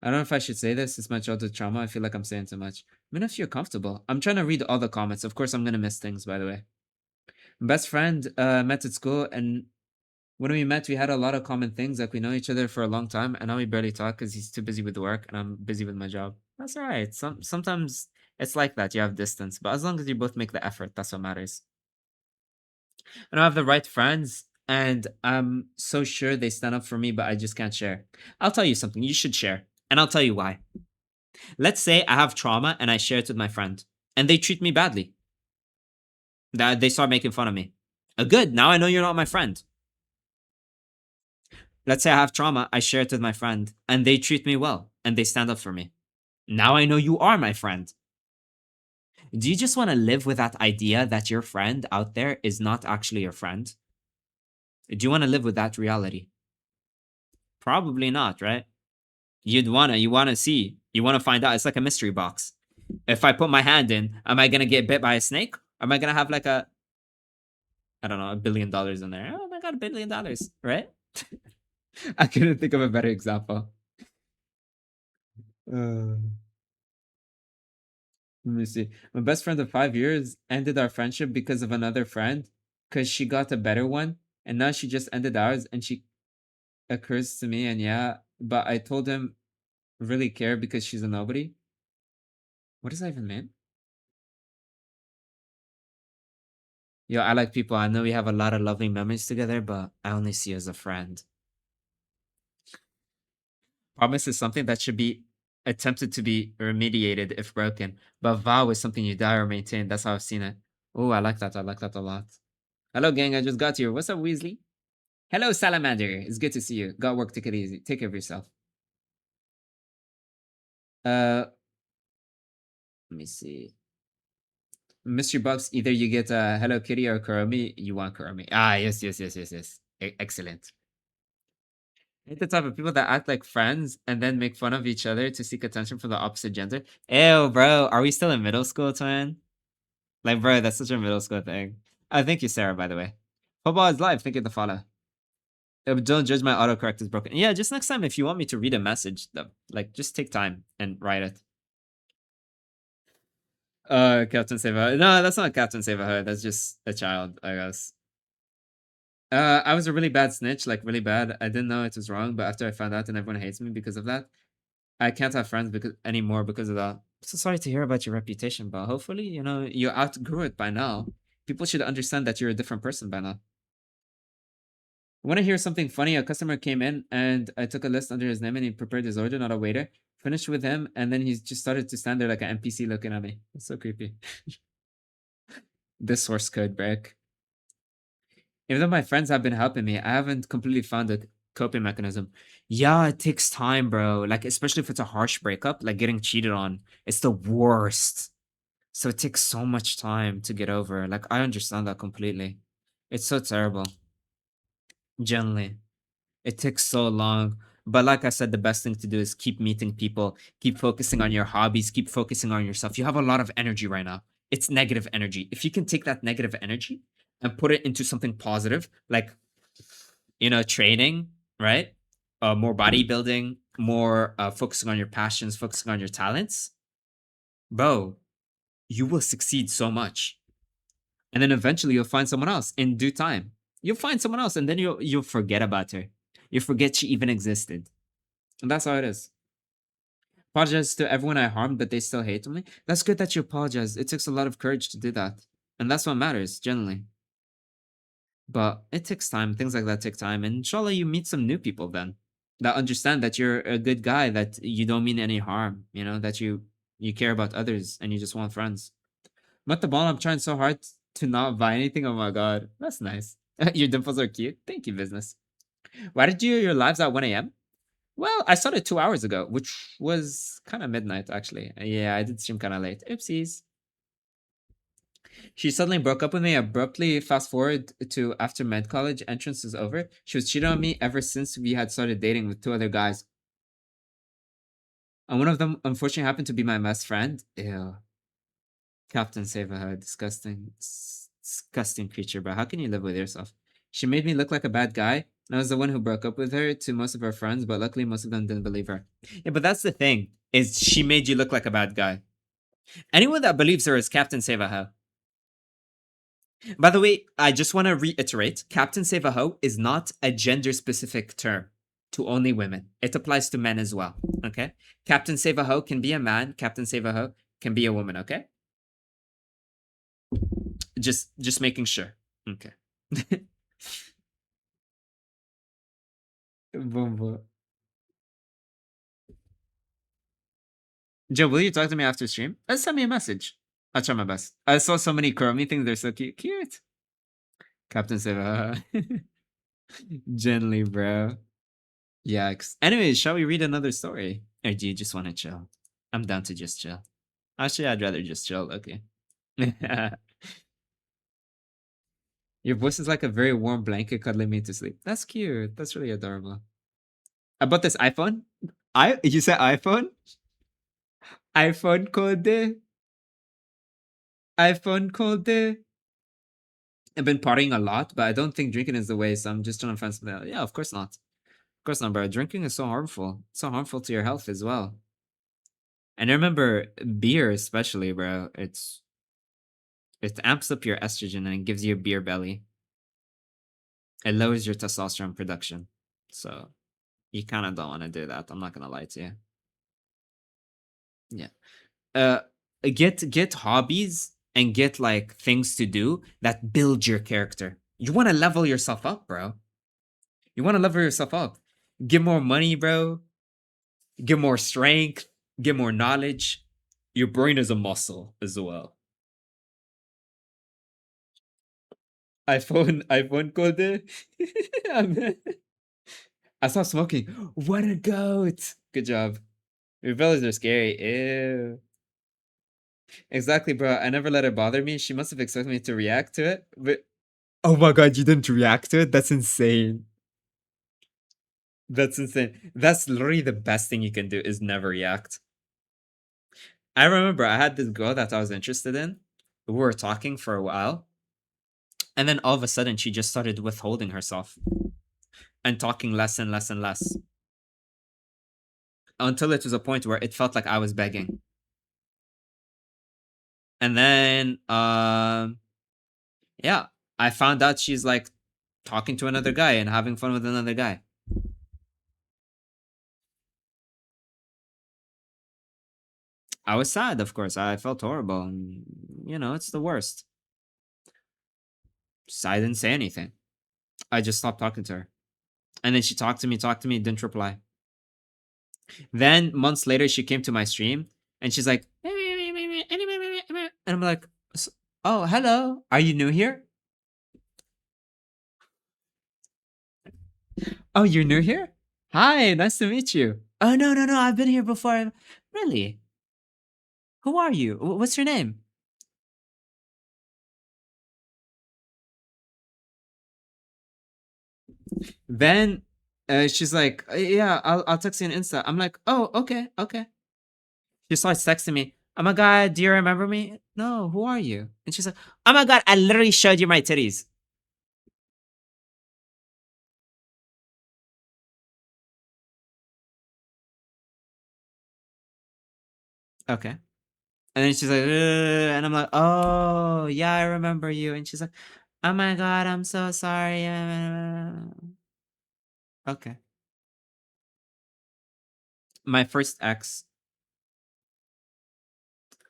I don't know if I should say this. It's my childhood trauma. I feel like I'm saying too much. I mean, if you're comfortable. I'm trying to read all the comments. Of course, I'm going to miss things, by the way. Best friend met at school, and when we met, we had a lot of common things. Like, we know each other for a long time, and now we barely talk because he's too busy with work, and I'm busy with my job. That's all right. Sometimes it's like that. You have distance. But as long as you both make the effort, that's what matters. I don't have the right friends, and I'm so sure they stand up for me, but I just can't share. I'll tell you something. You should share, and I'll tell you why. Let's say I have trauma and I share it with my friend, and they treat me badly. They start making fun of me. Good, now I know you're not my friend. Let's say I have trauma, I share it with my friend, and they treat me well, and they stand up for me. Now I know you are my friend. Do you just want to live with that idea that your friend out there is not actually your friend? Do you want to live with that reality? Probably not, right? You want to find out. It's like a mystery box. If I put my hand in, am I going to get bit by a snake? Am I going to have like a I don't know, $1 billion in there. Oh my god, $1 billion, right? I couldn't think of a better example. Let me see. My best friend of 5 years ended our friendship because of another friend, because she got a better one, and now she just ended ours, and she occurs to me, and yeah, but I told him really care because she's a nobody. What does that even mean? Yo, I like people. I know we have a lot of lovely memories together, but I only see you as a friend. Promise is something that should be attempted to be remediated if broken, but vow is something you die or maintain. That's how I've seen it. Oh, I like that. I like that a lot. Hello, gang. I just got here. What's up, Weasley? Hello, Salamander. It's good to see you. Got work. Take it easy. Take care of yourself. Let me see. Mystery box. Either you get Hello Kitty or Kuromi. You want Kuromi. Ah, yes. Excellent. I hate the type of people that act like friends and then make fun of each other to seek attention from the opposite gender. Ew, bro. Are we still in middle school, twin? Like, bro, that's such a middle school thing. Thank you, Sarah, by the way. Football is live. Thank you to follow. Don't judge my autocorrect is broken. Yeah, just next time, if you want me to read a message, though, like, just take time and write it. Captain Save. No, that's not Captain Save. That's just a child, I guess. I was a really bad snitch, like really bad. I didn't know it was wrong, but after I found out and everyone hates me because of that, I can't have friends anymore because of that. So sorry to hear about your reputation, but hopefully, you outgrew it by now. People should understand that you're a different person by now. When I hear something funny, a customer came in and I took a list under his name and he prepared his order, not a waiter. Finished with him, and then he just started to stand there like an NPC looking at me. It's so creepy. This source code break. Even though my friends have been helping me, I haven't completely found a coping mechanism. Yeah, it takes time, bro. Like, especially if it's a harsh breakup, like getting cheated on, it's the worst. So it takes so much time to get over. Like, I understand that completely. It's so terrible. Generally, it takes so long. But like I said, the best thing to do is keep meeting people, keep focusing on your hobbies, keep focusing on yourself. You have a lot of energy right now. It's negative energy. If you can take that negative energy and put it into something positive, like, training, right? More bodybuilding, more focusing on your passions, focusing on your talents, bro, you will succeed so much. And then eventually you'll find someone else in due time. You'll find someone else, and then you'll forget about her. You forget she even existed. And that's how it is. Apologize to everyone I harmed, but they still hate me. That's good that you apologize. It takes a lot of courage to do that. And that's what matters, generally. But it takes time. Things like that take time. And inshallah, you meet some new people then that understand that you're a good guy, that you don't mean any harm, that you care about others and you just want friends. But the ball, I'm trying so hard to not buy anything. Oh my god, that's nice. Your dimples are cute. Thank you, business. Why did you do your lives at 1 a.m.? Well, I started 2 hours ago, which was kind of midnight, actually. Yeah, I did stream kind of late. Oopsies. She suddenly broke up with me abruptly. Fast forward to after med college, entrance was over. She was cheating on me ever since we had started dating with 2 other guys. And one of them, unfortunately, happened to be my best friend. Ew. Captain Save disgusting. Disgusting creature, bro. How can you live with yourself? She made me look like a bad guy. And I was the one who broke up with her to most of her friends, but luckily most of them didn't believe her. Yeah, but that's the thing, is she made you look like a bad guy. Anyone that believes her is Captain Save. By the way, I just want to reiterate, Captain Save is not a gender-specific term to only women. It applies to men as well, okay? Captain Save can be a man. Captain Save can be a woman, okay? Just making sure. Okay. Boom, boom. Joe, will you talk to me after stream? Send me a message. I'll try my best. I saw so many Kuromi things. They're so cute. Cute. Captain Seva. Gently, bro. Yikes. Anyways, shall we read another story? Or do you just want to chill? I'm down to just chill. Actually, I'd rather just chill. Okay. Your voice is like a very warm blanket cuddling me to sleep. That's cute. That's really adorable. About this iPhone? You said iPhone? iPhone code? iPhone code? I've been partying a lot, but I don't think drinking is the way. So I'm just trying to find something else. Yeah, of course not. Of course not, bro. Drinking is so harmful. It's so harmful to your health as well. And I remember beer, especially, bro. It amps up your estrogen and it gives you a beer belly. It lowers your testosterone production. So you kind of don't want to do that. I'm not gonna lie to you. Yeah. Get hobbies and get like things to do that build your character. You want to level yourself up, bro. You want to level yourself up. Get more money, bro. Get more strength. Get more knowledge. Your brain is a muscle as well. iPhone code. I stopped smoking. What a goat. Good job. Your fellas are scary. Ew. Exactly, bro. I never let it bother me. She must have expected me to react to it. But oh my god, you didn't react to it? That's insane. That's insane. That's literally the best thing you can do is never react. I remember I had this girl that I was interested in. We were talking for a while. And then all of a sudden she just started withholding herself and talking less and less and less. Until it was a point where it felt like I was begging. And then yeah, I found out she's like talking to another guy and having fun with another guy. I was sad, of course. I felt horrible. And, you know, it's the worst. So I didn't say anything. I just stopped talking to her. And then she talked to me, didn't reply. Then months later, she came to my stream and she's like, and I'm like, oh, hello. Are you new here? Oh, you're new here? Hi, nice to meet you. Oh, no, no, no. I've been here before. Really? Who are you? What's your name? Then she's like, yeah, I'll text you on Insta. I'm like, oh, okay, okay. She starts texting me, oh my god, do you remember me? No, who are you? And she's like, oh my god, I literally showed you my titties. Okay. And then she's like, and I'm like, oh, yeah, I remember you. And she's like, oh my god, I'm so sorry. Okay. My first ex,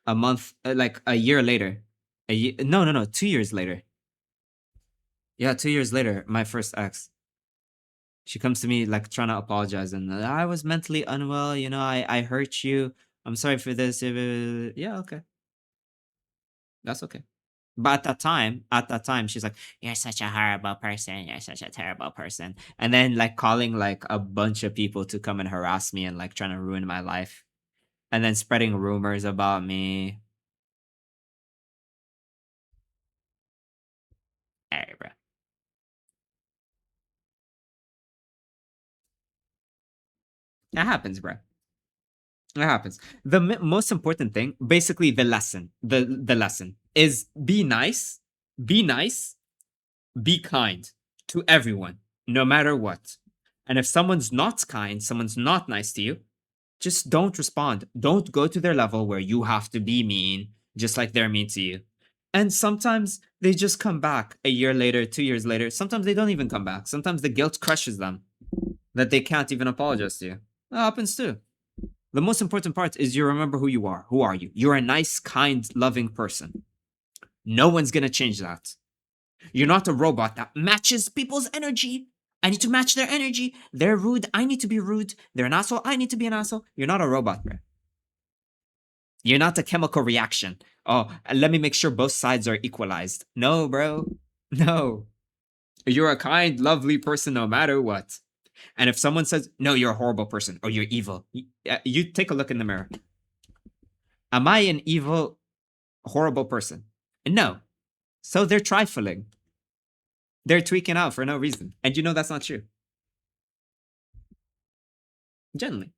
a month, like a year later. No, 2 years later. Yeah, 2 years later, my first ex. She comes to me like trying to apologize and I was mentally unwell, you know, I hurt you. I'm sorry for this. Yeah, okay. That's okay. But at that time, she's like, you're such a horrible person. You're such a terrible person. And then like calling like a bunch of people to come and harass me and like trying to ruin my life. And then spreading rumors about me. Hey, bro. That happens, bro. That happens. The most important thing, basically the lesson, the lesson is be nice, be nice, be kind to everyone, no matter what. And if someone's not kind, someone's not nice to you, just don't respond. Don't go to their level where you have to be mean, just like they're mean to you. And sometimes they just come back a year later, 2 years later. Sometimes they don't even come back. Sometimes the guilt crushes them that they can't even apologize to you. That happens too. The most important part is you remember who you are. Who are you? You're a nice, kind, loving person. No one's gonna change that. You're not a robot that matches people's energy. I need to match their energy. They're rude. I need to be rude. They're an asshole. I need to be an asshole. You're not a robot, bro. You're not a chemical reaction. Oh, let me make sure both sides are equalized. No, bro. No. You're a kind, lovely person no matter what. And if someone says, no, you're a horrible person or you're evil, you take a look in the mirror. Am I an evil, horrible person? No. So they're trifling. They're tweaking out for no reason. And you know that's not true. Generally.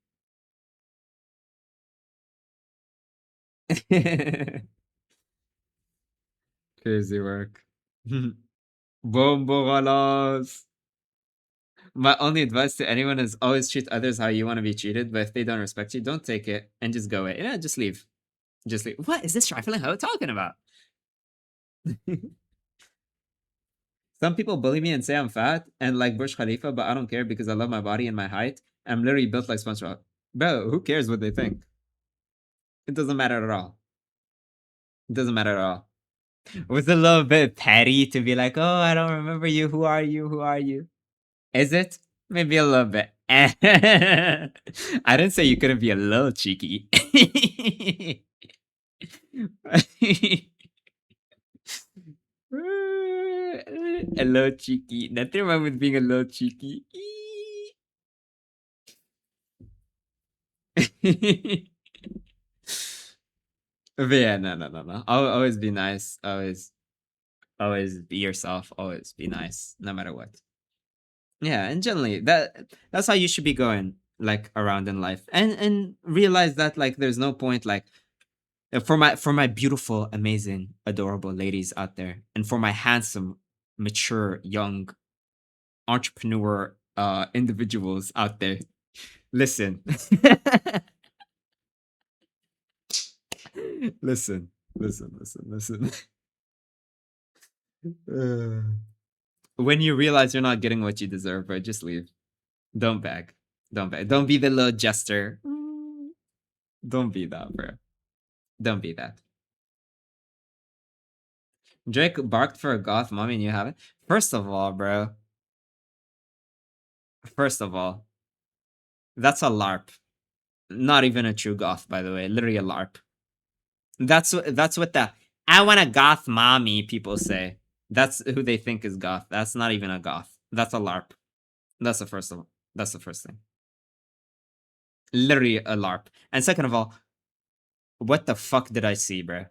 Crazy work. Bombo galas. My only advice to anyone is always treat others how you want to be treated, but if they don't respect you, don't take it and just go away. Yeah, just leave. Just leave. What is this trifling hoe talking about? Some people bully me and say I'm fat and like Burj Khalifa, but I don't care because I love my body and my height. I'm literally built like SpongeBob. Bro, who cares what they think? It doesn't matter at all. It doesn't matter at all. It was a little bit petty to be like, oh, I don't remember you. Who are you? Who are you? Is it? Maybe a little bit. I didn't say you couldn't be a little cheeky. A little cheeky. Nothing wrong with being a little cheeky. But yeah, no. Always be nice. Always be yourself. Always be nice, no matter what. Yeah, and generally that's how you should be going like around in life, and realize that like there's no point like for my beautiful, amazing, adorable ladies out there, and for my handsome, mature, young entrepreneur individuals out there. Listen. listen. When you realize you're not getting what you deserve, bro, just leave. Don't beg. Don't beg. Don't be the little jester. Don't be that, bro. Don't be that. Drake barked for a goth mommy and you haven't? First of all, bro. First of all, that's a LARP. Not even a true goth, by the way. Literally a LARP. That's what the I want a goth mommy people say. That's who they think is goth. That's not even a goth. That's a LARP. That's the first thing. Literally a LARP. And second of all, what the fuck did I see, bro?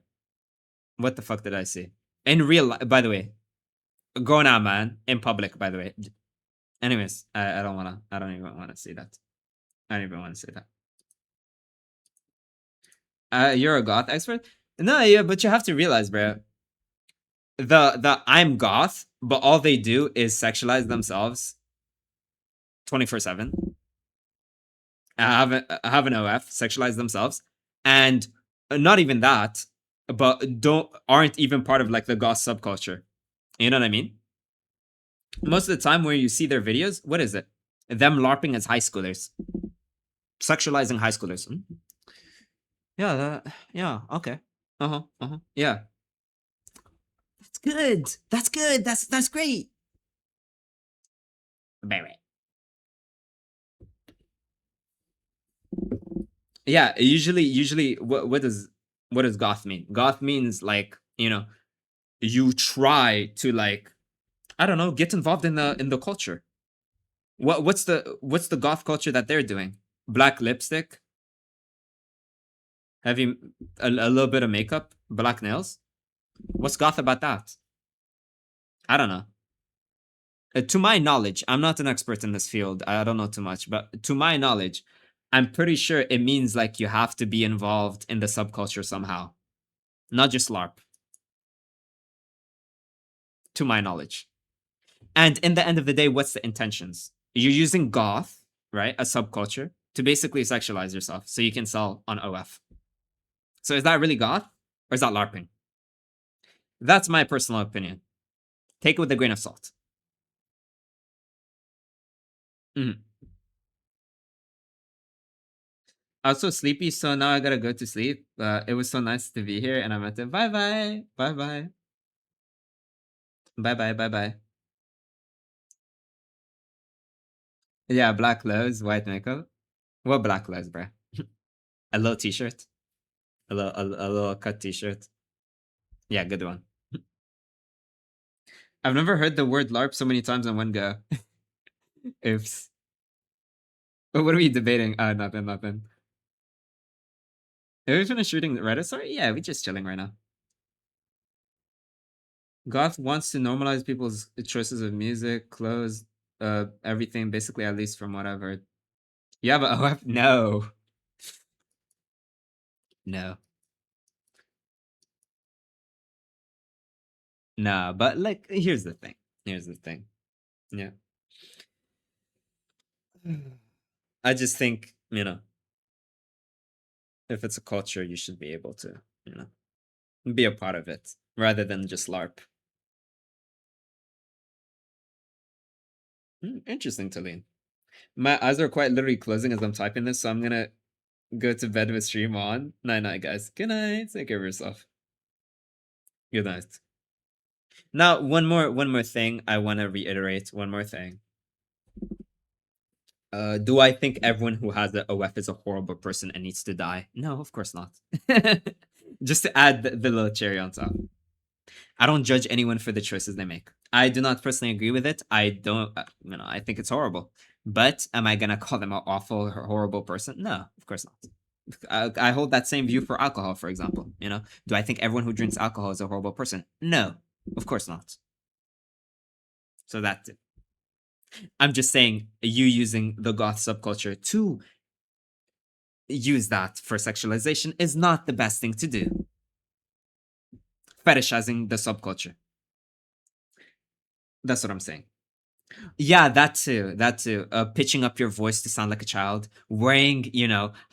What the fuck did I see? In real life, by the way. Going out, man. In public, by the way. Anyways, I don't even wanna see that. I don't even want to say that. You're a goth expert? No, yeah, but you have to realize, bro. The I'm goth, but all they do is sexualize themselves 24/7. Have an OF, sexualize themselves, and not even that, but aren't even part of like the goth subculture. You know what I mean? Most of the time, where you see their videos, what is it? Them LARPing as high schoolers, sexualizing high schoolers. Yeah, yeah, okay. Yeah. That's good. That's great. Baby. Yeah, usually what does goth mean? Goth means like, you try to like, I don't know, get involved in the culture. What's the goth culture that they're doing? Black lipstick, having a little bit of makeup, black nails. What's goth about that? I don't know. To my knowledge, I'm not an expert in this field. I don't know too much, but to my knowledge, I'm pretty sure it means like you have to be involved in the subculture somehow, not just LARP. To my knowledge. And in the end of the day, what's the intentions? You're using goth, right, a subculture, to basically sexualize yourself so you can sell on OF. So is that really goth, or is that LARPing? That's my personal opinion. Take it with a grain of salt. I'm so sleepy, so now I gotta go to sleep. It was so nice to be here, and I'm at the bye. Yeah, black clothes, white makeup. What black clothes, bruh? A little t-shirt, a little cut t-shirt. Yeah, good one. I've never heard the word LARP so many times in one go. Oops. What are we debating? Nothing. Are we finished shooting the Reddit story? Yeah, we're just chilling right now. Goth wants to normalize people's choices of music, clothes, everything, basically, at least from what I've heard. You have a OF? No. No. Nah, but like, here's the thing. Here's the thing. Yeah. I just think, if it's a culture, you should be able to, be a part of it rather than just LARP. Interesting, Talene. My eyes are quite literally closing as I'm typing this, so I'm gonna go to bed with stream on. Night night, guys. Good night. Take care of yourself. Good night. Now, one more thing I want to reiterate. One more thing. Do I think everyone who has the OF is a horrible person and needs to die? No, of course not. Just to add the little cherry on top. I don't judge anyone for the choices they make. I do not personally agree with it. I don't, I think it's horrible. But am I gonna call them an awful, horrible person? No, of course not. I hold that same view for alcohol, for example. Do I think everyone who drinks alcohol is a horrible person? No, of course not. So that's it. I'm just saying, you using the goth subculture to use that for sexualization is not the best thing to do. Fetishizing the subculture. That's what I'm saying. Yeah, that too. Pitching up your voice to sound like a child, wearing,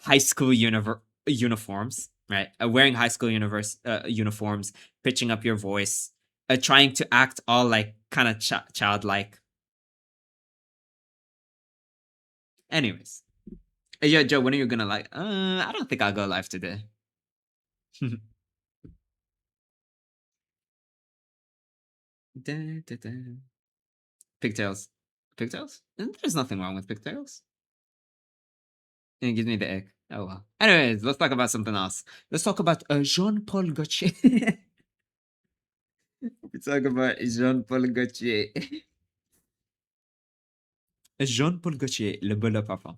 high school uniforms, right? Wearing high school uniforms, pitching up your voice, trying to act all like kind of childlike. Anyways, yeah, Joe, when are you gonna I don't think I'll go live today. Pigtails. Pigtails? There's nothing wrong with pigtails. And it gives me the ick. Oh well. Anyways, let's talk about something else. Let's talk about Jean-Paul Gaultier. Let's talk about Jean-Paul Gaultier. Jean-Paul Gaultier, le beau parfum.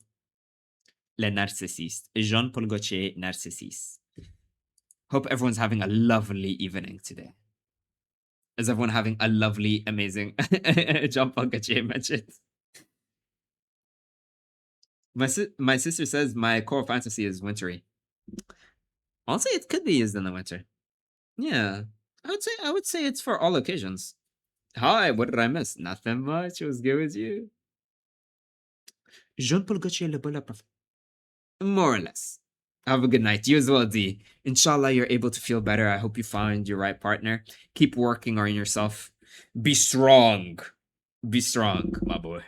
Le narcissiste. Jean-Paul Gaultier, narcissiste. Hope everyone's having a lovely evening today. Is everyone having a lovely, amazing Jean-Paul Gaultier mentioned? My sister says my core fantasy is wintry. Honestly, it could be used in the winter. Yeah, I would say it's for all occasions. Hi, what did I miss? Nothing much. It was good with you. Jean-Paul Gaultier le beau parfum. More or less. Have a good night. You as well, D. Inshallah, you're able to feel better. I hope you find your right partner. Keep working on yourself. Be strong. Be strong, my boy.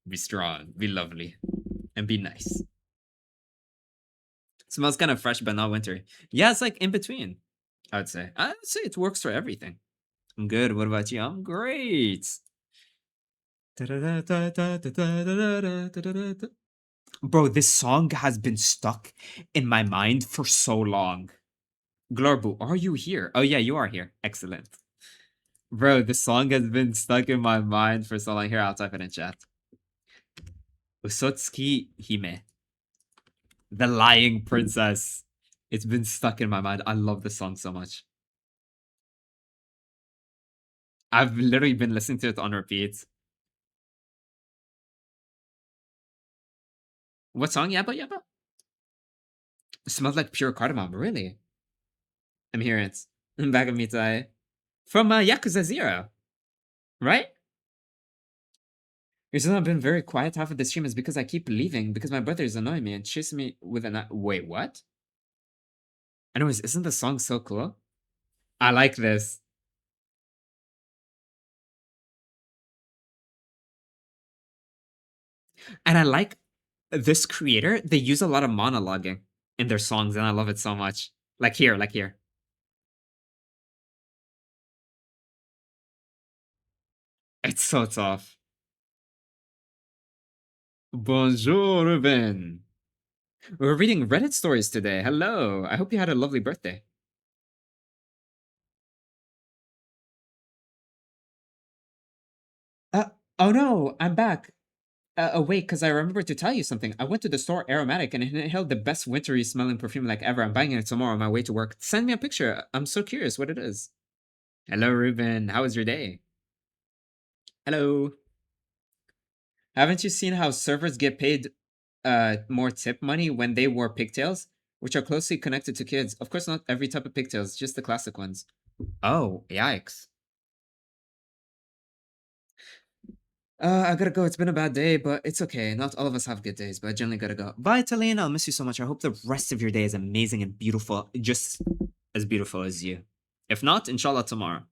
Be strong. Be lovely. And be nice. It smells kind of fresh, but not wintry. Yeah, it's like in between, I would say. I would say it works for everything. I'm good. What about you? I'm great. Bro, this song has been stuck in my mind for so long. Glorbu, are you here? Oh yeah, you are here. Excellent. Bro, this song has been stuck in my mind for so long. Here, I'll type it in chat. Usotsuki Hime. The Lying Princess. It's been stuck in my mind. I love this song so much. I've literally been listening to it on repeat. What song? Yabba Yabba? It smells like pure cardamom, really. I'm hearing it. Back of Mitai. From Yakuza 0. Right? The reason I've been very quiet half of the stream is because I keep leaving because my brother is annoying me and chasing me with a wait, what? Anyways, isn't the song so cool? I like this. And I like this creator. They use a lot of monologuing in their songs, and I love it so much. Like here. It's so tough. Bonjour, Ruben. We're reading Reddit stories today. Hello. I hope you had a lovely birthday. Oh no, I'm back. Wait, because I remember to tell you something. I went to the store Aromatic and it held the best wintry smelling perfume like ever. I'm buying it tomorrow on my way to work. Send me a picture. I'm so curious what it is. Hello, Ruben. How was your day? Hello. Haven't you seen how servers get paid more tip money when they wore pigtails, which are closely connected to kids? Of course, not every type of pigtails, just the classic ones. Oh, yikes. I gotta go. It's been a bad day, but it's okay. Not all of us have good days, but I generally gotta go. Bye, Talene. I'll miss you so much. I hope the rest of your day is amazing and beautiful, just as beautiful as you. If not, inshallah tomorrow.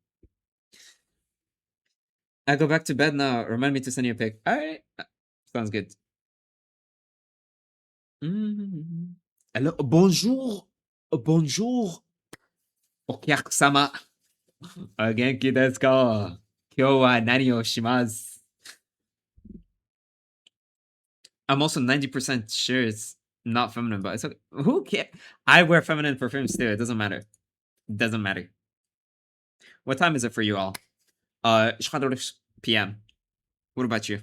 I go back to bed now. Remind me to send you a pic. All right. Sounds good. Hello. Bonjour. Bonjour. Okiyaku-sama. Genki desu ka? Kyou wa nani o shimasu? I'm also 90% sure it's not feminine, but it's okay. Who cares? I wear feminine perfumes too. It doesn't matter. It doesn't matter. What time is it for you all? 11 p.m. What about you?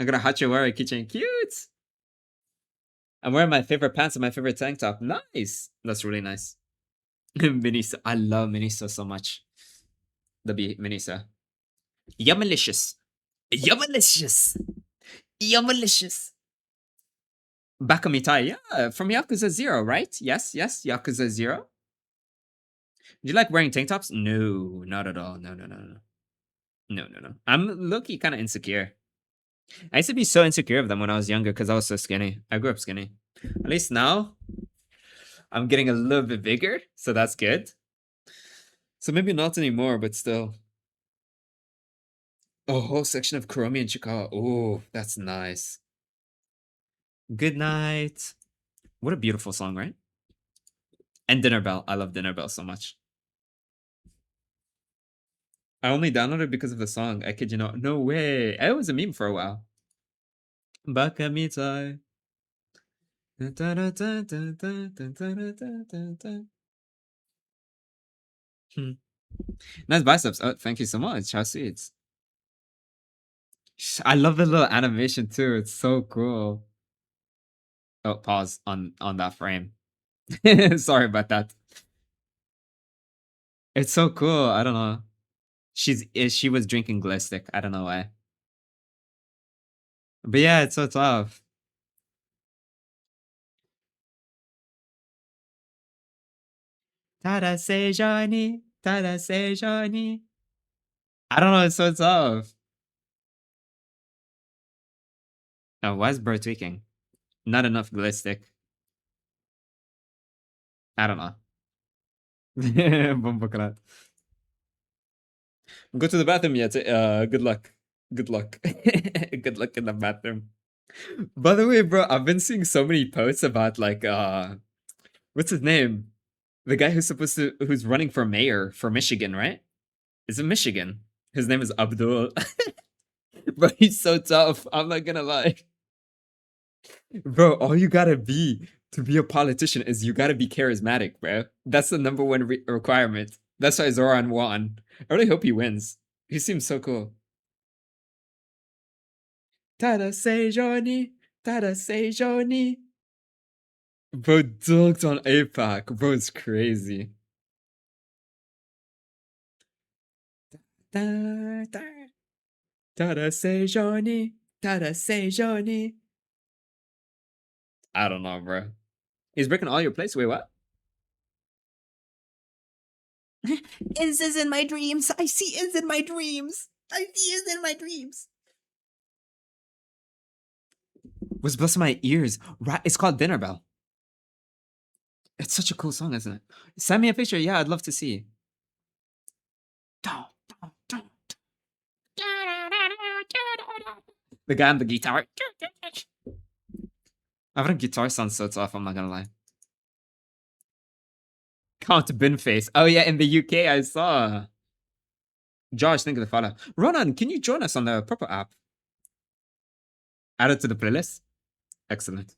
I got a Hachawari keychain. Cute! I'm wearing my favorite pants and my favorite tank top. Nice! That's really nice. Miniso. I love Miniso so much. Miniso. Yummalicious. Yummalicious. Yummalicious. Bakamitai. Yeah, from Yakuza 0, right? Yes, Yakuza 0. Do you like wearing tank tops? No, not at all. No. No. I'm low-key kind of insecure. I used to be so insecure of them when I was younger because I was so skinny. I grew up skinny. At least now, I'm getting a little bit bigger, so that's good. So maybe not anymore, but still. A whole section of Kuromi and Chikawa. Oh, that's nice. Good night. What a beautiful song, right? And Dinner Bell. I love Dinner Bell so much. I only downloaded it because of the song. I kid you not. No way. It was a meme for a while. Bakamitai. Nice biceps. Oh, thank you so much. How sweet. I love the little animation too. It's so cool. Oh, pause on that frame. Sorry about that. It's so cool. I don't know. She was drinking Glistic. I don't know why. But yeah, it's so tough. Tada Seijani. Tada Seijani. I don't know, it's so tough. Oh, why is Bro tweaking? Not enough Glistic. I don't know. Go to the bathroom yet. Good luck. Good luck. Good luck in the bathroom. By the way, bro, I've been seeing so many posts about like what's his name? The guy who's running for mayor for Michigan, right? Is it Michigan? His name is Abdul. But he's so tough. I'm not gonna lie. Bro, all you gotta be to be a politician is you gotta be charismatic, bro. That's the number one requirement. That's why Zoran won. I really hope he wins. He seems so cool. Tada Seijoni. Tada Seijoni. Bro dunked on APAC. Bro, it's crazy. Tada Seijoni. Tada Seijoni. I don't know, bro. He's breaking all your plates. Wait, what? Iz is in my dreams. I see Iz in my dreams. I see Iz in my dreams. What's blessing my ears? Right, it's called Dinner Bell. It's such a cool song, isn't it? Send me a picture. Yeah, I'd love to see. The guy on the guitar. I think guitar sounds so tough, I'm not gonna lie. Count Bin Face. Oh yeah, in the UK I saw. Josh, thank you for the follow. Ronan, can you join us on the proper app? Add it to the playlist. Excellent.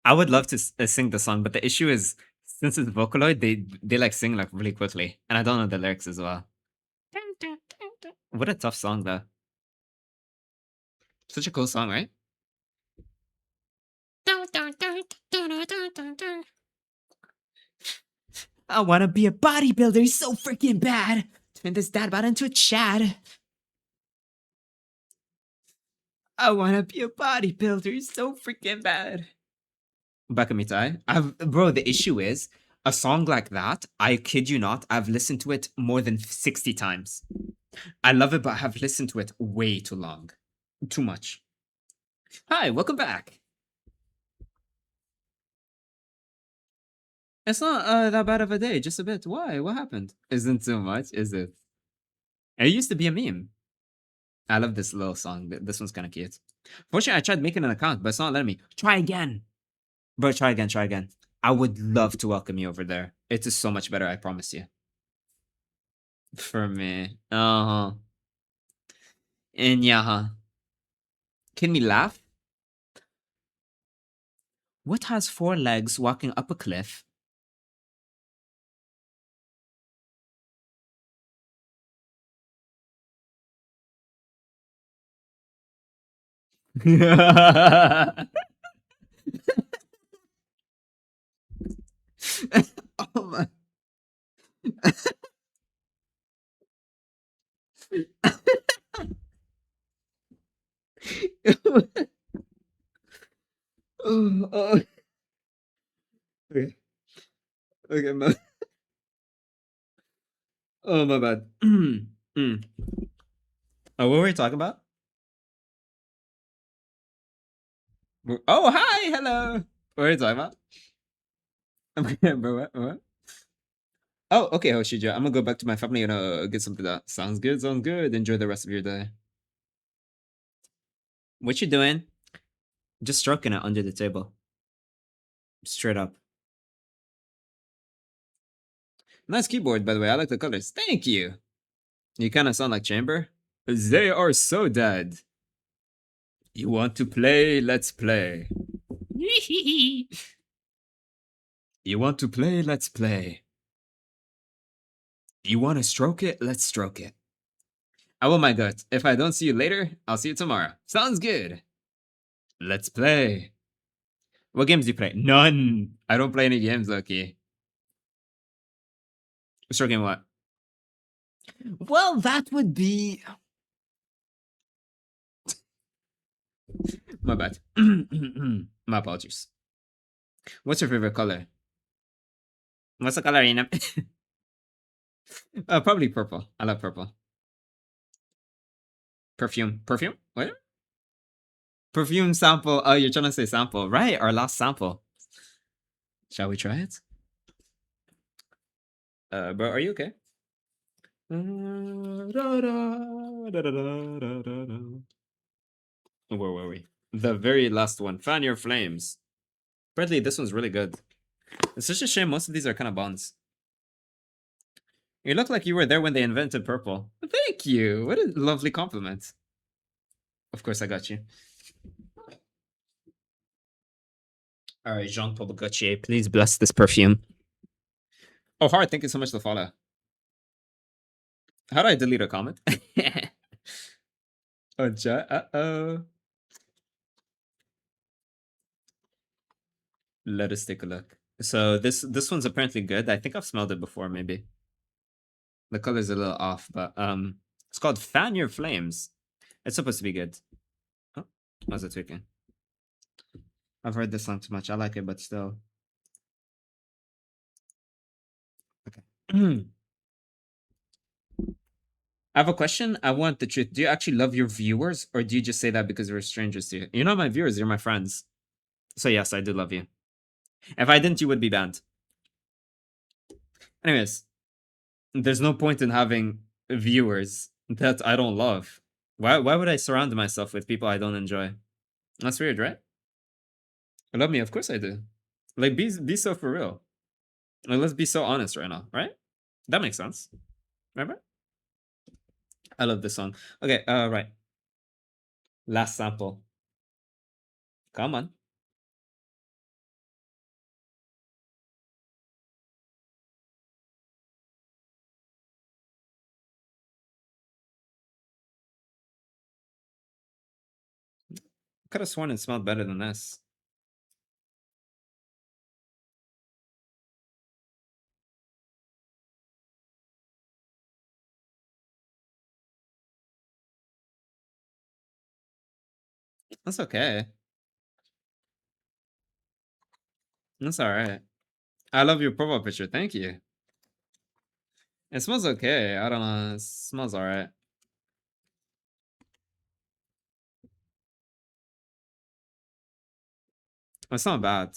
I would love to sing the song, but the issue is since it's Vocaloid, they like sing like really quickly, and I don't know the lyrics as well. What a tough song though. Such a cool song, right? I wanna be a bodybuilder so freaking bad. Turn this dad bod into a Chad. I wanna be a bodybuilder so freaking bad. Bakamitai. Bro, the issue is A song like that, I kid you not, I've listened to it more than 60 times. I love it, but I have listened to it way too long. Too much. Hi, welcome back. It's not that bad of a day, just a bit. Why? What happened? Isn't too much, is it? It used to be a meme. I love this little song. This one's kind of cute. Fortunately, I tried making an account, but it's not letting me. Try again. Bro, try again, try again. I would love to welcome you over there. It is so much better, I promise you. For me. Uh-huh. And yeah. Can we laugh? What has 4 legs walking up a cliff? Oh my. Oh. Okay. Okay, oh, my bad. Mm. Oh, what were we talking about? Oh, hi, hello. What are you talking about? Okay, bro, what? Oh, okay, Hoshija. I'm gonna go back to my family and get something that sounds good. Sounds good. Enjoy the rest of your day. What you doing? Just stroking it under the table. Straight up. Nice keyboard, by the way. I like the colors. Thank you. You kind of sound like Chamber. They are so dead. You want to play? Let's play. You want to play? Let's play. You want to stroke it? Let's stroke it. Oh my god. If I don't see you later, I'll see you tomorrow. Sounds good. Let's play. What games do you play? None. I don't play any games, Loki. Stroking what? Well, that would be... My bad. My apologies. What's your favorite color? What's the color, Ina? Probably purple. I love purple. Perfume. Perfume? What? Perfume sample. Oh, you're trying to say sample. Right, our last sample. Shall we try it? Bro, are you okay? Where were we? The very last one. Fan your flames. Bradley, this one's really good. It's such a shame most of these are kind of bonds. You look like you were there when they invented purple. Thank you. What a lovely compliment. Of course, I got you. All right, Jean-Paul Gaultier, please bless this perfume. Oh, Hard, thank you so much for the follow. How do I delete a comment? Oh, uh-oh. Let us take a look. So this one's apparently good. I think I've smelled it before, maybe. The color's a little off, but it's called Fan Your Flames. It's supposed to be good. Oh, how's it tweaking? I've heard this song too much. I like it, but still. Okay. I have a question. I want the truth. Do you actually love your viewers, or do you just say that because we're strangers to you? You're not my viewers, you're my friends. So yes, I do love you. If I didn't, you would be banned. Anyways, there's no point in having viewers that I don't love. Why would I surround myself with people I don't enjoy? That's weird, right? I love me, of course I do. Like, be so for real. Like, let's be so honest right now, right? That makes sense. Remember? I love this song. Okay, right. Last sample. Come on. Could have sworn it smelled better than this. That's okay. That's alright. I love your profile picture. Thank you. It smells okay. I don't know. It smells alright. It's not bad.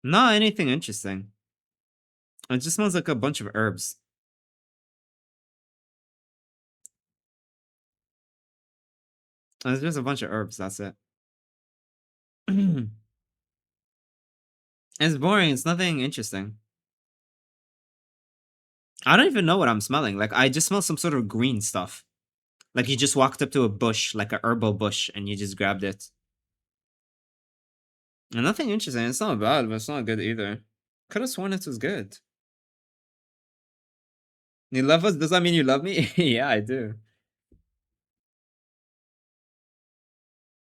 Not anything interesting. It just smells like a bunch of herbs. It's just a bunch of herbs. That's it. It's boring. It's nothing interesting. I don't even know what I'm smelling. Like, I just smell some sort of green stuff. Like, you just walked up to a bush, like a herbal bush, and you just grabbed it. And nothing interesting. It's not bad, but it's not good either. Could have sworn it was good. You love us? Does that mean you love me? Yeah, I do.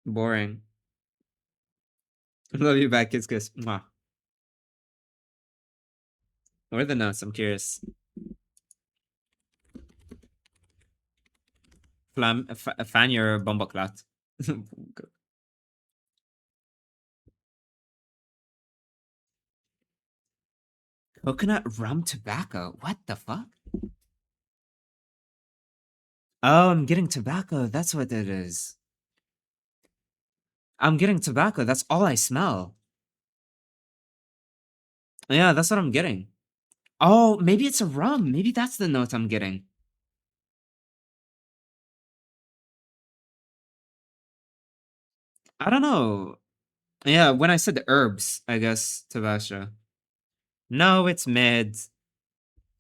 Boring. Love you back, kiss, kiss. Mwah. What are the notes? I'm curious. Fan your bomboklat. Coconut rum tobacco. What the fuck? Oh, I'm getting tobacco. That's what it is. I'm getting tobacco. That's all I smell. Yeah, that's what I'm getting. Oh, maybe it's a rum. Maybe that's the note I'm getting. I don't know. Yeah, when I said the herbs, I guess, Tabasha. No, it's mid.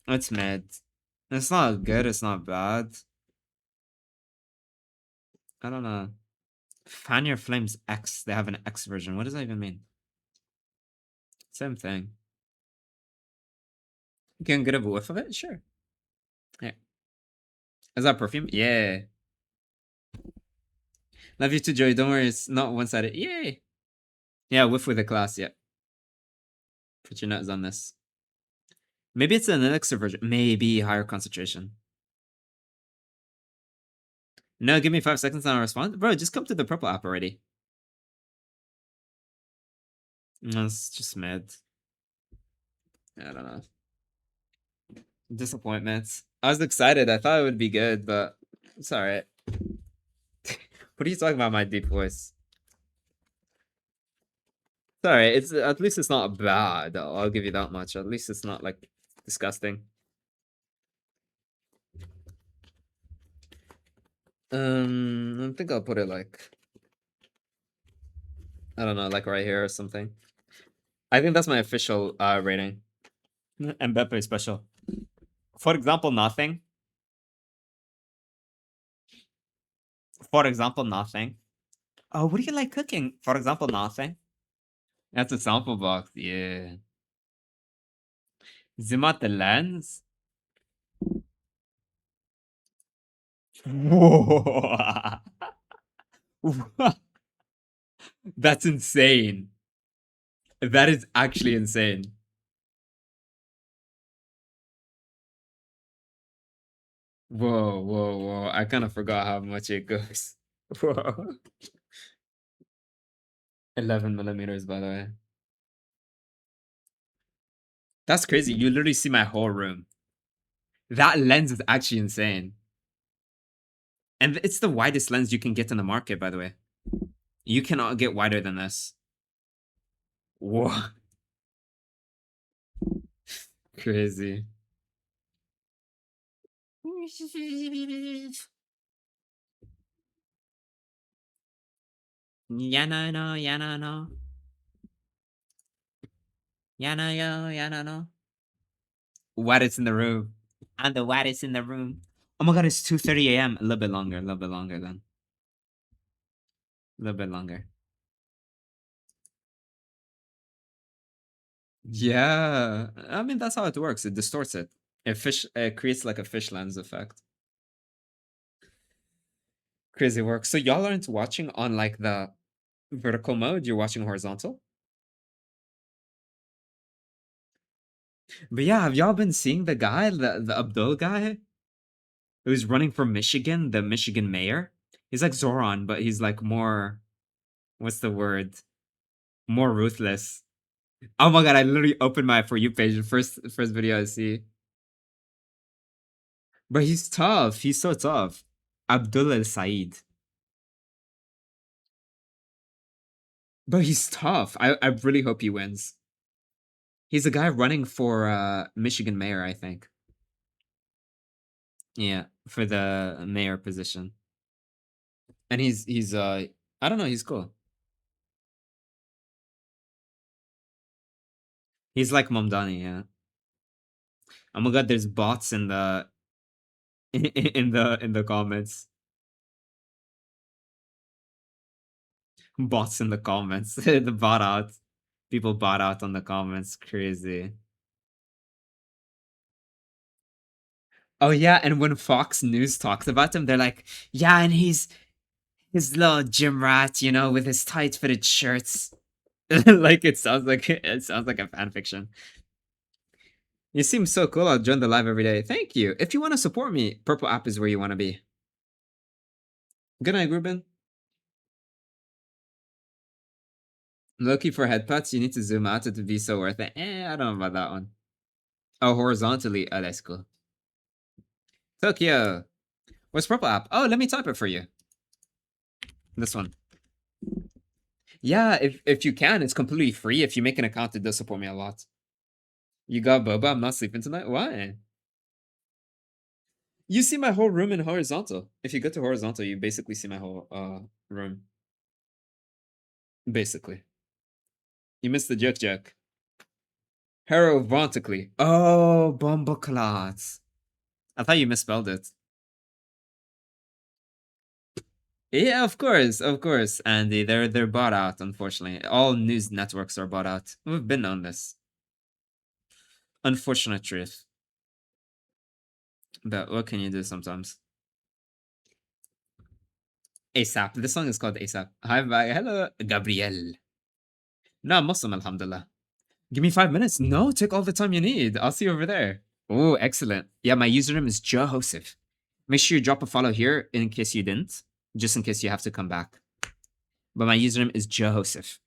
It's mid. It's not good. It's not bad. I don't know. Fan Your Flames X. They have an X version. What does that even mean? Same thing. You can get a whiff of it? Sure. Yeah. Is that perfume? Yeah. Love you too, Joey. Don't worry. It's not one-sided. Yay. Yeah, whiff with a class. Yeah. Put your nuts on this. Maybe it's an elixir version. Maybe higher concentration. No, give me 5 seconds and I'll respond. Bro, just come to the purple app already. No, it's just mid. I don't know. Disappointments. I was excited. I thought it would be good, but it's alright. What are you talking about, my deep voice? It's alright. It's at least it's not bad. I'll give you that much. At least it's not like disgusting. I think I'll put it like, I don't know, like right here or something. I think that's my official rating. Mbappe special. For example, nothing. For example, nothing. Oh, what do you like cooking? For example, nothing. That's a sample box. Yeah. Zoom out the lens. Whoa. That's insane. That is actually insane. Whoa, whoa, whoa. I kind of forgot how much it goes. Whoa. 11 millimeters, by the way. That's crazy. You literally see my whole room. That lens is actually insane. And it's the widest lens you can get in the market, by the way. You cannot get wider than this. Whoa. Crazy. Yeah, no. Yeah, no. Yeah, no. Widest in the room. I'm the widest in the room. Oh my god, it's 2:30 a.m. A little bit longer then. A little bit longer. Yeah. I mean, that's how it works. It distorts it. It creates like a fish lens effect. Crazy work. So y'all aren't watching on like the vertical mode, you're watching horizontal? But yeah, have y'all been seeing the guy, the Abdul guy? Who's running for Michigan, the Michigan mayor? He's like Zoran, but he's like more, what's the word? More ruthless. Oh my god, I literally opened my For You page, the first video I see. But he's tough. He's so tough. Abdul El Said. But he's tough. I really hope he wins. He's a guy running for Michigan mayor, I think. Yeah, for the mayor position. And he's I don't know, he's cool. He's like Momdani, yeah. Oh my god, there's bots in the in the comments. Bots in the comments. The bot out. People bot out on the comments. Crazy. Oh yeah, and when Fox News talks about him, they're like, yeah, and he's his little gym rat, you know, with his tight fitted shirts. Like it sounds like a fan fiction. You seem so cool. I'll join the live every day. Thank you. If you want to support me, Purple App is where you want to be. Good night, Ruben. Loki for headpats, you need to zoom out to be so worth it. I don't know about that one. Oh, horizontally. Oh, that's cool. Tokyo. What's Purple App? Oh, let me type it for you. This one. Yeah, if you can, it's completely free. If you make an account, it does support me a lot. You got Boba? I'm not sleeping tonight? Why? You see my whole room in horizontal. If you go to horizontal, you basically see my whole room. Basically. You missed the joke. Horizontally. Oh, Bomboclots. I thought you misspelled it. Yeah, of course, Andy. They're bought out, unfortunately. All news networks are bought out. We've been on this. Unfortunate truth. But what can you do sometimes? ASAP. This song is called ASAP. Hi, bye. Hello, Gabriel. No, I'm Muslim, alhamdulillah. Give me 5 minutes. No, take all the time you need. I'll see you over there. Oh, excellent. Yeah, my username is Joseph. Make sure you drop a follow here in case you didn't, just in case you have to come back. But my username is Joseph.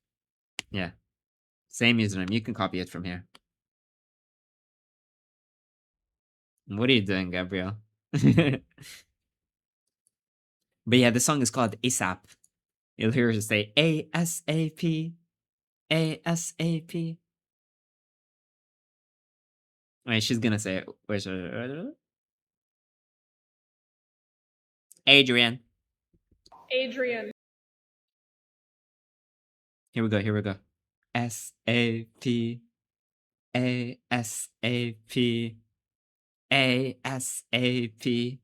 Yeah. Same username. You can copy it from here. What are you doing, Gabriel? But yeah, the song is called ASAP. You'll hear her say ASAP. ASAP. Wait, she's gonna say it. Wait, Adrian. Adrian. Here we go. ASAP. ASAP. ASAP.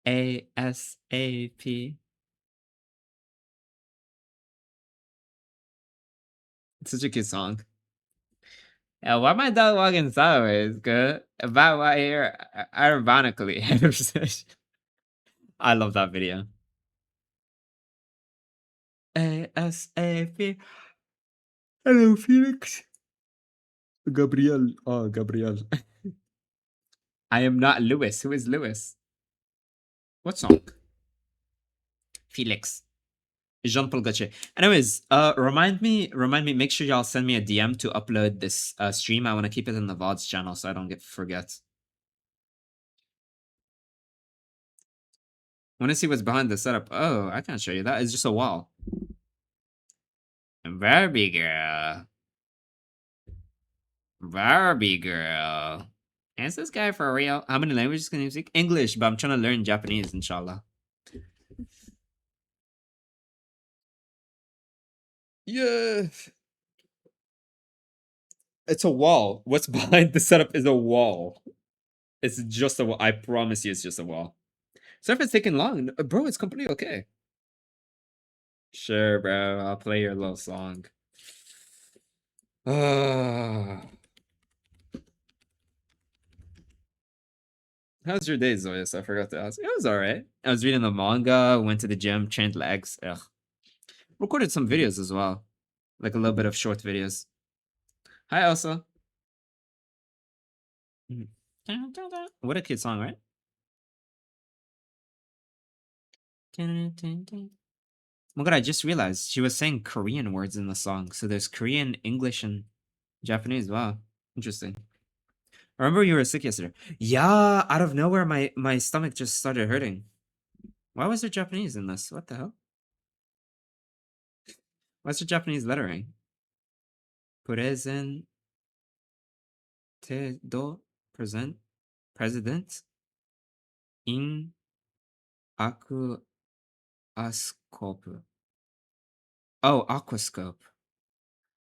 ASAP. It's such a cute song. Yeah, why my dog walking sideways? Good. About my ear, ironically. I love that video. ASAP. Hello, Felix. Gabriel. Oh, Gabriel. I am not Lewis. Who is Lewis? What song? Felix. Jean-Paul Gaultier. Anyways, remind me, make sure y'all send me a DM to upload this stream. I want to keep it in the VODs channel so I don't forget. Want to see what's behind the setup? Oh, I can't show you that. It's just a wall. Barbie girl. Barbie girl. Is this guy for real? How many languages can you speak? English, but I'm trying to learn Japanese, inshallah. Yeah. It's a wall. What's behind the setup is a wall. It's just a wall. I promise you it's just a wall. So if it's taking long, bro, it's completely okay. Sure, bro. I'll play your little song. How's your day, Zoyas? I forgot to ask. It was alright. I was reading the manga, went to the gym, trained legs. Ugh. Recorded some videos as well. Like a little bit of short videos. Hi, Elsa. What a kid song, right? Oh my god, I just realized she was saying Korean words in the song. So there's Korean, English, and Japanese. Wow, interesting. I remember you were sick yesterday. Yeah, out of nowhere, my stomach just started hurting. Why was there Japanese in this? What the hell? What's the Japanese lettering? Presente do president in aquascope. Oh, aquascope.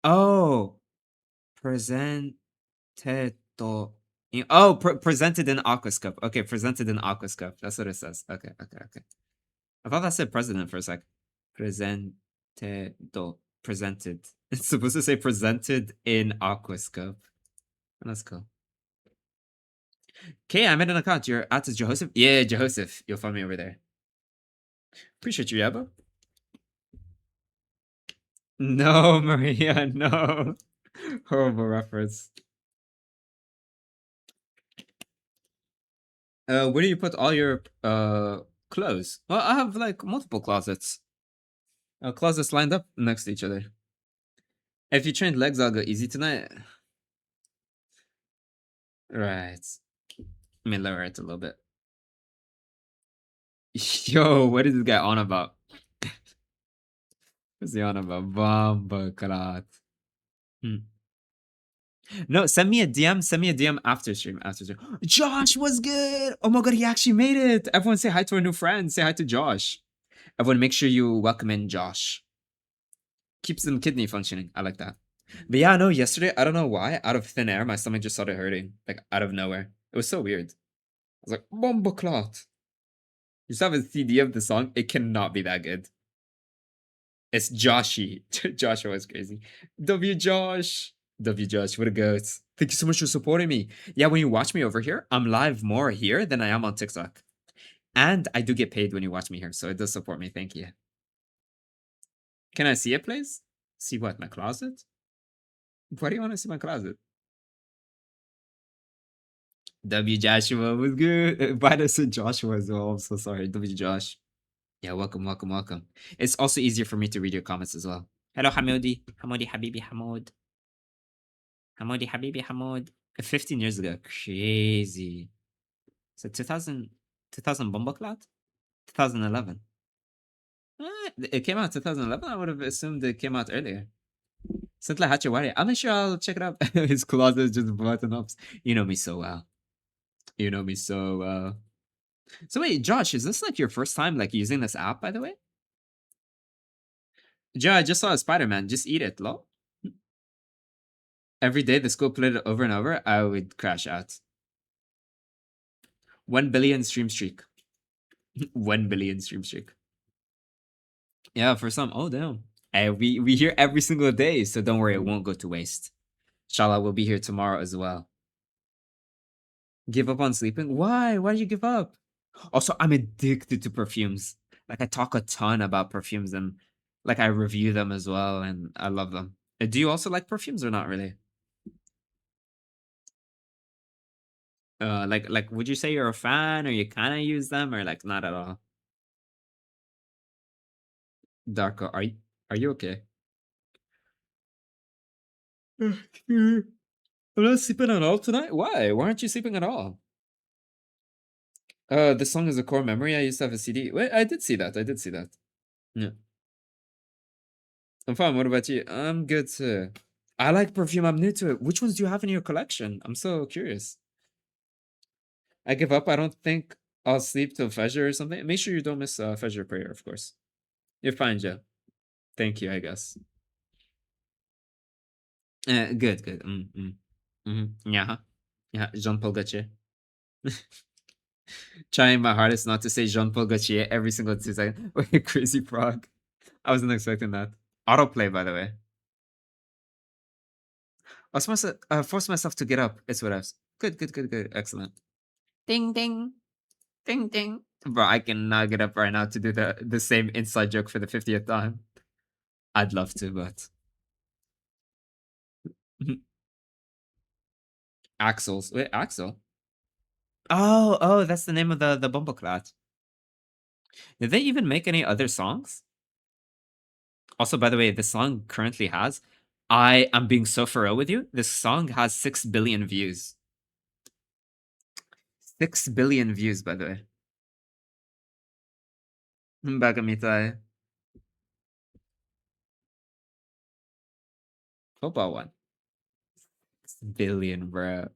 Oh, presented in, oh, presented in aquascope. Okay, presented in aquascope. That's what it says. Okay. I thought that said president for a sec. Presented. Presented. It's supposed to say presented in aquascope. That's cool. Okay, I made an account. You're at Jehoseph? Yeah, Jehoseph. You'll find me over there. Appreciate you, Yabo. No, Maria, no. Horrible reference. Where do you put all your clothes? Well, I have like multiple closets. Closets lined up next to each other. If you trained legs, I'll go easy tonight. Right. Let me lower it a little bit. Yo, what is this guy on about? What's he on about? Bomboclat. No, send me a DM. Send me a DM after stream. Josh was good. Oh my god, he actually made it. Everyone say hi to our new friend. Say hi to Josh. Everyone, make sure you welcome in Josh. Keeps them kidney functioning. I like that. But yeah, no, yesterday, I don't know why, out of thin air, my stomach just started hurting. Like, out of nowhere. It was so weird. I was like, Bomboclat. You just have a CD of the song. It cannot be that good. It's Joshy. Joshua was crazy. W Josh, what a goat. Thank you so much for supporting me. Yeah, when you watch me over here, I'm live more here than I am on TikTok. And I do get paid when you watch me here, so it does support me. Thank you. Can I see it, please? See what? My closet? Why do you want to see my closet? W Joshua was good. Why does it Joshua as well? I'm so sorry. W Josh. Yeah, welcome. It's also easier for me to read your comments as well. Hello, Hamoudi. Hamoudi Habibi Hamoud. Hamoudi Habibi Hamoud. 15 years ago. Crazy. So 2000 Bomboclat? 2011. It came out 2011? I would have assumed it came out earlier. Sintla Hachawari. I'm not sure I'll check it out. His closet is just button ups. You know me so well. So wait, Josh, is this like your first time like using this app, by the way? Joe, I just saw a Spider-Man. Just eat it, lol. Every day the school played it over and over, I would crash out. 1 billion stream streak. 1 billion stream streak. Yeah, for some. Oh, damn. Hey, we hear every single day, so don't worry, it won't go to waste. Inshallah, we'll be here tomorrow as well. Give up on sleeping? Why? Why do you give up? Also, I'm addicted to perfumes. Like, I talk a ton about perfumes and like I review them as well, and I love them. Do you also like perfumes or not really? Like, would you say you're a fan, or you kind of use them, or like not at all? Darko, are you okay? I'm not sleeping at all tonight. Why? Why aren't you sleeping at all? This song is a core memory. I used to have a CD. Wait, I did see that. Yeah. I'm fine. What about you? I'm good too. I like perfume. I'm new to it. Which ones do you have in your collection? I'm so curious. I give up. I don't think I'll sleep till Fajr or something. Make sure you don't miss Fajr prayer, of course. You're fine, Joe. Thank you, I guess. Good. Yeah. Jean-Paul Gaultier. Trying my hardest not to say Jean-Paul Gaultier every single 2 seconds. Wait, crazy frog. I wasn't expecting that. Autoplay, by the way. I was supposed to force myself to get up. It's what I was. Good. Excellent. Ding. Bro, I cannot get up right now to do the same inside joke for the 50th time. I'd love to, but... Axels. Wait, Axel? Oh, that's the name of the Bumbleclat. Did they even make any other songs? Also, by the way, the song currently has I am being so for real with you. This song has 6 billion views. 6 billion views, by the way. Baka mitai. Football one. 6 billion, bro.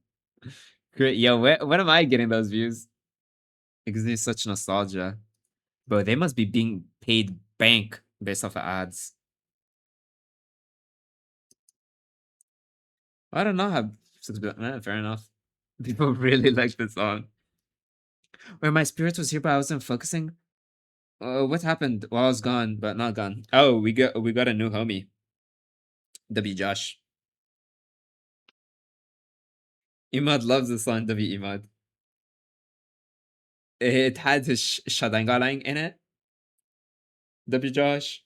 Great. Yo, when am I getting those views? It gives me such nostalgia. Bro, they must be being paid bank based off of ads. I don't know how 6 billion. Fair enough. People really like this song. Where my spirit was here, but I wasn't focusing. What happened while I was gone, but not gone? Oh, we got a new homie. W Josh. Imad loves the song W Imad. It had his Shadangalang in it. W Josh.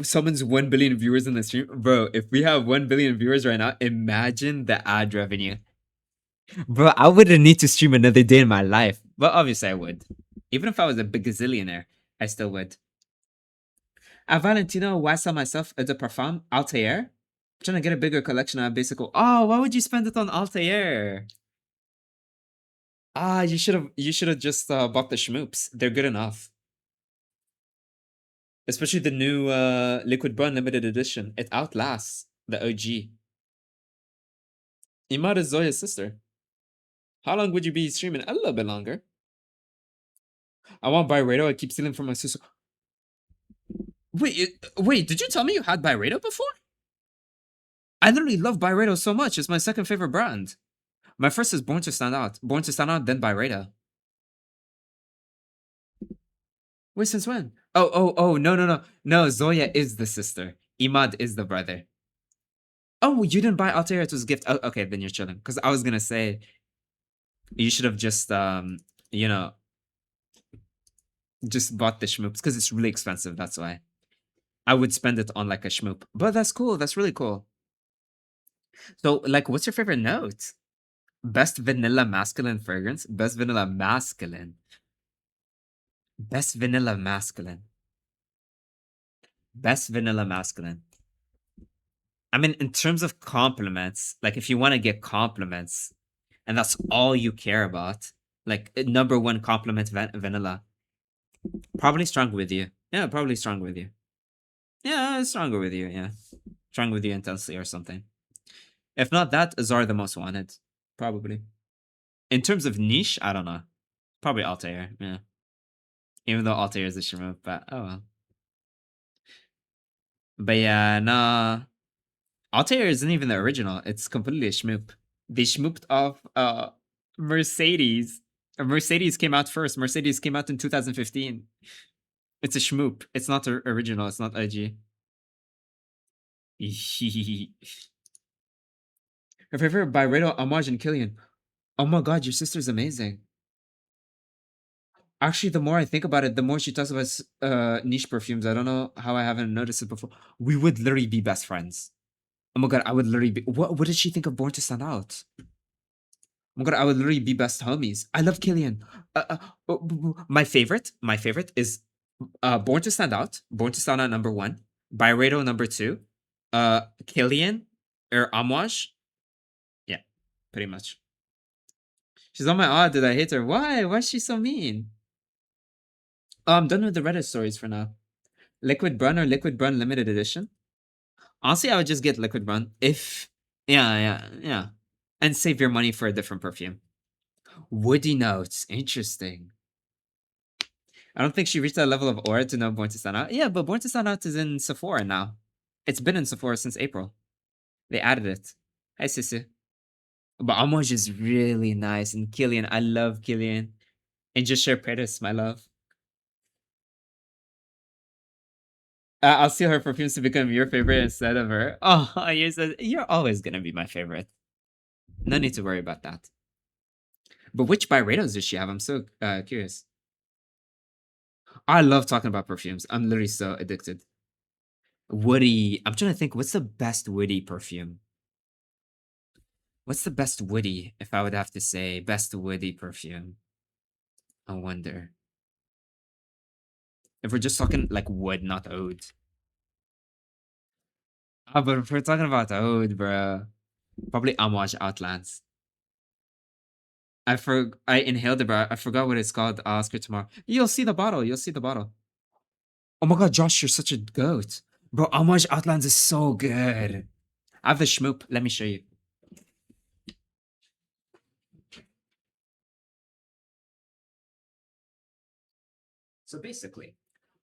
Someone's 1 billion viewers in the stream. Bro, if we have 1 billion viewers right now, imagine the ad revenue. Bro, I wouldn't need to stream another day in my life. But obviously I would. Even if I was a big gazillionaire, I still would. At Valentino, why sell myself as a parfum? Altair? Trying to get a bigger collection of basic. Oh, why would you spend it on Altair? Ah, you should have just bought the Schmoops. They're good enough. Especially the new Liquid Brun limited edition. It outlasts the OG. Imad is Zoya's sister. How long would you be streaming? A little bit longer. I want Byredo. I keep stealing from my sister. Wait, did you tell me you had Byredo before? I literally love Byredo so much. It's my second favorite brand. My first is Born to Stand Out. Born to Stand Out, then Byredo. Wait, since when? Oh, no. No, Zoya is the sister. Imad is the brother. Oh, you didn't buy Altair, it was a gift. Oh, okay, then you're chilling. Because I was gonna say, you should have just, you know, just bought the Schmoops. Because it's really expensive, that's why. I would spend it on like a Schmoop. But that's cool, that's really cool. So, like, what's your favorite note? Best vanilla masculine fragrance? Best vanilla masculine. Best vanilla masculine. Best vanilla masculine. I mean, in terms of compliments, like if you want to get compliments and that's all you care about, like number one compliment vanilla, probably Strong With You. Yeah, probably Strong With You. Yeah, Stronger With You. Yeah. Strong With You intensely or something. If not that, Azar the Most Wanted. Probably. In terms of niche, I don't know. Probably Altair. Yeah. Even though Altair is a shimmer, but oh well. But yeah, nah. Altair isn't even the original. It's completely a schmoop. They schmooped off Mercedes. Mercedes came out first. Mercedes came out in 2015. It's a schmoop. It's not original. It's not IG. Her favorite Byredo, Amaj, and Killian. Oh my god, your sister's amazing. Actually, the more I think about it, the more she talks about niche perfumes. I don't know how I haven't noticed it before. We would literally be best friends. Oh my god, I would literally be. What did she think of Born to Stand Out? Oh my god, I would literally be best homies. I love Killian. My favorite is Born to Stand Out. Born to Stand Out number 1. Byredo number 2. Killian or Amouage. Yeah, pretty much. She's on my odd. Did I hate her? Why? Why is she so mean? Oh, I'm done with the Reddit stories for now. Liquid Brun or Liquid Brun limited edition? Honestly, I would just get Liquid Brun if... Yeah. And save your money for a different perfume. Woody notes. Interesting. I don't think she reached that level of aura to know Born to Stand Out. Yeah, but Born to Stand Out is in Sephora now. It's been in Sephora since April. They added it. Hi, Sisu. But Amouage is really nice. And Killian, I love Killian. And just share Paris, my love. I'll steal her perfumes to become your favorite instead of her. Oh, you're always gonna be my favorite. No need to worry about that. But which Byredos does she have? I'm so curious. I love talking about perfumes. I'm literally so addicted. Woody. I'm trying to think, what's the best Woody perfume? What's the best Woody, if I would have to say? Best Woody perfume. I wonder. If we're just talking like wood, not oud. But if we're talking about Oud, bro, probably Amouage Outlands. I inhaled it, bro. I forgot what it's called. I'll ask her tomorrow. You'll see the bottle. You'll see the bottle. Oh my god, Josh, you're such a goat. Bro, Amouage Outlands is so good. I have the schmoop. Let me show you. So basically,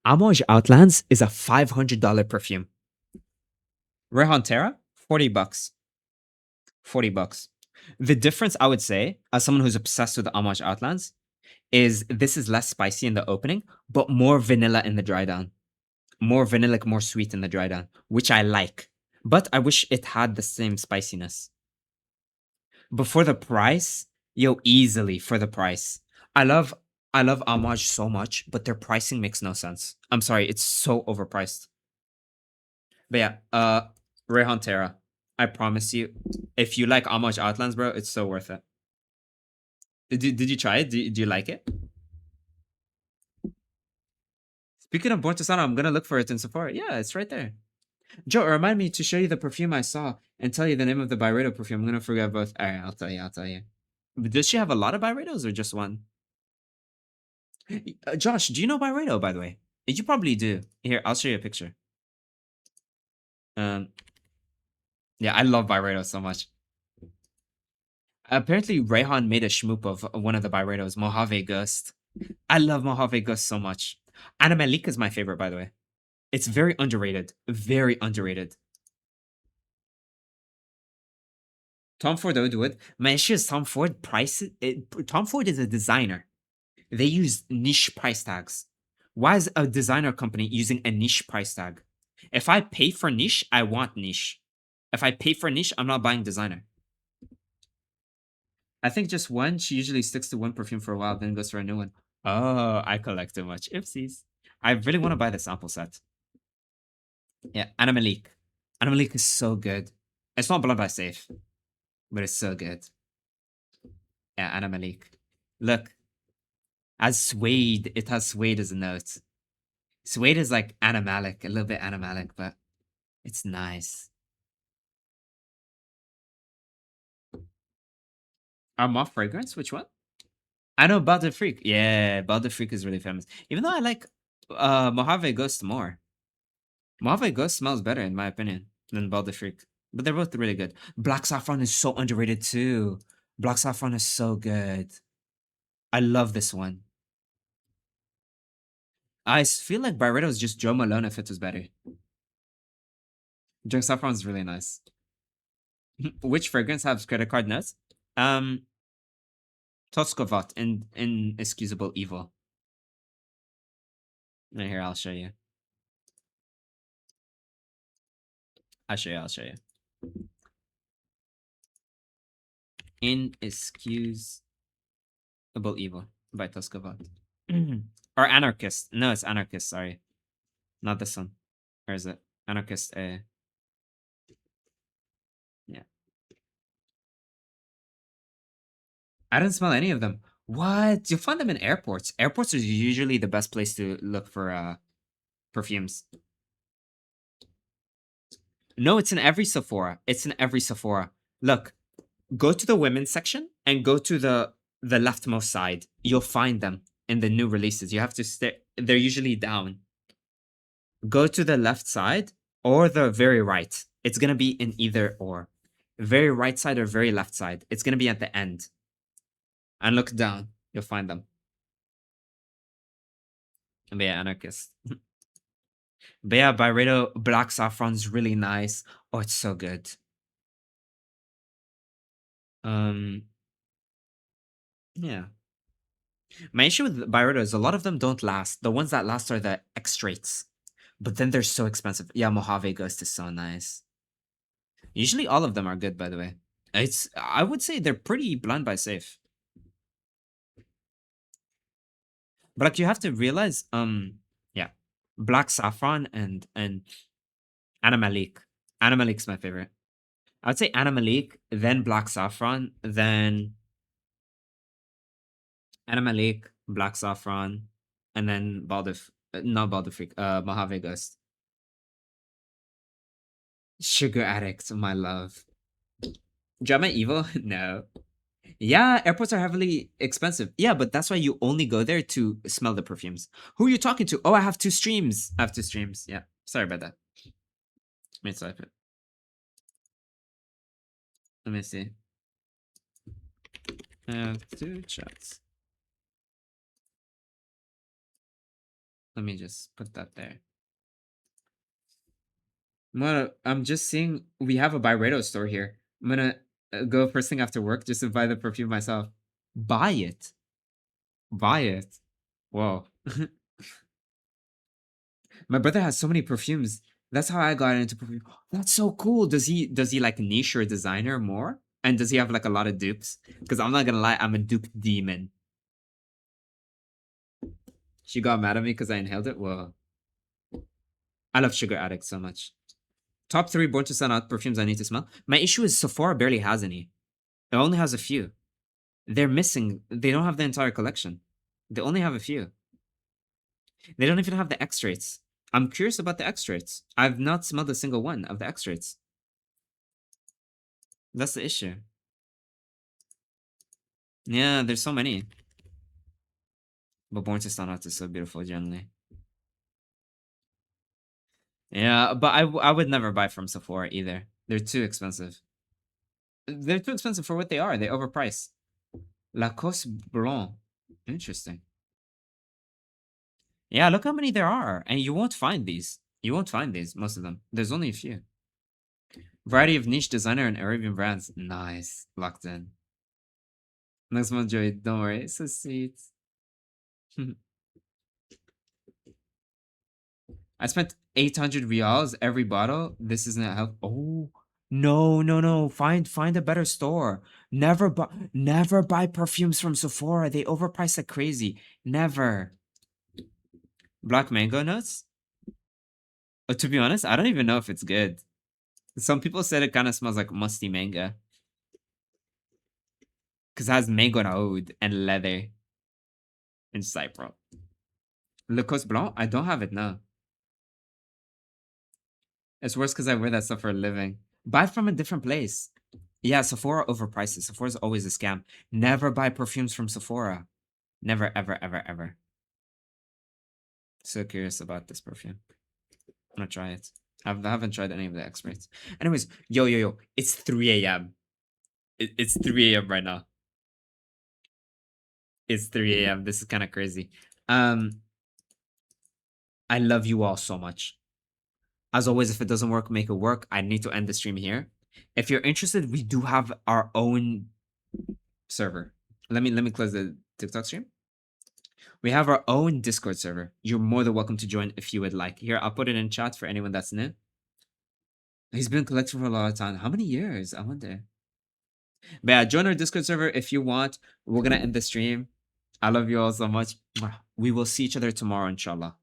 Amouage Outlands is a $500 perfume. Rehan Terra, $40. $40. The difference, I would say, as someone who's obsessed with the Amouage Outlands, is this is less spicy in the opening, but more vanilla in the dry down. More vanillic, more sweet in the dry down, which I like. But I wish it had the same spiciness. But for the price, yo, easily for the price. I love Amouage so much, but their pricing makes no sense. I'm sorry, it's so overpriced. But yeah, Rehan Terra. I promise you, if you like Amouage Outlands, bro, it's so worth it. Did you try it? Do you like it? Speaking of Born to Sana, I'm gonna look for it in Sephora. Yeah, it's right there. Joe, remind me to show you the perfume I saw and tell you the name of the Byredo perfume. I'm gonna forget both. Alright, I'll tell you. But does she have a lot of Byredos or just one? Josh, do you know Byredo, by the way? You probably do. Here, I'll show you a picture. Yeah, I love Byredo so much. Apparently, Rehan made a schmoop of one of the Byredos, Mojave Ghost. I love Mojave Ghost so much. Anna Malika is my favorite, by the way. It's very underrated. Very underrated. Tom Ford Oudwood. My issue is Tom Ford Tom Ford is a designer. They use niche price tags. Why is a designer company using a niche price tag? If I pay for niche, I want niche. If I pay for niche, I'm not buying designer. I think just one. She usually sticks to one perfume for a while, then goes for a new one. Oh, I collect too much. Oopsies. I really want to buy the sample set. Yeah, Anna Malik. Anna Malik is so good. It's not Blood by Safe, but it's so good. Yeah, Anna Malik. Look. As Suede, it has Suede as a note. Suede is like animalic, a little bit animalic, but it's nice. Moth fragrance? Which one? I know Bal de Freak. Yeah, Bal de Freak is really famous. Even though I like Mojave Ghost more. Mojave Ghost smells better, in my opinion, than Bal de Freak. But they're both really good. Black Saffron is so underrated too. Black Saffron is so good. I love this one. I feel like Byredo is just Joe Malone if it was better. Black Saffron is really nice. Which fragrance has credit card notes? Toskovat in Inexcusable Evil. Right here, I'll show you. I'll show you. Inexcusable Evil by Toskovat. Or Anarchist. No, it's Anarchist, sorry. Not this one. Where is it? Anarchist A. Yeah. I didn't smell any of them. What? You'll find them in airports. Airports are usually the best place to look for perfumes. No, it's in every Sephora. It's in every Sephora. Look, go to the women's section and go to the leftmost side. You'll find them in the new releases. You have to stay. They're usually down. Go to the left side or the very right. It's going to be in either or. Very right side or very left side. It's going to be at the end. And look down. You'll find them. But yeah, Anarchist. But yeah, Byredo Black Saffron's really nice. Oh, it's so good. Yeah. My issue with Byredo is a lot of them don't last. The ones that last are the extraits. But then they're so expensive. Yeah, Mojave Ghost is so nice. Usually all of them are good, by the way. I would say they're pretty Blind by Safe. But like you have to realize, yeah. Black Saffron and Anna Malik. Anna Malik's my favorite. I would say Anna Malik, then Black Saffron, then Anna Malik, Black Saffron, and then not Bal de Freak, Mojave Ghost. Sugar Addict, my love. Drama Evil? No. Yeah, airports are heavily expensive. Yeah, but that's why you only go there to smell the perfumes. Who are you talking to? Oh, I have 2 streams. I have 2 streams. Yeah. Sorry about that. Let me type it. Let me see. I have 2 chats. Let me just put that there. I'm just seeing we have a Byredo store here. I'm gonna go first thing after work just to buy the perfume myself. Buy it. Buy it. Whoa. My brother has so many perfumes. That's how I got into perfume. That's so cool. Does he like niche or designer more? And does he have like a lot of dupes? Because I'm not gonna lie, I'm a dupe demon. She got mad at me because I inhaled it. Whoa. I love Sugar Addict so much. Top 3 Born to Stand Out perfumes I need to smell. My issue is Sephora barely has any. It only has a few. They're missing. They don't have the entire collection. They only have a few. They don't even have the X-rates. I'm curious about the X-rates. I've not smelled a single one of the X-rates. That's the issue. Yeah, there's so many. But Born to Stand Out is so beautiful generally. Yeah, but I would never buy from Sephora either. They're too expensive. They're too expensive for what they are. They overpriced. Lacoste Blanc. Interesting. Yeah, look how many there are. And you won't find these. You won't find these, most of them. There's only a few. Variety of niche designer and Arabian brands. Nice. Locked in. Next one, Joy. Don't worry. It's so sweet. I spent 800 reals every bottle. This isn't help. Oh, no. Find a better store. Never buy perfumes from Sephora. They overprice like crazy. Never. Black mango nuts? To be honest, I don't even know if it's good. Some people said it kind of smells like musty mango. Because it has mango oud and leather. And Cypro. Lacoste Blanc? I don't have it now. It's worse because I wear that stuff for a living. Buy from a different place. Yeah, Sephora overprices. Sephora's always a scam. Never buy perfumes from Sephora. Never, ever. So curious about this perfume. I'm gonna try it. I haven't tried any of the X-rates. Anyways, yo. It's 3 a.m. It's 3 a.m. right now. It's 3 a.m. This is kind of crazy. I love you all so much. As always, if it doesn't work, make it work. I need to end the stream here. If you're interested, we do have our own server. Let me close the TikTok stream. We have our own Discord server. You're more than welcome to join if you would like. Here, I'll put it in chat for anyone that's new. He's been collecting for a lot of time. How many years? I wonder. But yeah, join our Discord server if you want. We're gonna end the stream. I love you all so much. We will see each other tomorrow, inshallah.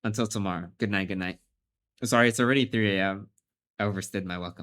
Until tomorrow. Good night. Sorry, it's already 3 a.m. I overstayed my welcome.